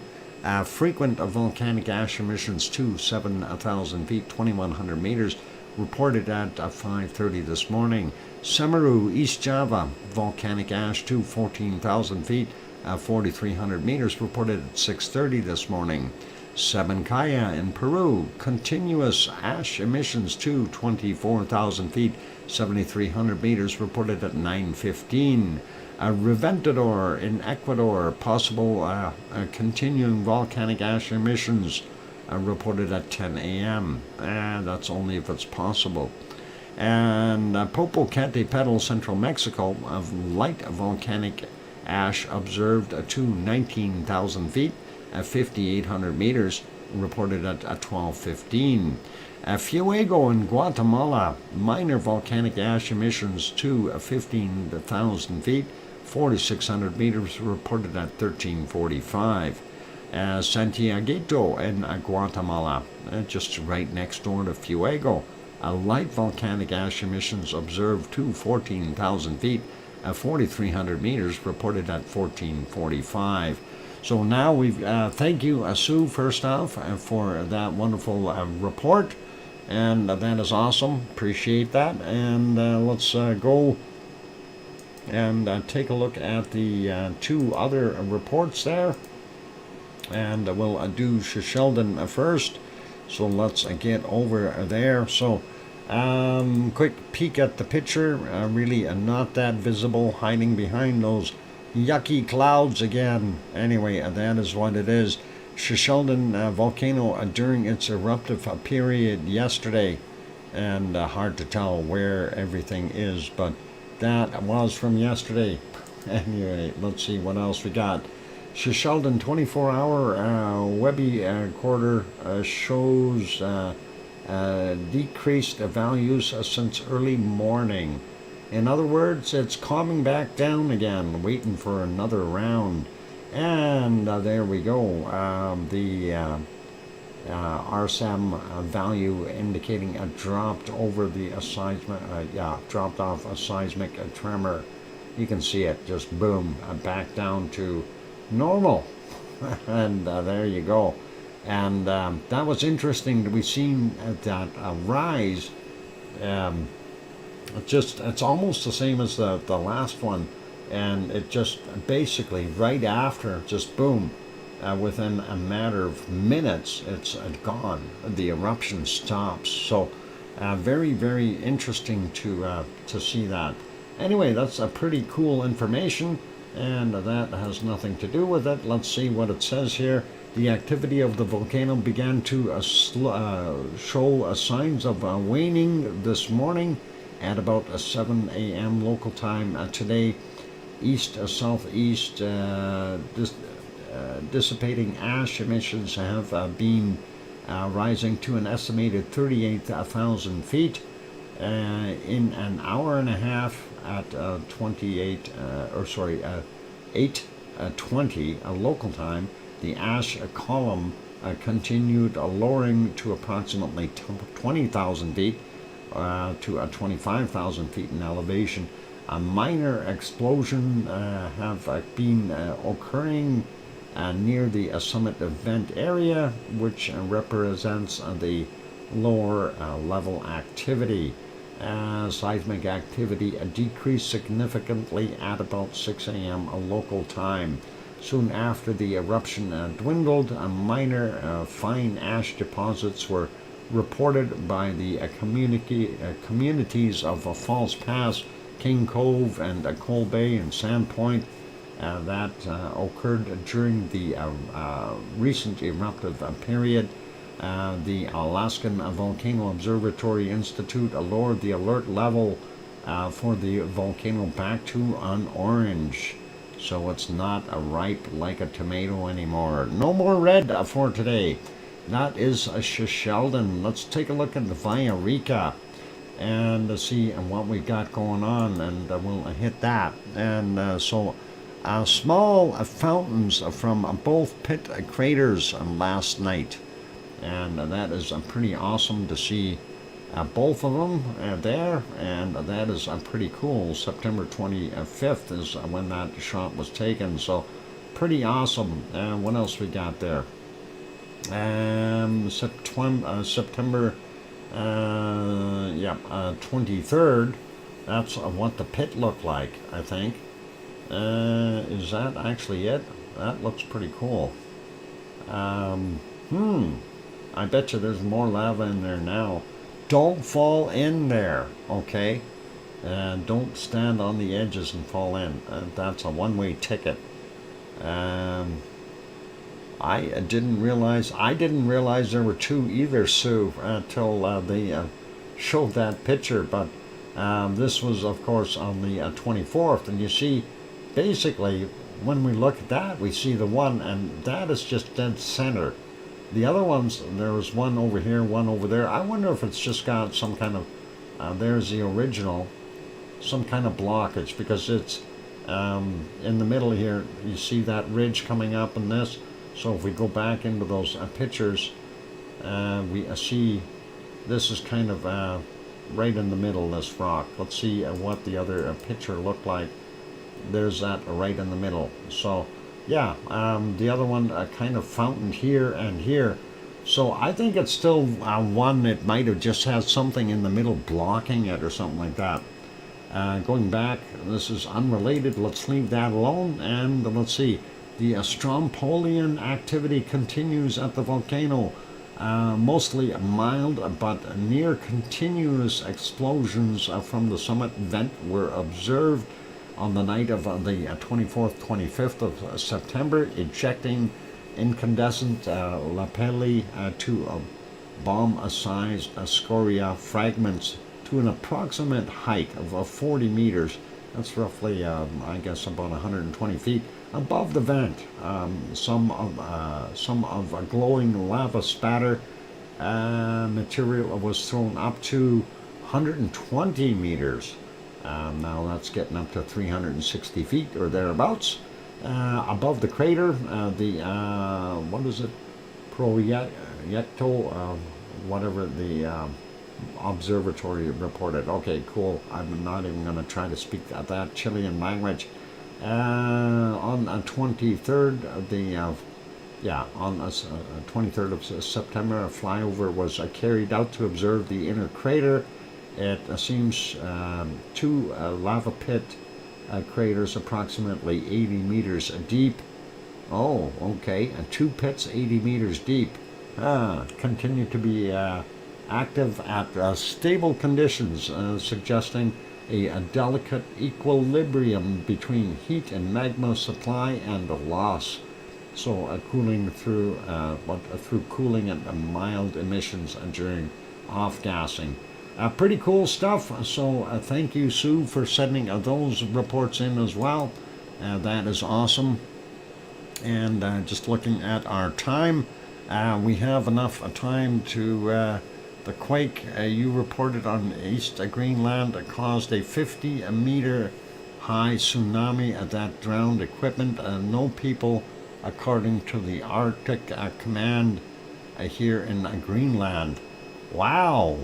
Frequent volcanic ash emissions to 7,000 feet, 2,100 meters, reported at 5:30 this morning. Semeru, East Java, volcanic ash to 14,000 feet, 4,300 meters, reported at 6:30 this morning. Sabancaya in Peru, continuous ash emissions to 24,000 feet, 7,300 meters, reported at 9:15. Reventador in Ecuador, possible continuing volcanic ash emissions, reported at 10 a.m. That's only if it's possible. And Popocatépetl, Central Mexico, of light volcanic ash observed to 19,000 feet, 5,800 meters, reported at 12:15. Fuego in Guatemala, minor volcanic ash emissions to 15,000 feet, 4,600 meters, reported at 13:45. Santiaguito in Guatemala, just right next door to Fuego, light volcanic ash emissions observed to 14,000 feet, 4,300 meters, reported at 14:45. So now we've, thank you, Sue, first off, for that wonderful report. And that is awesome. Appreciate that. And let's go and take a look at the two other reports there. And we'll do Sheldon first. So let's get over there. So quick peek at the picture. Really not that visible, hiding behind those yucky clouds again. Anyway, that is what it is. Sheldon volcano during its eruptive period yesterday, and hard to tell where everything is, but that was from yesterday. Anyway, let's see what else we got. Sheldon 24-hour Webby quarter shows decreased values since early morning. In other words, it's calming back down again, waiting for another round. And there we go. The RSAM value indicating a dropped over the dropped off a seismic tremor. You can see it just boom, back down to normal. And there you go. And that was interesting. We've seen that rise. It's almost the same as the last one. And it just basically right after, just boom, within a matter of minutes, it's gone. The eruption stops. So very, very interesting to see that. Anyway, that's a pretty cool information, and that has nothing to do with it. Let's see what it says here. The activity of the volcano began to show signs of waning this morning at about 7 a.m. local time today. East-southeast dissipating ash emissions have been rising to an estimated 38,000 feet in an hour and a half at 8:20 local time. The ash column continued lowering to approximately 20,000 feet to 25,000 feet in elevation. A minor explosion have been occurring near the summit event area, which represents the lower level activity. Seismic activity decreased significantly at about 6 a.m. local time. Soon after the eruption dwindled, minor fine ash deposits were reported by the communities of Falls Pass, King Cove, and Coal Bay and Sandpoint. That occurred during the recent eruptive period. The Alaskan Volcano Observatory Institute lowered the alert level for the volcano back to an orange. So it's not ripe like a tomato anymore. No more red for today. That is Sheldon. Let's take a look at the Villarrica and see what we got going on, and we'll hit that. And small fountains from both pit craters last night, and that is pretty awesome to see both of them there, and that is pretty cool. September 25th is when that shot was taken, so pretty awesome. What else we got there? September 23rd. That's what the pit looked like, I think. Is that actually it? That looks pretty cool. I bet you there's more lava in there now. Don't fall in there, okay? Don't stand on the edges and fall in. That's a one-way ticket. I didn't realize there were two either, Sue, until they showed that picture. But this was, of course, on the 24th, and you see, basically, when we look at that, we see the one, and that is just dead center. The other ones, there was one over here, one over there. I wonder if it's just got some kind of, there's the original, some kind of blockage, because it's in the middle here. You see that ridge coming up in this. So if we go back into those pictures, we see this is kind of right in the middle, this rock. Let's see what the other picture looked like. There's that right in the middle. So yeah, the other one kind of fountained here and here. So I think it's still one. It might have just had something in the middle blocking it or something like that. Going back, this is unrelated. Let's leave that alone, and let's see. The Strombolian activity continues at the volcano. Mostly mild but near continuous explosions from the summit vent were observed on the night of the 24th, 25th of September, ejecting incandescent lapilli to bomb-sized scoria fragments to an approximate height of 40 meters. That's roughly, I guess, about 120 feet above the vent. Some of a glowing lava spatter material was thrown up to 120 meters. Now that's getting up to 360 feet or thereabouts. Above the crater, what is it? Proyecto, whatever the observatory reported. Okay, cool. I'm not even going to try to speak that Chilean language. On the 23rd of the on 23rd of September, a flyover was carried out to observe the inner crater. It seems two lava pit craters approximately 80 meters deep. Oh, okay. And two pits 80 meters deep. Continue to be active at stable conditions, suggesting a delicate equilibrium between heat and magma supply and loss. So cooling through cooling and mild emissions during off-gassing. Pretty cool stuff. So thank you, Sue, for sending those reports in as well. That is awesome. And just looking at our time, we have enough time to the quake you reported on East Greenland caused a 50-meter high tsunami that drowned equipment. No people, according to the Arctic Command here in Greenland. Wow.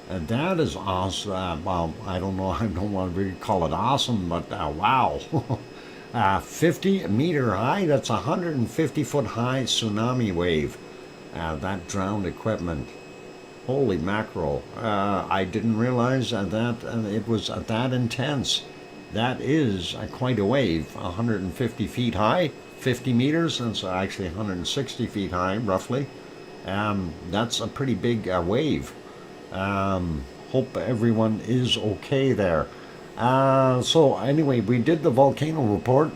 That is awesome. Well, I don't know. I don't want to really call it awesome, but wow. 50-meter high, that's a 150-foot high tsunami wave. That drowned equipment. Holy mackerel. I didn't realize that it was that intense. That is quite a wave. 150 feet high, 50 meters, and it's actually 160 feet high, roughly. That's a pretty big wave. Hope everyone is okay there. So anyway, we did the volcano report.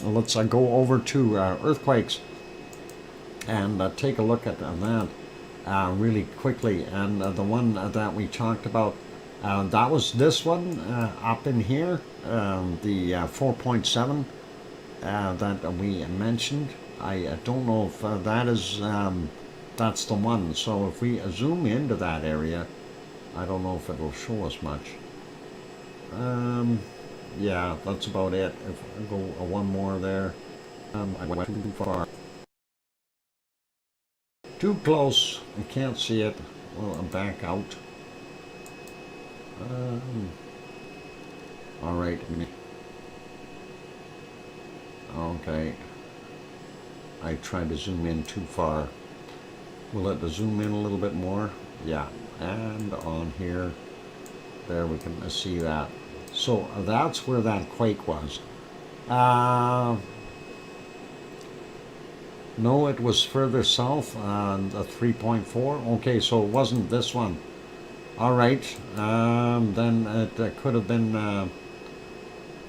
Let's go over to earthquakes. and take a look at that really quickly. And the one that we talked about, that was this one up in here, the 4.7 that we mentioned. I don't know if that is that's the one. So if we zoom into that area, I don't know if it'll show us much. Yeah, that's about it. If I go one more there, I went too far. Too close. I can't see it. Well, I'm back out. All right. Okay. I tried to zoom in too far. Will it zoom in a little bit more? Yeah. And on here, there we can see that. So that's where that quake was. No, it was further south on the 3.4. Okay, so it wasn't this one. All right, then it could have been,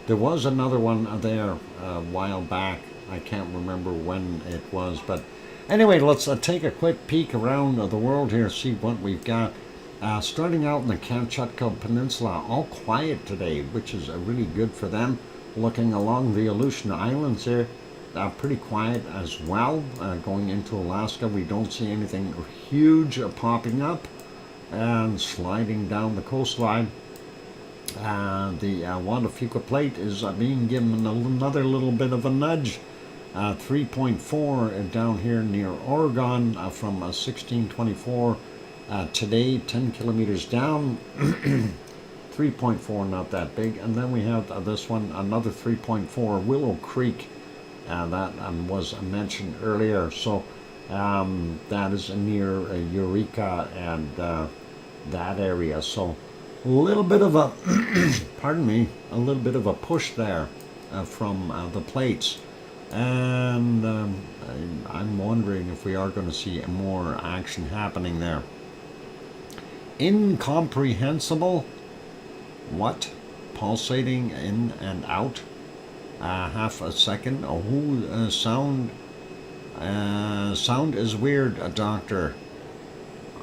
there was another one there a while back. I can't remember when it was, but anyway, let's take a quick peek around the world here, see what we've got. Starting out in the Kamchatka Peninsula, all quiet today, which is really good for them. Looking along the Aleutian Islands here, pretty quiet as well. Going into Alaska, we don't see anything huge popping up. And sliding down the coastline, the Wanda Fuca Plate is being given another little bit of a nudge. 3.4 down here near Oregon from 1624 today, 10 kilometers down. 3.4, not that big. And then we have this one, another 3.4, Willow Creek. That was mentioned earlier. So that is near Eureka and that area. So a little bit of a, pardon me, a little bit of a push there from the plates. And I'm wondering if we are going to see more action happening there. Incomprehensible? What? Pulsating in and out? Half a second? Oh, sound? Sound is weird, doctor.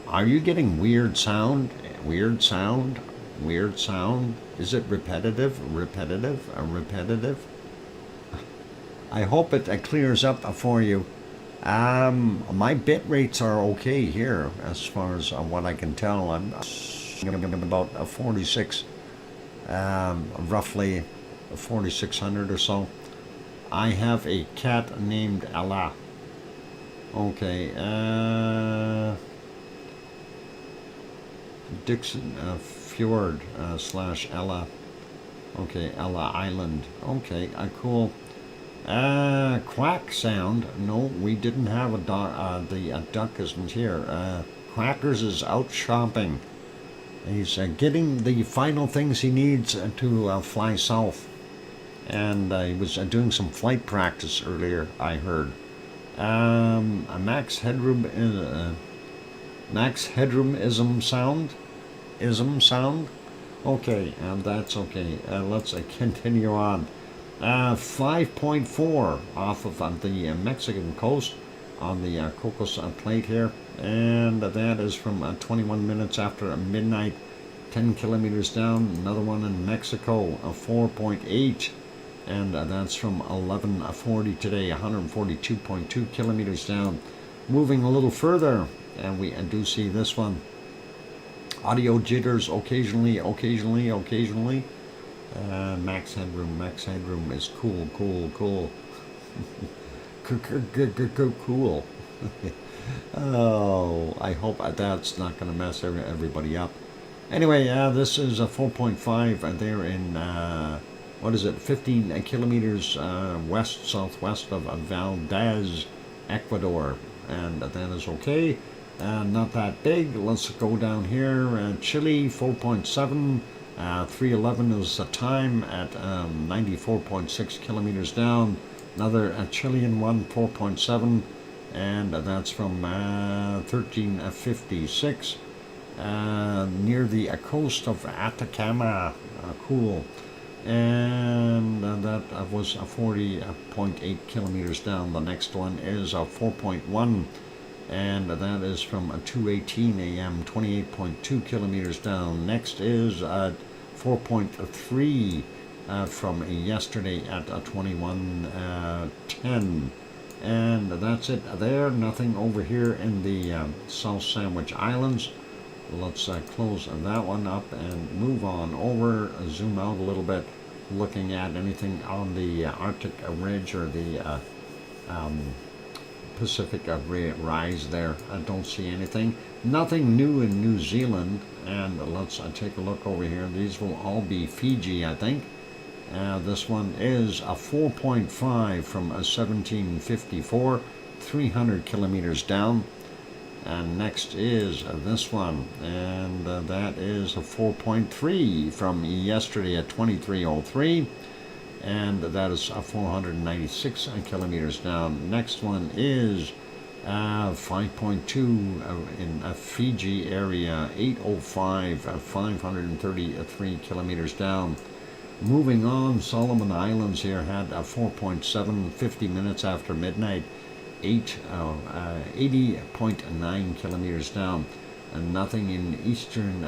Are you getting weird sound? Weird sound? Weird sound? Is it repetitive? Repetitive? Repetitive? I hope it clears up for you. My bit rates are okay here, as far as what I can tell. I'm about 46, roughly 4,600 or so. I have a cat named Ella. Okay, Dixon Fjord / Ella. Okay, Ella Island. Okay, cool. Quack sound. No, we didn't have a duck. The duck isn't here. Quackers is out shopping. He's getting the final things he needs to fly south. And he was doing some flight practice earlier, I heard. A max headroomism sound. Okay, that's okay. Let's continue on. 5.4 off of the Mexican coast on the Cocos Plate here, and that is from 21 minutes after midnight, 10 kilometers down. Another one in Mexico, 4.8, and that's from 11:40 today, 142.2 kilometers down. Moving a little further, and we do see this one. Audio jitters occasionally. Max headroom is cool. Cool. Oh, I hope that's not going to mess everybody up. Anyway, this is a 4.5 there in, what is it, 15 kilometers southwest of Valdez, Ecuador. And that is okay. Not that big. Let's go down here. Chile, 4.7. 3:11 is the time at 94.6 kilometers down. Another Chilean one, 4.7, and that's from 1356 near the coast of Atacama. Cool. And that was 40.8 kilometers down. The next one is 4.1, and that is from 2:18 a.m., 28.2 kilometers down. Next is 4.3 from yesterday at 21:10. And that's it there. Nothing over here in the South Sandwich Islands. Let's close that one up and move on over, zoom out a little bit, looking at anything on the Arctic Ridge or the Pacific Rise there. I don't see anything. Nothing new in New Zealand. And let's take a look over here. These will all be Fiji, I think. This one is a 4.5 from 1754, 300 kilometers down. And next is this one, and that is a 4.3 from yesterday at 2303, and that is 496 kilometers down. Next one is 5.2 in Fiji area, 805, 533 kilometers down. Moving on, Solomon Islands here had a 4.7, 50 minutes after midnight, 80.9 kilometers down. And nothing in eastern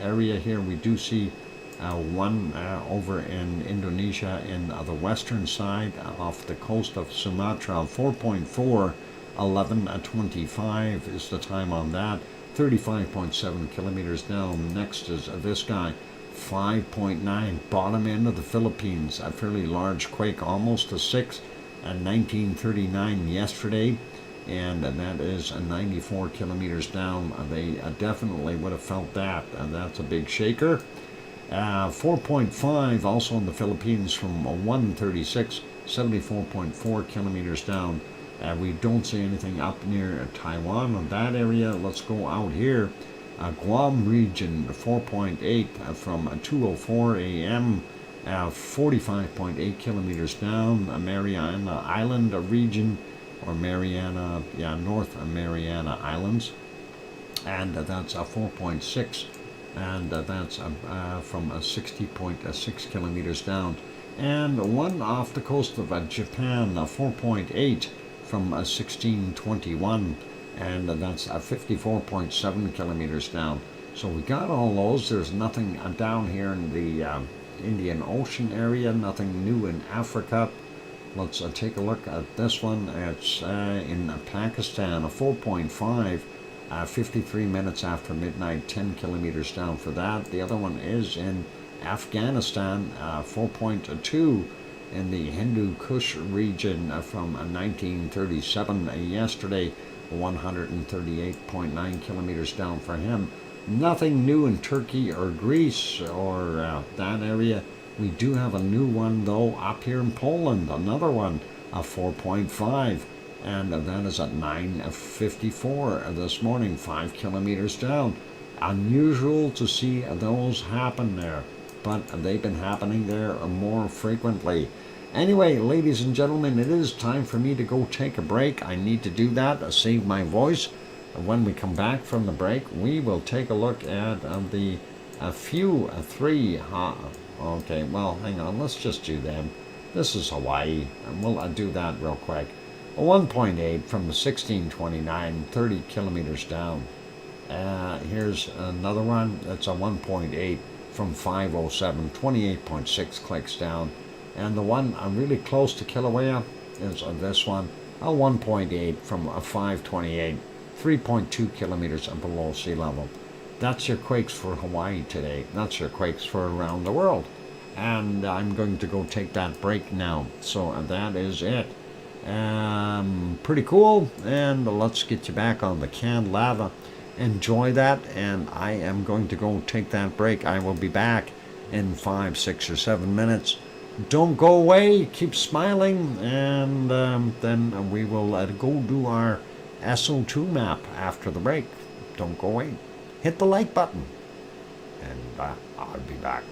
area here. We do see one over in Indonesia in the western side off the coast of Sumatra, 4.4, 11:25 is the time on that, 35.7 kilometers down. Next is this guy, 5.9, bottom end of the Philippines, a fairly large quake, almost a 6, and 1939 yesterday, and that is 94 kilometers down. They definitely would have felt that, and that's a big shaker. 4.5 also in the Philippines from 136, 74.4 kilometers down. We don't see anything up near Taiwan in that area. Let's go out here. Guam region, 4.8 from 2:04 a.m., 45.8 kilometers down. Mariana Island region, or Mariana, North Mariana Islands, and that's 4.6, and that's from 60.6 kilometers down. And one off the coast of Japan, 4.8 from 1621. And that's 54.7 kilometers down. So we got all those. There's nothing down here in the Indian Ocean area, nothing new in Africa. Let's take a look at this one. It's in Pakistan, a 4.5, 53 minutes after midnight, 10 kilometers down for that. The other one is in Afghanistan, 4.2 in the Hindu Kush region from 1937 yesterday. 138.9 kilometers down for him. Nothing new in Turkey or Greece or that area. We do have a new one though up here in Poland, another one, a 4.5, and that is at 9:54 this morning, 5 kilometers down. Unusual to see those happen there, but they've been happening there more frequently. Anyway, ladies and gentlemen, it is time for me to go take a break. I need to do that, save my voice. When we come back from the break, we will take a look at okay, well, hang on, let's just do them. This is Hawaii, and we'll do that real quick. A 1.8 from 1629, 30 kilometers down. Here's another one. That's a 1.8 from 507, 28.6 clicks down. And the one really close to Kilauea is this one, a 1.8 from 528, 3.2 kilometers below sea level. That's your quakes for Hawaii today. That's your quakes for around the world. And I'm going to go take that break now. So that is it. Pretty cool. And let's get you back on the canned lava. Enjoy that. And I am going to go take that break. I will be back in 5, 6, or 7 minutes. Don't go away, keep smiling, and then we will go do our SO2 map after the break. Don't go away. Hit the like button, and I'll be back.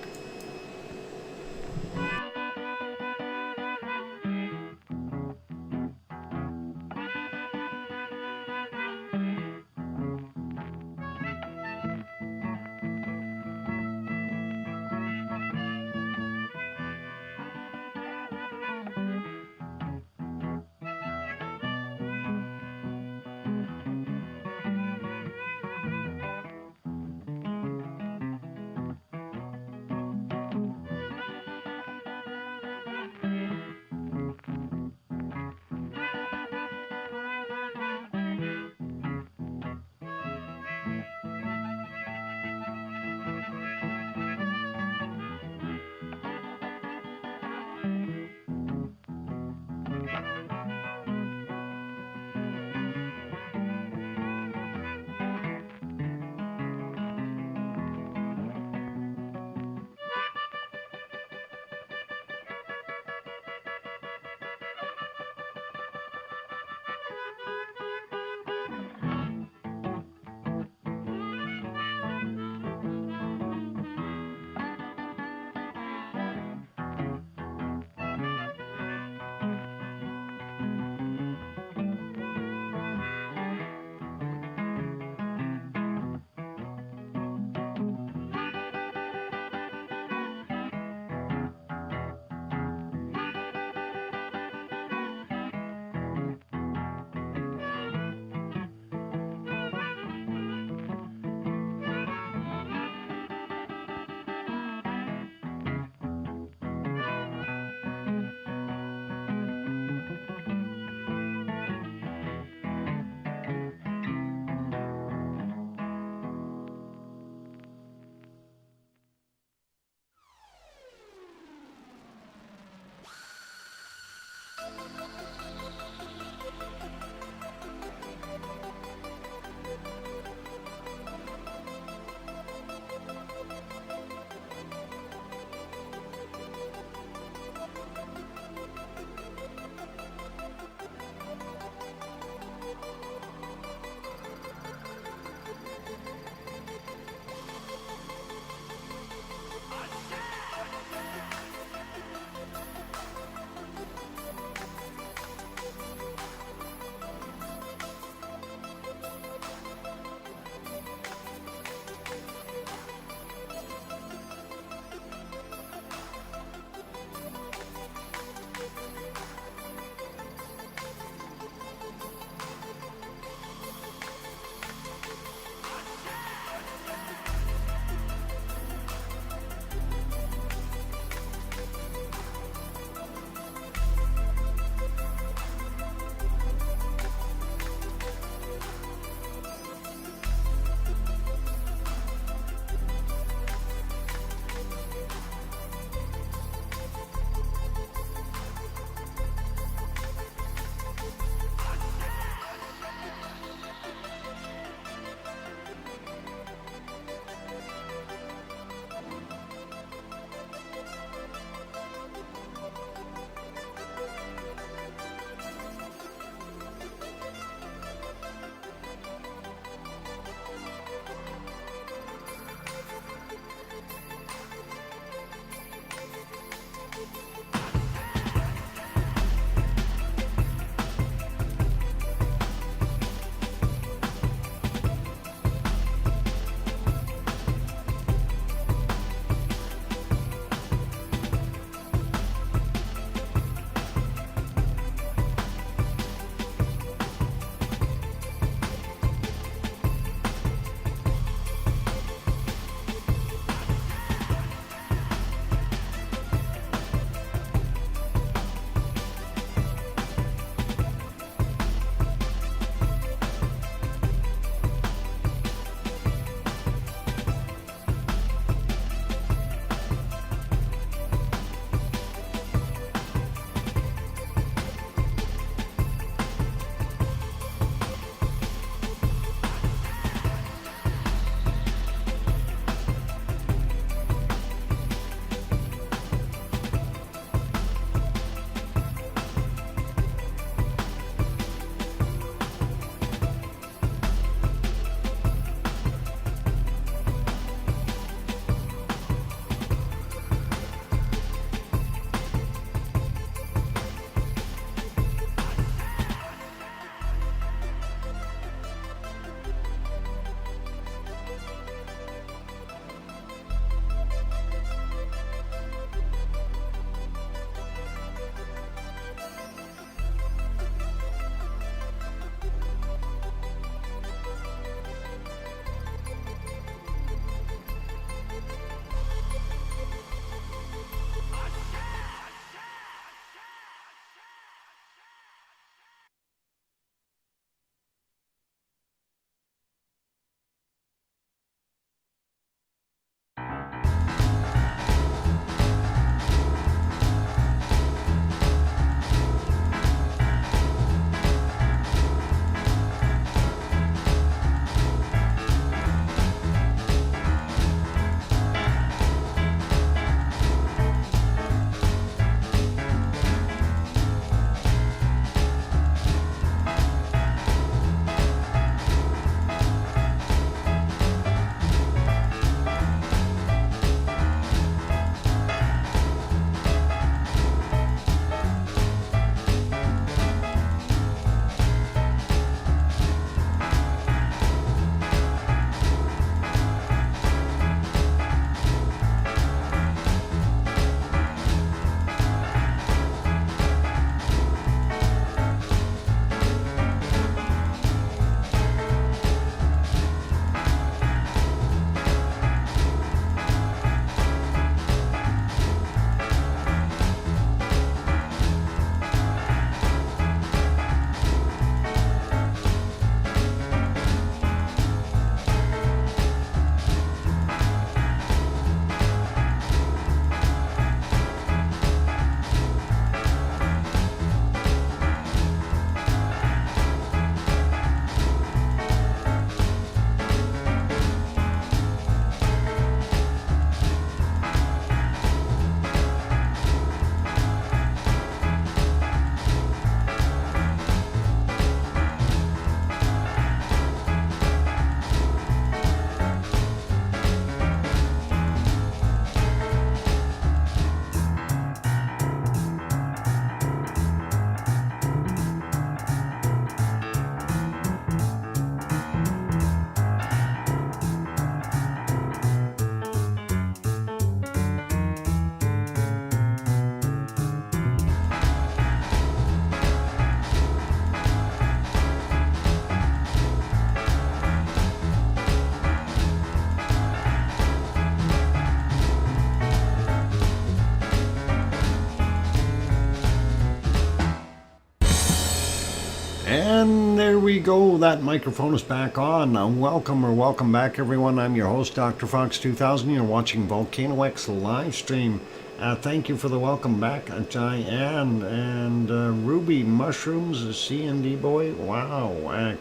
And there we go. That microphone is back on. Welcome back, everyone. I'm your host, DrFox2000. You're watching VolcanoX live stream. Thank you for the welcome back, Diane and Ruby Mushrooms, C&D boy. Wow.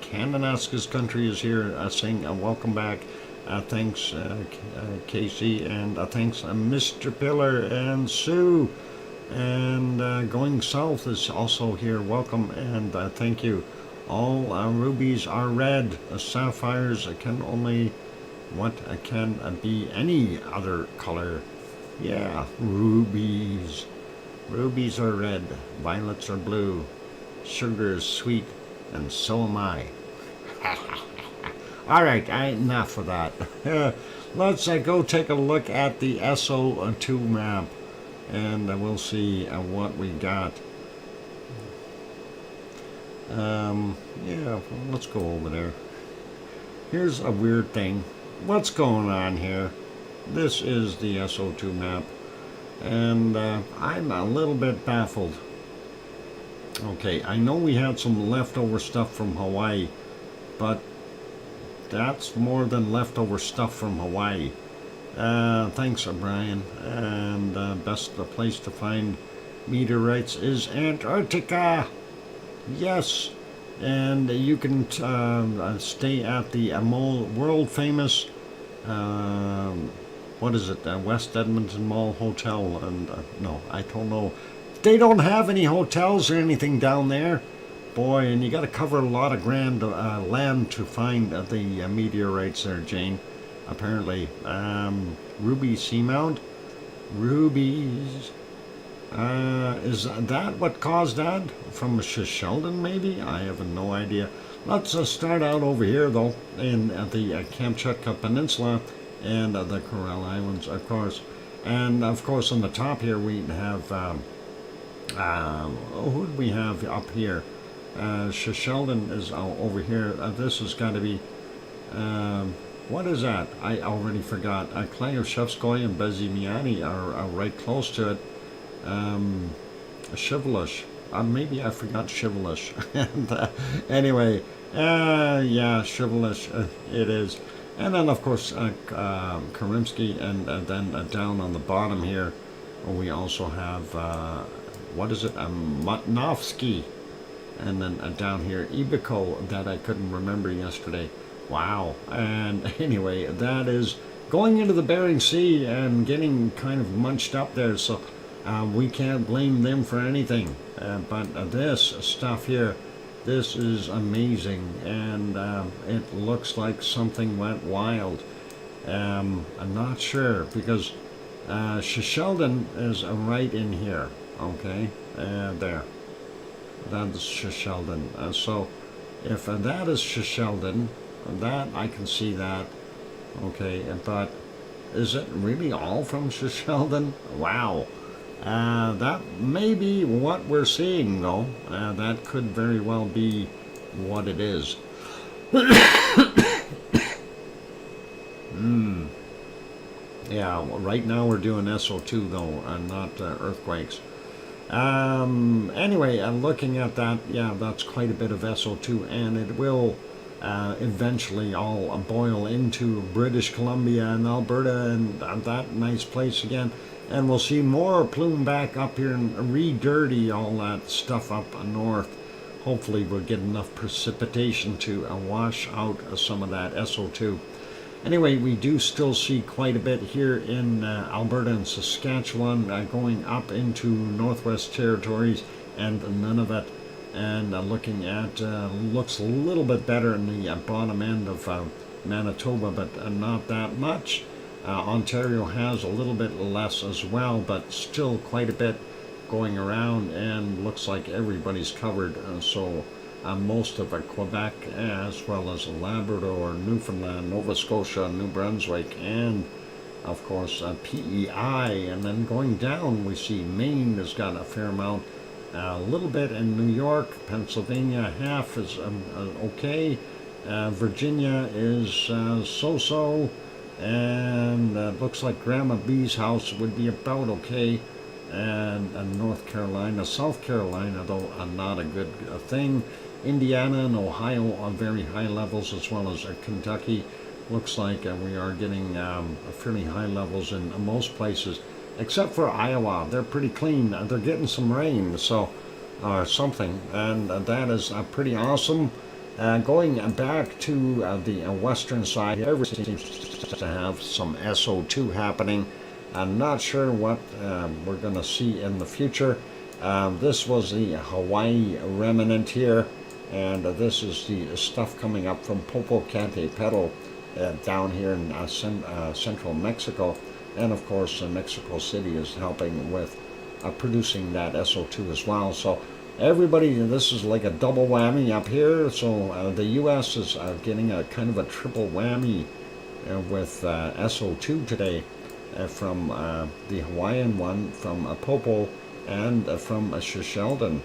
Kananaska's country is here saying welcome back. Thanks, Casey, and thanks, Mr. Pillar and Sue. And Going South is also here. Welcome and thank you. All rubies are red. Sapphires can only can be any other color. Yeah, rubies. Rubies are red. Violets are blue. Sugar is sweet, and so am I. All right, enough of that. Let's go take a look at the SO2 map. And we'll see what we got. Yeah, let's go over there. Here's a weird thing. What's going on here? This is the SO2 map. And I'm a little bit baffled. Okay, I know we had some leftover stuff from Hawaii, but that's more than leftover stuff from Hawaii. Thanks, Brian. And best place to find meteorites is Antarctica. Yes, and you can stay at the world famous what is it? West Edmonton Mall Hotel. And no, I don't know. They don't have any hotels or anything down there. Boy, and you got to cover a lot of land to find the meteorites there, Jane. Apparently, Ruby Seamount, rubies. Is that what caused that? From Sheldon, maybe? I have no idea. Let's start out over here, though, in the Kamchatka Peninsula and the Coral Islands, of course. And of course, on the top here we have who do we have up here? Sheldon is over here. This has got to be. What is that? I already forgot. Klayovshevskoy and Bezimiani are right close to it. Shivelish. Maybe I forgot Shivelish. And, anyway, yeah, Shivelish, it is. And then, of course, Karimsky, and then down on the bottom here, we also have, what is it? Matnovsky. And then down here, Ibiko, that I couldn't remember yesterday. Wow. And anyway, that is going into the Bering Sea and getting kind of munched up there, so we can't blame them for anything. But this stuff here, this is amazing, and it looks like something went wild. I'm not sure, because Sheldon is right in here, okay? There. That's Sheldon. So if that is Sheldon, that I can see that. Okay, but is it really all from Sheldon? Wow. That may be what we're seeing, though. That could very well be what it is. Yeah, right now we're doing SO2, though, and not earthquakes. Anyway, looking at that, yeah, that's quite a bit of SO2, and it will eventually all boil into British Columbia and Alberta and that nice place again. And we'll see more plume back up here and re-dirty all that stuff up north. Hopefully we'll get enough precipitation to wash out some of that SO2. Anyway, we do still see quite a bit here in Alberta and Saskatchewan, going up into Northwest Territories and Nunavut. And looking at, looks a little bit better in the bottom end of Manitoba, but not that much. Ontario has a little bit less as well, but still quite a bit going around, and looks like everybody's covered. So most of Quebec, as well as Labrador, Newfoundland, Nova Scotia, New Brunswick, and of course PEI. And then going down, we see Maine has got a fair amount. A little bit in New York, Pennsylvania, half is okay. Virginia is so-so, and looks like Grandma B's house would be about okay. and North Carolina, South Carolina, though not a good thing. Indiana and Ohio on very high levels, as well as Kentucky. Looks like we are getting fairly high levels in most places, except for Iowa. They're pretty clean. They're getting some rain, so or something, and that is pretty awesome. Going back to the western side, everything seems to have some SO2 happening. I'm not sure what we're going to see in the future. This was the Hawaii remnant here, and this is the stuff coming up from Popocatépetl down here in central Mexico. And of course, Mexico City is helping with producing that SO2 as well. So everybody, this is like a double whammy up here. So the U.S. is getting a kind of a triple whammy with SO2 today from the Hawaiian one, from Popo, and from Sheldon,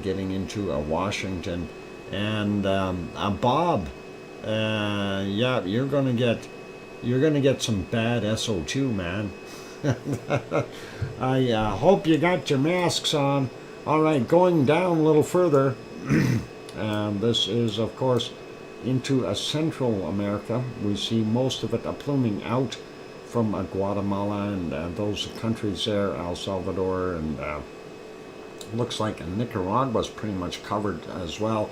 getting into Washington. And Bob, yeah, you're gonna get some bad SO2, man. I hope you got your masks on. All right, going down a little further. This is, of course, into Central America. We see most of it pluming out from Guatemala and those countries there, El Salvador, and looks like Nicaragua's pretty much covered as well.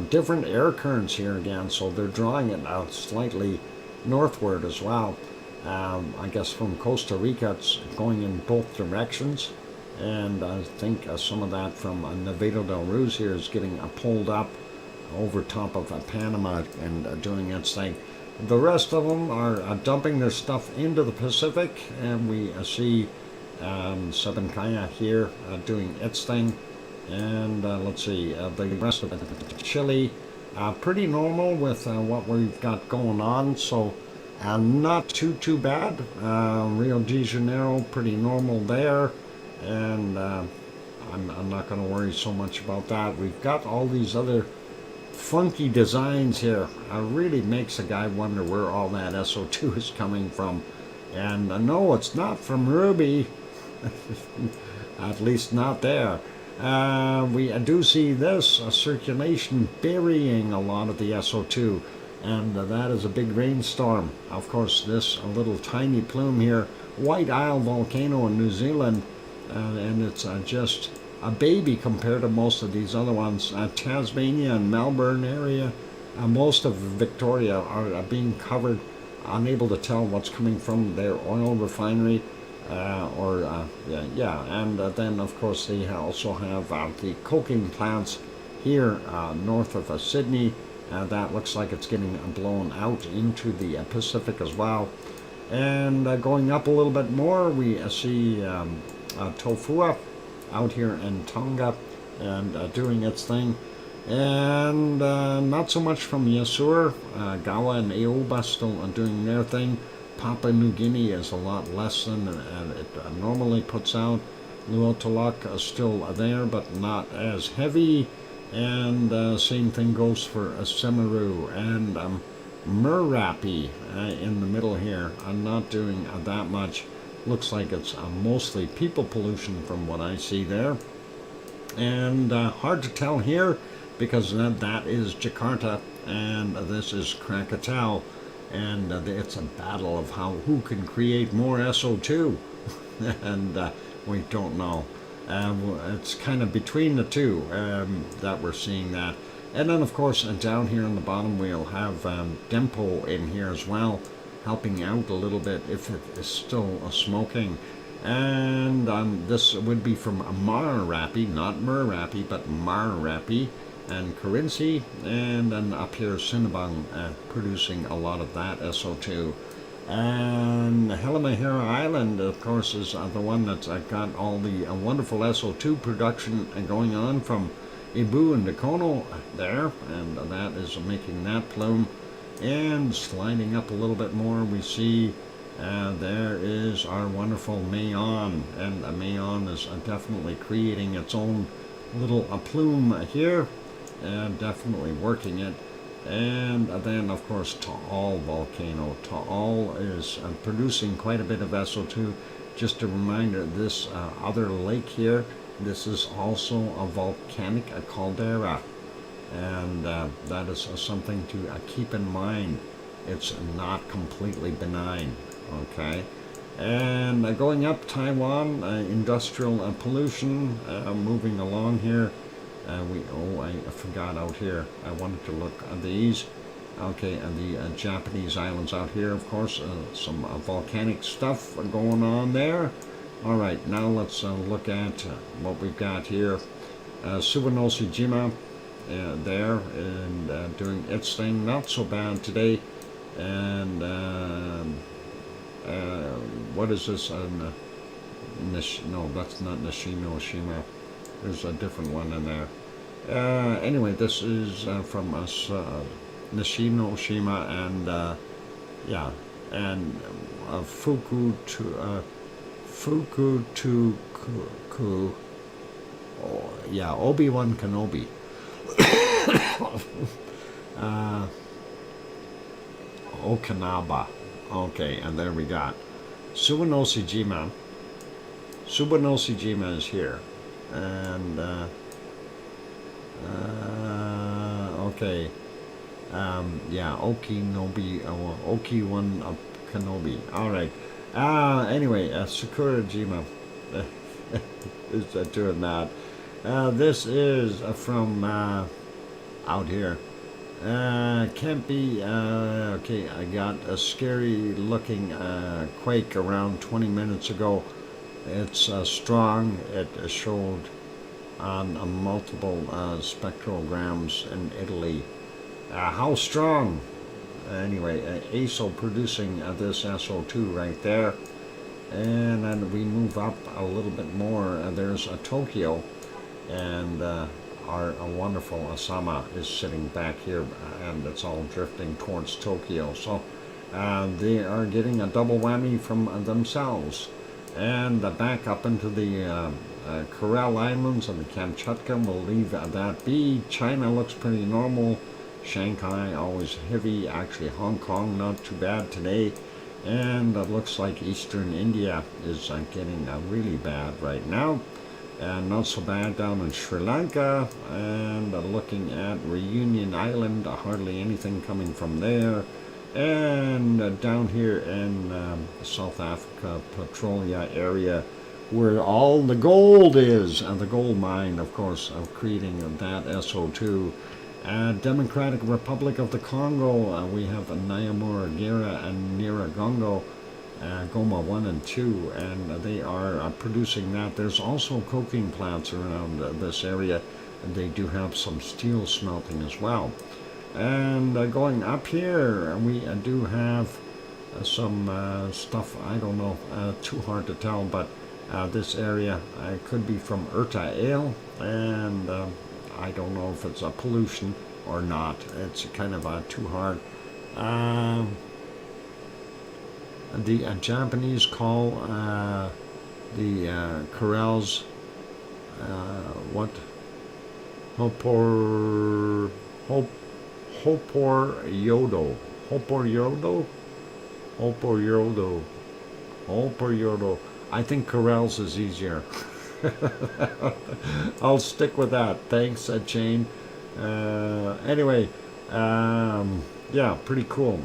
Different air currents here again, so they're drawing it out slightly northward as well. I guess from Costa Rica it's going in both directions, and I think some of that from Nevado del Ruz here is getting pulled up over top of Panama and doing its thing. The rest of them are dumping their stuff into the Pacific, and we see Sabancaya here doing its thing. And let's see, the rest of it, Chile, pretty normal with what we've got going on, so not too bad. Rio de Janeiro, pretty normal there, and I'm not going to worry so much about that. We've got all these other funky designs here. Really makes a guy wonder where all that SO2 is coming from. And no, it's not from Ruby, at least not there. We do see this circulation burying a lot of the SO2, and that is a big rainstorm. Of course, this a little tiny plume here, White Isle volcano in New Zealand, and it's just a baby compared to most of these other ones. Tasmania and Melbourne area, most of Victoria are being covered, unable to tell what's coming from their oil refinery. And then of course they also have the coking plants here north of Sydney. That looks like it's getting blown out into the Pacific as well. And going up a little bit more, we see Tofua out here in Tonga and doing its thing. And not so much from Yasur. Gawa and Aoba still doing their thing. Papua New Guinea is a lot less than it normally puts out. Luotolak is still there, but not as heavy. And same thing goes for Semaru and Merapi in the middle here. I'm not doing that much. Looks like it's mostly people pollution from what I see there. And hard to tell here because that is Jakarta and this is Krakatau. And it's a battle of who can create more SO2, and we don't know. It's kind of between the two that we're seeing that. And then, of course, down here on the bottom, we'll have Dempo in here as well, helping out a little bit if it is still smoking. And this would be from Marapi, not Merapi, but Marapi. And Kerinci, and then up here Sinabang producing a lot of that SO2. And Halmahera Island, of course, is the one that's got all the wonderful SO2 production going on from Ibu and Dakono there, and that is making that plume. And sliding up a little bit more, we see there is our wonderful Mayon, and Mayon is definitely creating its own little plume here. And definitely working it. And then of course Taal volcano. Taal is producing quite a bit of SO2. just a reminder, this other lake here, this is also a volcanic caldera, and that is something to keep in mind. It's not completely benign, okay? And going up Taiwan, industrial pollution, moving along here. I forgot out here. I wanted to look at these. Okay, and the Japanese islands out here, of course, some volcanic stuff going on there. All right, now let's look at what we've got here. Suwanoshijima there, and doing its thing, not so bad today. And what is this? No, that's not Nishinoshima. There's a different one in there. Anyway, this is from Nishinoshima, and yeah, and Fuku to oh, yeah, Obi-Wan Kenobi. Okinawa. Okay, and there we got Suwanoshijima. Suwanoshijima is here, and okay, yeah, Oki-Wan Kenobi. All right. Anyway, Sakurajima is doing that. This is from out here. Can't be, okay, I got a scary looking quake around 20 minutes ago. It's strong. It showed on multiple spectrograms in Italy. How strong? Anyway, ASO producing this SO2 right there. And then we move up a little bit more. There's a Tokyo, and our wonderful Asama is sitting back here, and it's all drifting towards Tokyo. So they are getting a double whammy from themselves. And back up into the Kuril Islands and the Kamchatka, we'll leave that be. China looks pretty normal. Shanghai always heavy. Actually, Hong Kong not too bad today. And it looks like Eastern India is getting really bad right now. And not so bad down in Sri Lanka. And looking at Reunion Island, hardly anything coming from there. And down here in South Africa, Petrolia area, where all the gold is, and the gold mine, of course, of creating that SO2. Democratic Republic of the Congo, we have Nyamura and Nyiragongo, Goma 1 and 2, and they are producing that. There's also coking plants around this area, and they do have some steel smelting as well. And going up here, we do have some stuff, I don't know, too hard to tell, but this area could be from Urta Ale, and I don't know if it's a pollution or not. It's kind of too hard. The Japanese call the corals what? Hoporyodo. Hoporyodo. I think corals is easier. I'll stick with that. Thanks, Jane. Anyway, yeah, pretty cool.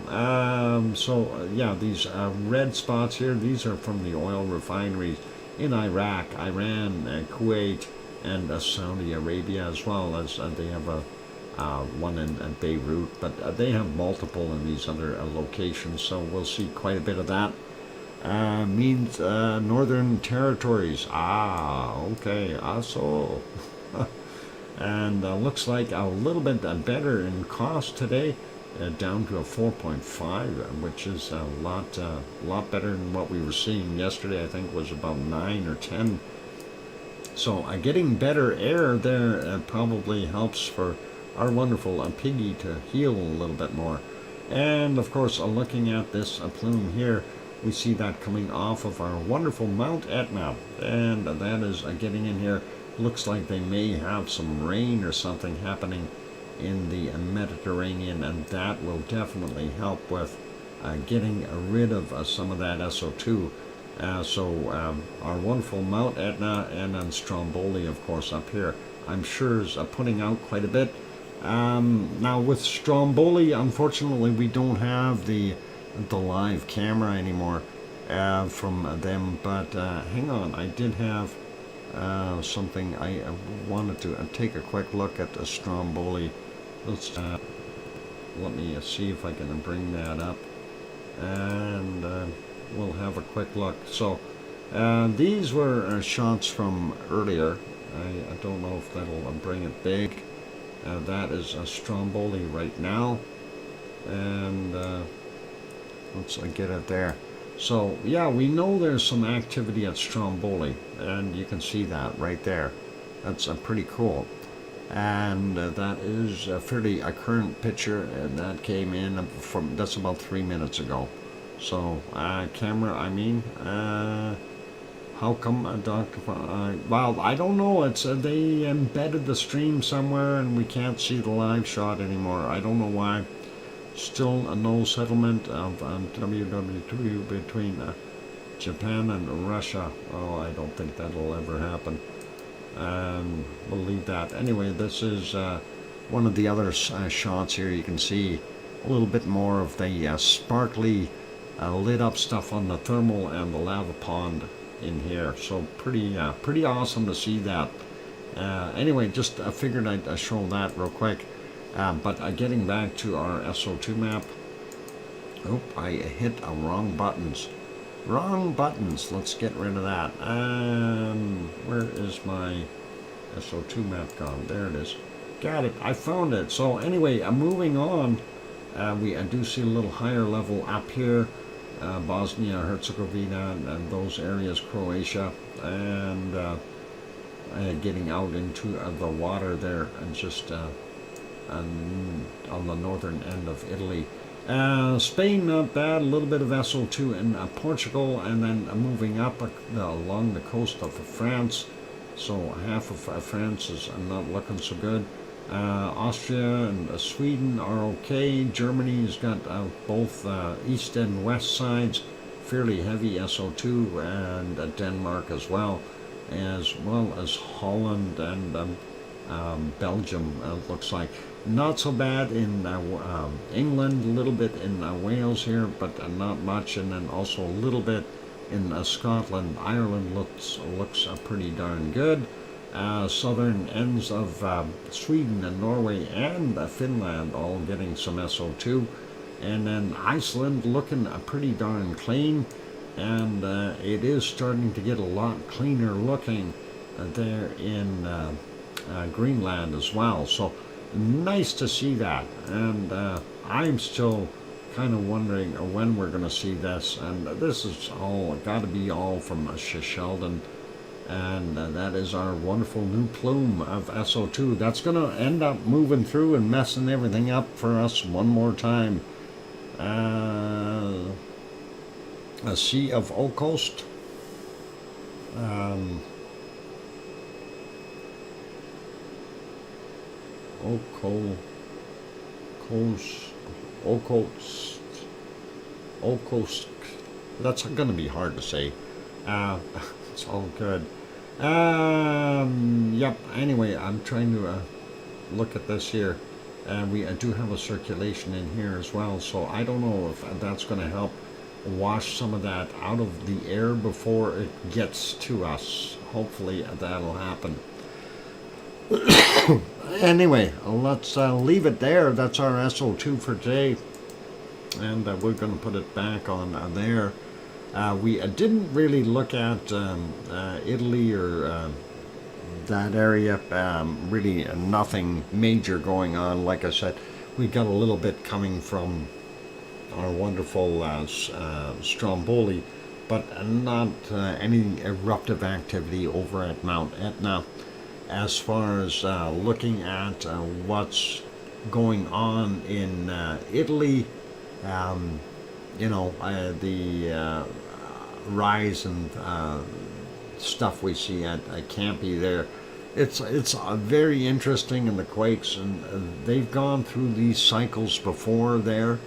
So, yeah, these red spots here, these are from the oil refineries in Iraq, Iran, Kuwait, and Saudi Arabia, as well as they have one in Beirut, but they have multiple in these other locations, so we'll see quite a bit of that. Means Northern Territories. Okay, so. And looks like a little bit better in cost today, down to a 4.5, which is a lot better than what we were seeing yesterday. I think was about 9 or 10. So getting better air there probably helps for our wonderful Piggy to heal a little bit more. And of course, looking at this plume here, we see that coming off of our wonderful Mount Etna, and that is getting in here. Looks like they may have some rain or something happening in the Mediterranean, and that will definitely help with getting rid of some of that SO2. Our wonderful Mount Etna and then Stromboli, of course, up here, I'm sure is putting out quite a bit. Now with Stromboli, unfortunately, we don't have the live camera anymore from them. But hang on, I did have something. I wanted to take a quick look at the Stromboli. Let me see if I can bring that up, and we'll have a quick look. So these were shots from earlier. I don't know if that'll bring it big. That is a Stromboli right now, and let's get it there. So yeah, we know there's some activity at Stromboli, and you can see that right there. That's pretty cool. And that is a fairly current picture, and that came in from, that's about 3 minutes ago. So camera, I mean, how come Dr. Well, I don't know. It's they embedded the stream somewhere, and we can't see the live shot anymore. I don't know why. Still no settlement of WW2 between Japan and Russia. Oh, I don't think that'll ever happen. We'll leave that. Anyway, this is one of the other shots here. You can see a little bit more of the sparkly lit up stuff on the thermal and the lava pond in here. So pretty awesome to see that. Anyway, just figured I'd show that real quick. But getting back to our SO2 map. Oh, I hit wrong buttons. Wrong buttons. Let's get rid of that. Where is my SO2 map gone? There it is. Got it. I found it. So anyway, moving on. We do see a little higher level up here. Bosnia, Herzegovina, and those areas, Croatia, and getting out into the water there, and just on the northern end of Italy. Spain, not bad. A little bit of SO2 in Portugal, and then moving up along the coast of France. So half of France is not looking so good. Austria and Sweden are okay. Germany's got both east and west sides, fairly heavy SO2, and Denmark as well as Holland and Belgium, looks like. Not so bad in England, a little bit in Wales here, but not much, and then also a little bit in Scotland. Ireland looks pretty darn good. Southern ends of Sweden and Norway and Finland all getting some SO2, and then Iceland looking pretty darn clean, and it is starting to get a lot cleaner looking there in Greenland as well. So nice to see that, and I'm still kind of wondering when we're going to see this, and this is all got to be all from Sheldon. And that is our wonderful new plume of SO2. That's going to end up moving through and messing everything up for us one more time. A Sea of Okost. Okost. That's going to be hard to say. It's all good. Yep, anyway, I'm trying to look at this here, and we do have a circulation in here as well, so I don't know if that's going to help wash some of that out of the air before it gets to us. Hopefully that'll happen. Anyway, let's leave it there. That's our SO2 for today, and we're going to put it back on there. We didn't really look at Italy or that area. Really nothing major going on. Like I said, we got a little bit coming from our wonderful Stromboli, but not any eruptive activity over at Mount Etna. As far as looking at what's going on in Italy, the rise and stuff we see at Campi there, it's very interesting in the quakes, and they've gone through these cycles before there,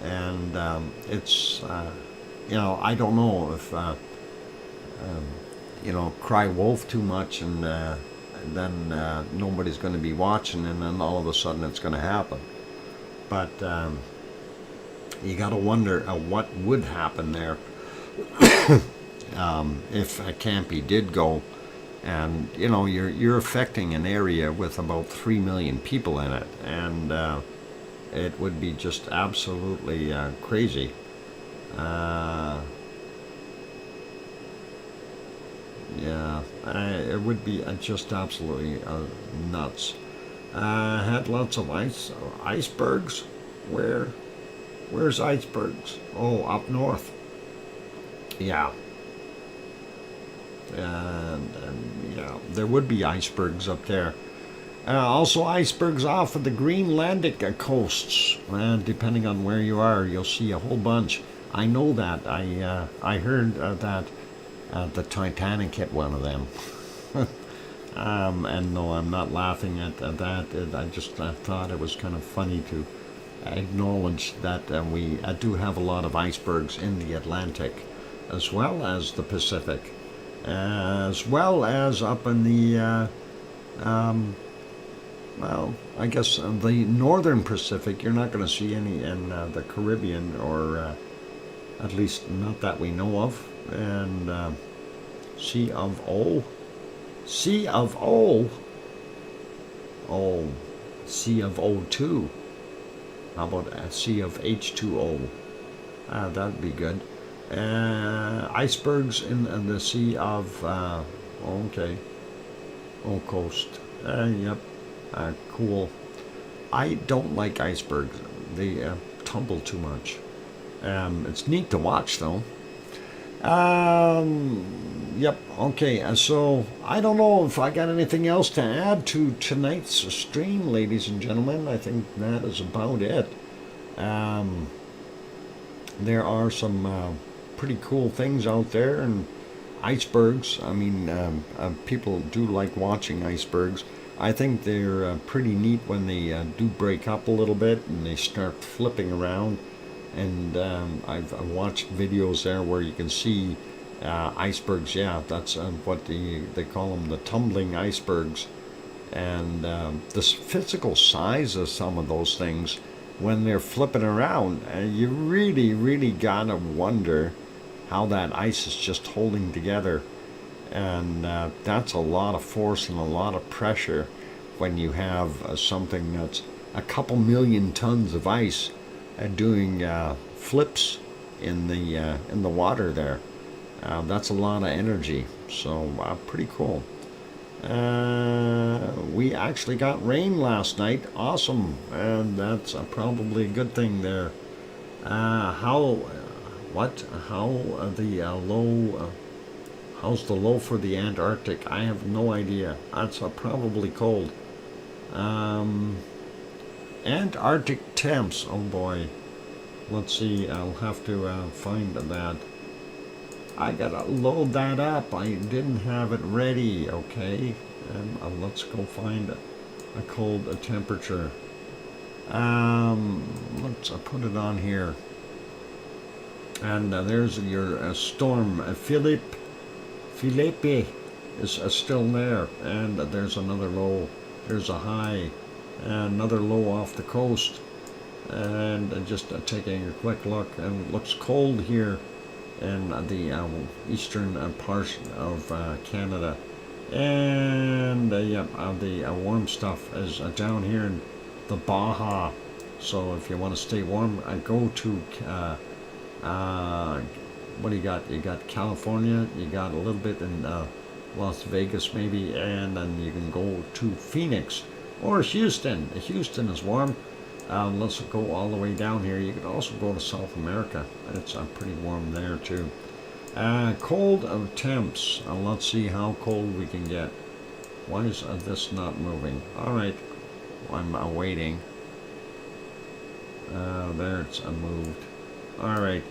and it's I don't know if you know, cry wolf too much, and then nobody's going to be watching, and then all of a sudden it's going to happen. But you got to wonder what would happen there if a Campy did go. And you know, you're affecting an area with about 3 million people in it, and it would be just absolutely crazy. Yeah, it would be just absolutely nuts. Had lots of icebergs. Where's icebergs? Oh, up north. Yeah. And yeah, there would be icebergs up there. Also icebergs off of the Greenlandic coasts. Depending on where you are, you'll see a whole bunch. I know that. I heard that the Titanic hit one of them. And no, I'm not laughing at that. I just thought it was kind of funny to acknowledge that we do have a lot of icebergs in the Atlantic, as well as the Pacific, as well as up in the well, I guess the northern Pacific. You're not going to see any in the Caribbean, or at least not that we know of. And Sea of O. Sea of O. Oh, Sea of O2. How about a Sea of H2O? That'd be good. Icebergs in the Sea of. Okay. O coast. Yep. Cool. I don't like icebergs. They tumble too much. It's neat to watch, though. Yep. Okay. So I don't know if I got anything else to add to tonight's stream, ladies and gentlemen. I think that is about it. There are some pretty cool things out there, and icebergs. I mean, people do like watching icebergs. I think they're pretty neat when they do break up a little bit and they start flipping around. And I've watched videos there where you can see icebergs. Yeah, that's what they call them, the tumbling icebergs. And the physical size of some of those things when they're flipping around, you really gotta wonder how that ice is just holding together. And that's a lot of force and a lot of pressure when you have something that's a couple million tons of ice doing flips in the water there. That's a lot of energy, so pretty cool. We actually got rain last night. Awesome, and that's probably a good thing there. How how's the low for the Antarctic? I have no idea. That's probably cold. Antarctic temps. Oh boy. Let's see. I'll have to find that. I gotta load that up. I didn't have it ready. Okay. Let's go find a cold temperature. Let's put it on here. And there's your storm. Felipe is still there, and there's another low. There's a high, and another low off the coast. And just taking a quick look, and it looks cold here in the eastern part of Canada. And the warm stuff is down here in the Baja. So if you want to stay warm, go to what do you got? You got California, you got a little bit in Las Vegas maybe, and then you can go to Phoenix or Houston. Houston is warm. Let's go all the way down here. You could also go to South America. It's pretty warm there too. Cold of temps. Let's see how cold we can get. Why is this not moving? All right, I'm waiting. There it's moved. All right.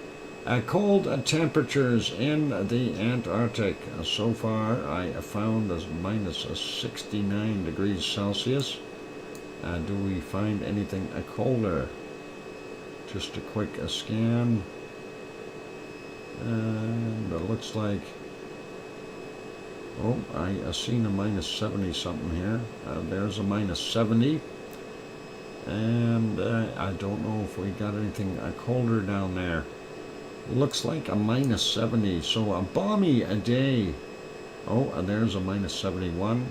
Cold temperatures in the Antarctic. So far, I found as minus 69 degrees Celsius. Do we find anything colder? Just a quick scan. And it looks like Oh, I seen a minus 70 something here. There's a minus 70. And I don't know if we got anything colder down there. Looks like a minus 70, so a balmy a day. Oh, and there's a minus 71.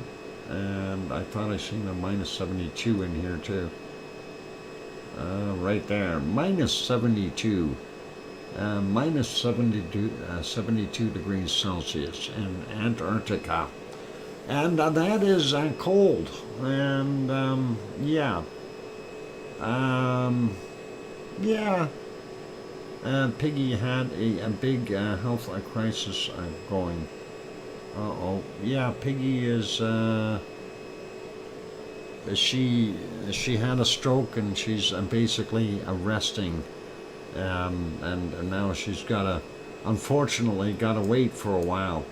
And I thought I seen a minus 72 in here too. Right there, minus 72. Minus 72 degrees Celsius in Antarctica. And that is cold. And yeah. Yeah. Piggy had a big health crisis going. Uh-oh. Yeah, Piggy is she had a stroke and she's basically resting. And now she's unfortunately got to wait for a while.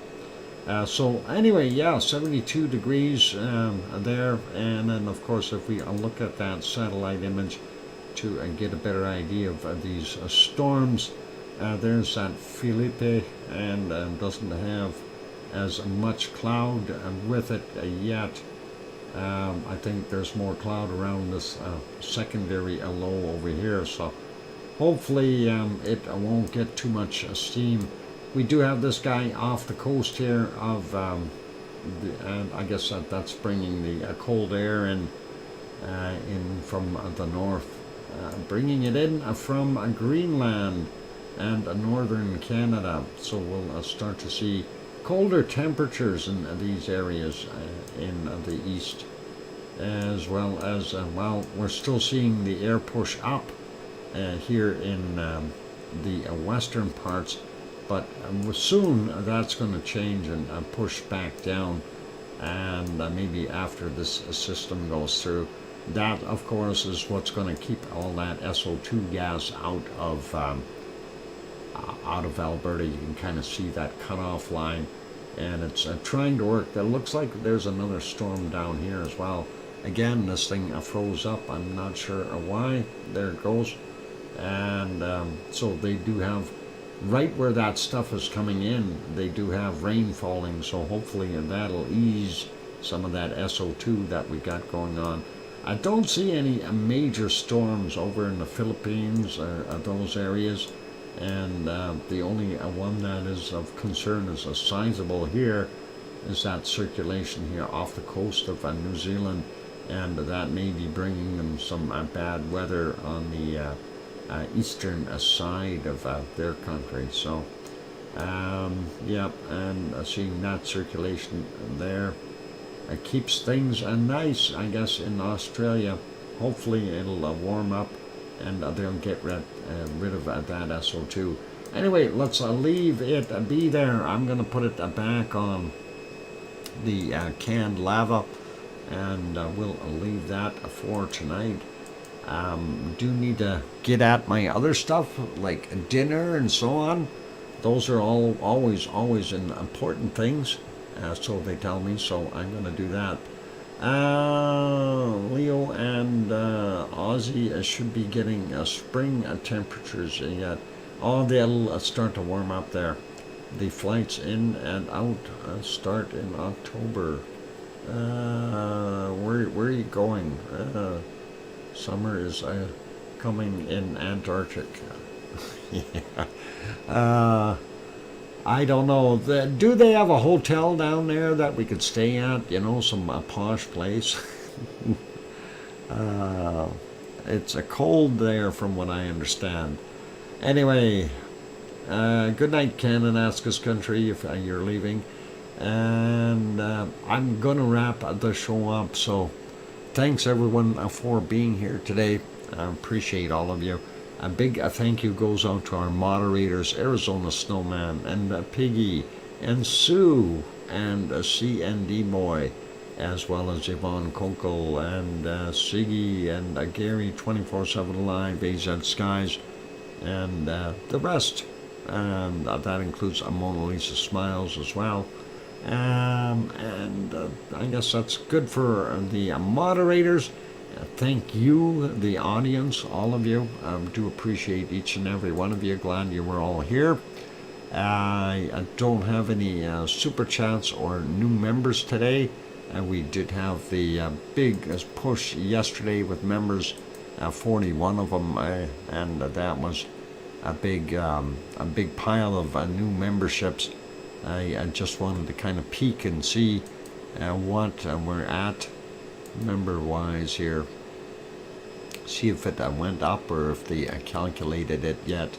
So anyway, yeah, 72 degrees there, and then of course if we look at that satellite image to get a better idea of these storms, there's that Felipe, and doesn't have as much cloud with it yet. I think there's more cloud around this secondary low over here, so hopefully it won't get too much steam. We do have this guy off the coast here of, and I guess that's bringing the cold air in from the north, bringing it in from Greenland and northern Canada. So we'll start to see colder temperatures in these areas in the east, as well as, well, we're still seeing the air push up here in the western parts, but soon that's going to change and push back down, and maybe after this system goes through, that of course is what's going to keep all that SO2 gas out of Alberta. You can kind of see that cutoff line, and it's trying to work. It looks like there's another storm down here as well. Again, this thing froze up. I'm not sure why. There it goes. And so they do have, right where that stuff is coming in, they do have rain falling, so hopefully that'll ease some of that SO2 that we got going on. I don't see any major storms over in the Philippines or those areas, and the only one that is of concern is sizable here is that circulation here off the coast of New Zealand, and that may be bringing them some bad weather on the eastern side of their country. So yep, and seeing that circulation there keeps things nice, I guess, in Australia. Hopefully it'll warm up and they'll get rid of that SO2. Anyway, let's leave it be there. I'm going to put it back on the canned lava, and we'll leave that for tonight. Do need to get at my other stuff like dinner and so on. Those are always important things, so they tell me, so I'm going to do that. Leo and Aussie should be getting spring temperatures yet. Oh, they'll start to warm up there. The flights in and out start in October. Where are you going? Summer is coming in Antarctica. Yeah. I don't know. Do they have a hotel down there that we could stay at? You know, some posh place. It's cold there from what I understand. Anyway, good night, Kananaskis country, if you're leaving. And I'm going to wrap the show up. So thanks, everyone, for being here today. I appreciate all of you. A big thank you goes out to our moderators, Arizona Snowman, and Piggy, and Sue, and CND Boy, as well as Yvonne Kokel, and Siggy, and Gary 24/7 Live, AZ Skies, and the rest. And that includes Mona Lisa Smiles as well. And I guess that's good for the moderators. Thank you, the audience, all of you. Do appreciate each and every one of you. Glad you were all here. I don't have any super chats or new members today. We did have the big push yesterday with members, 41 of them, and that was a big pile of new memberships. I just wanted to kind of peek and see what we're at member-wise here. See if it went up or if they calculated it yet.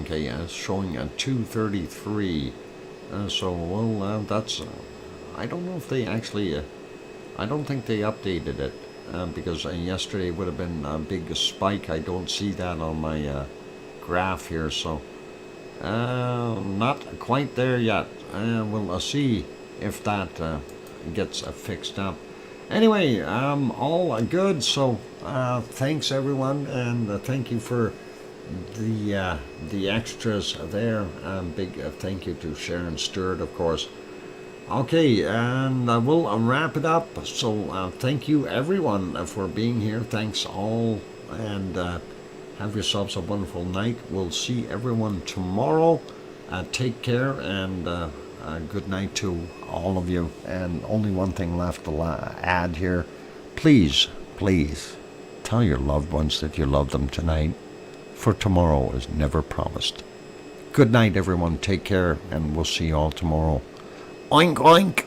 Okay, it's showing a 233. So, well, that's... I don't know if they actually... I don't think they updated it. Because yesterday would have been a big spike. I don't see that on my graph here, so... not quite there yet. We'll see if that gets fixed up. Anyway, all good, so thanks everyone, and thank you for the extras there. Big thank you to Sharon Stewart, of course. Okay, and we'll wrap it up. So thank you everyone for being here. Thanks all, and have yourselves a wonderful night. We'll see everyone tomorrow. Take care, and good night to all of you. And only one thing left to add here. Please, please, tell your loved ones that you love them tonight, for tomorrow is never promised. Good night, everyone. Take care, and we'll see you all tomorrow. Oink, oink.